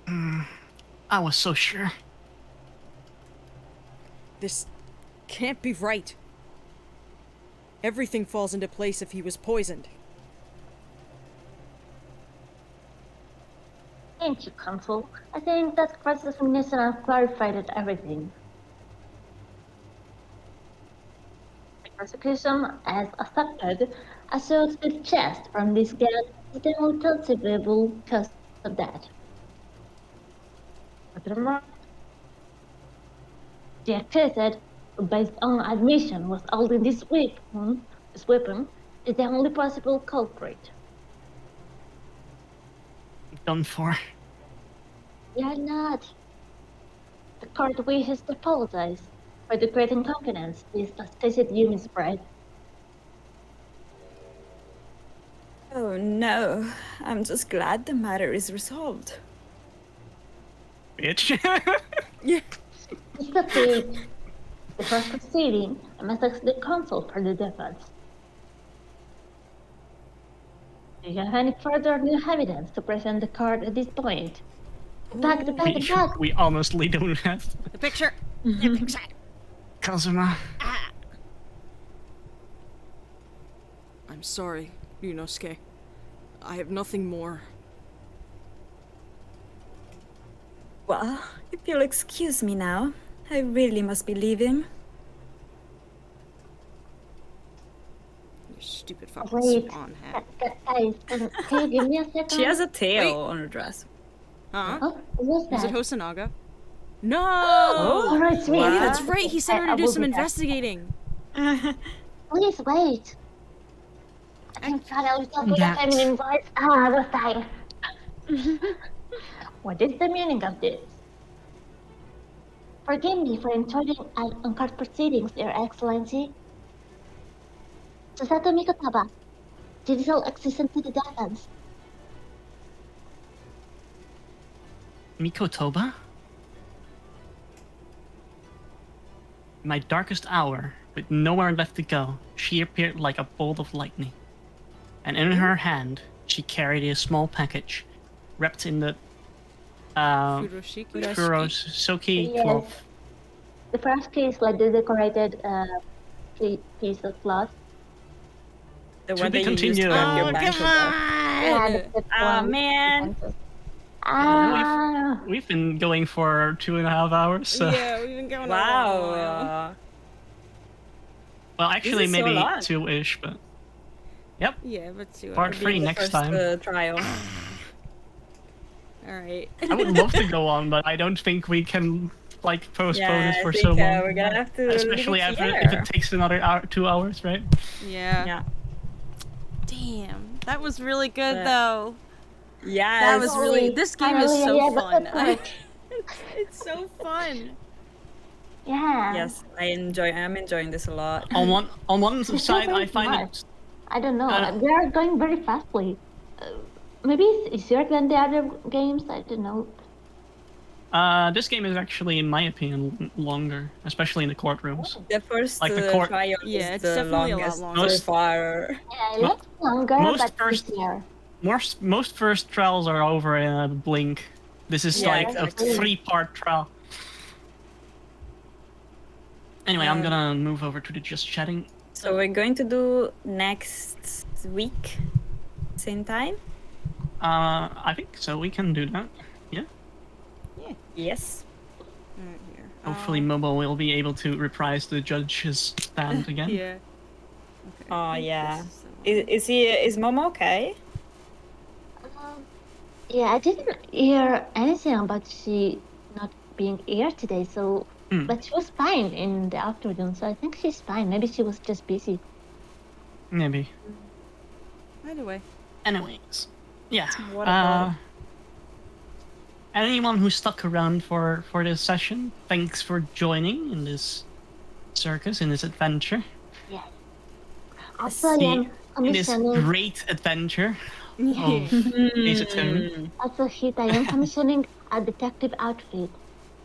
I was so sure. This can't be right. Everything falls into place if he was poisoned. Thank you, Consul. I think that cross-examination has clarified everything. The prosecution, as accepted, asserts the chest from this gas is the only conceivable cause of death. Furthermore, the accused, who based on admission was holding this weapon, is the only possible culprit. Done for. We are not. The court wishes to apologize for the great inconvenience this tasted you misbred. Oh no, I'm just glad the matter is resolved. Bitch. Yeah. Mr. Page, before proceeding, I must ask the counsel for the defense. Do you have any further new evidence to present the court at this point? Back. We honestly don't have The picture. The picture. Kazuma. I'm sorry, Ryunosuke. I have nothing more. Well, if you'll excuse me now, I really must be leaving. You stupid fucking Wait, swan hat. guys, can you give me a second? She has a tail Wait. on her dress. Huh? Oh, what was Was it that? Hosanaga? No! All right, sweet. Yeah, that's right. He sent her I to do will some be back. investigating. Please wait. I thought I was talking That- about feminine voice. Ah, I was tired. What is the meaning of this? Forgive me for intruding on court proceedings, Your Excellency. Susato Mikotaba, judicial assistant to the defense. Mikotoba? In my darkest hour, with nowhere left to go, she appeared like a bolt of lightning. And in her hand, she carried a small package, wrapped in the Furoshiki? Furosuke Yes. cloth. The first case, like the decorated piece of cloth. The To one be that you used continued. to wrap your Oh, banjo come ball. Yeah, on! the Ah, one. man. Ah, We've been going for 2.5 hours, so... Yeah, we've been going a while. Wow. Well, actually, is so maybe long. 2-ish, but... Yep, Yeah, but two part hours. 3 The next first, time. trial. Alright. I would love to go on, but I don't think we can, like, postpone Yeah, it I for think, so long. we're gonna have to Especially leave it after, if here. it takes another hour, 2 hours, right? Yeah. Yeah. Damn. That was really good, Yeah. though. Yeah. That was really. This game is finally, so yeah, but fun. that's right. It's so fun. Yeah. Yes, I'm enjoying this a lot. On one so side, I very find smart. it... I don't know. Uh, They are going very fastly. Maybe it's easier than the other games. I don't know. This game is actually, in my opinion, longer, especially in the courtrooms. The first Like the court- trial Yeah, is it's the definitely a lot longest longer. so far. Yeah, it looks longer, most but first- easier. Most first trials are over in a blink. This is Yeah, like exactly. a 3-part trial. Anyway, I'm gonna move over to the just chatting. So we're going to do next week, same time. I think so. We can do that. Yeah. Yeah. Yes. Right here. Hopefully, Momo will be able to reprise the judge's stand again. Yeah. Okay. Oh I think yeah. this is the one. Is Momo okay? Yeah, I didn't hear anything about she not being here today, so Hmm. but she was fine in the afternoon, so I think she's fine. Maybe she was just busy. Maybe. Either way. Anyways, yeah. What about Anyone who stuck around for this session, thanks for joining in this circus, in this adventure, Yeah. Also, I am in this commissioning. great adventure Yeah. of Ace Attorney. Also, Hit, I am commissioning a detective outfit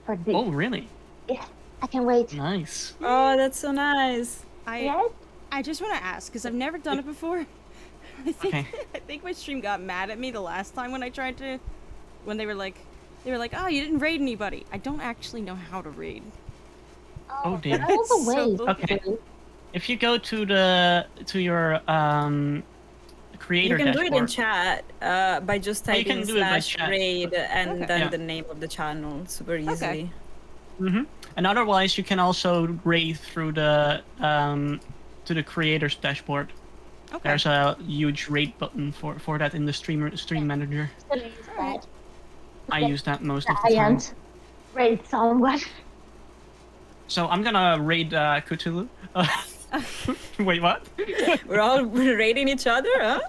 for this. Oh, really? Yes, I can wait. Nice. Oh, that's so nice. Yes. I just want to ask because I've never done it before. I think Okay. I think my stream got mad at me the last time when I tried to, when they were like, oh, you didn't raid anybody. I don't actually know how to raid. Oh, dear. There is a way. So- Okay. If you go to your creator You can do it in dashboard, chat by just Oh, you typing can do it by slash chat. raid and Okay. then Yeah. the name of the channel super easily. and otherwise you can also raid through the to the creator's dashboard. Okay. There's a huge raid button for that in the stream manager. Alright. I use that most of I the time. can't raid someone. So I'm gonna raid Kootooloo. Wait, what? We're all raiding each other, huh?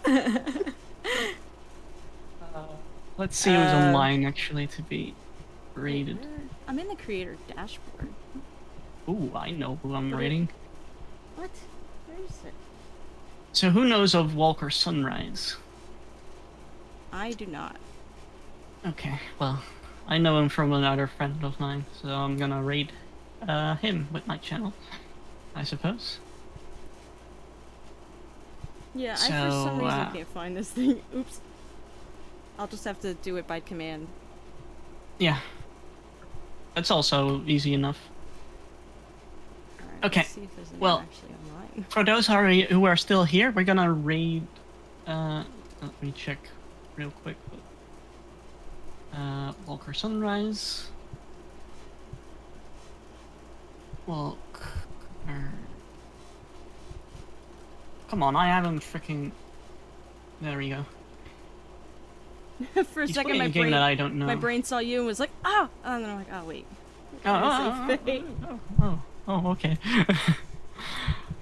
Let's see who's online actually to be raided. I'm in the creator dashboard. Ooh, I know who I'm raiding. What? Where is it? So who knows of Walker Sunrise? I do not. Okay, well, I know him from another friend of mine, so I'm gonna raid him with my channel, I suppose. Yeah, I for some So, reason can't find this thing. Oops. I'll just have to do it by command. Yeah. That's also easy enough. Alright, Okay, let's see if there's anyone well, actually online. For those who are still here, we're gonna raid. Let me check real quick. Walker Sunrise. Walker. Come on, I haven't freaking. There we go. For a He's second, playing my a game brain, that I don't know. my brain saw you and was like, ah! And then I'm like, oh wait. Okay.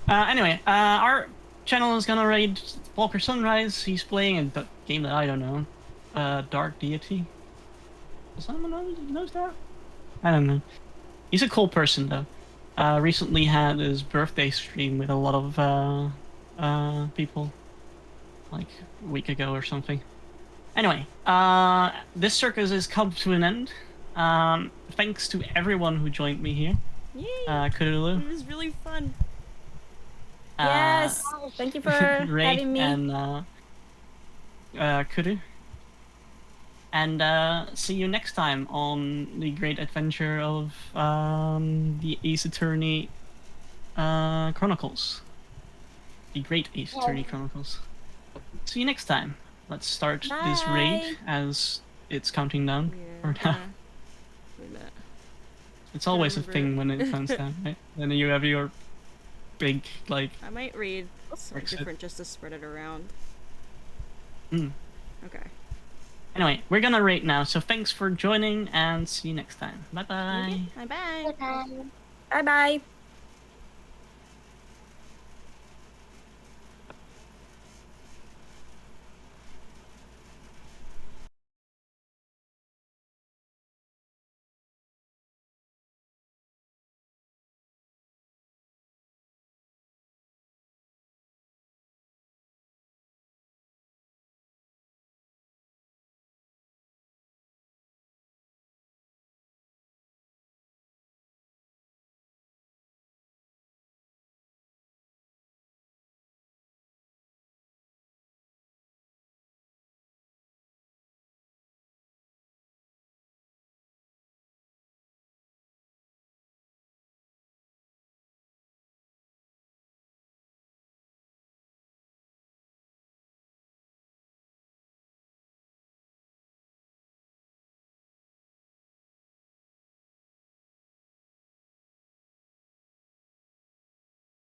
Anyway, our channel is gonna raid Walker Sunrise. He's playing a game that I don't know. Dark Deity. Does someone knows that? I don't know. He's a cool person though. Recently had his birthday stream with a lot of people, like a week ago or something. Anyway, this circus has come to an end. Thanks to everyone who joined me here. Yay! Kootooloo. It was really fun. Yes, thank you for Ray having me. and Kudu. And see you next time on the great adventure of the Ace Attorney Chronicles. The great Ace Attorney Chronicles. See you next time. Let's start this raid as it's counting down. Yeah. Or now. Wait a minute. It's always a remember. thing when it counts down, right? Then you have your big, like... I might read something Exit. different just to spread it around. Mm. Okay. Anyway, we're gonna rate now, so thanks for joining and see you next time. Bye bye. Bye bye. Bye. Bye bye.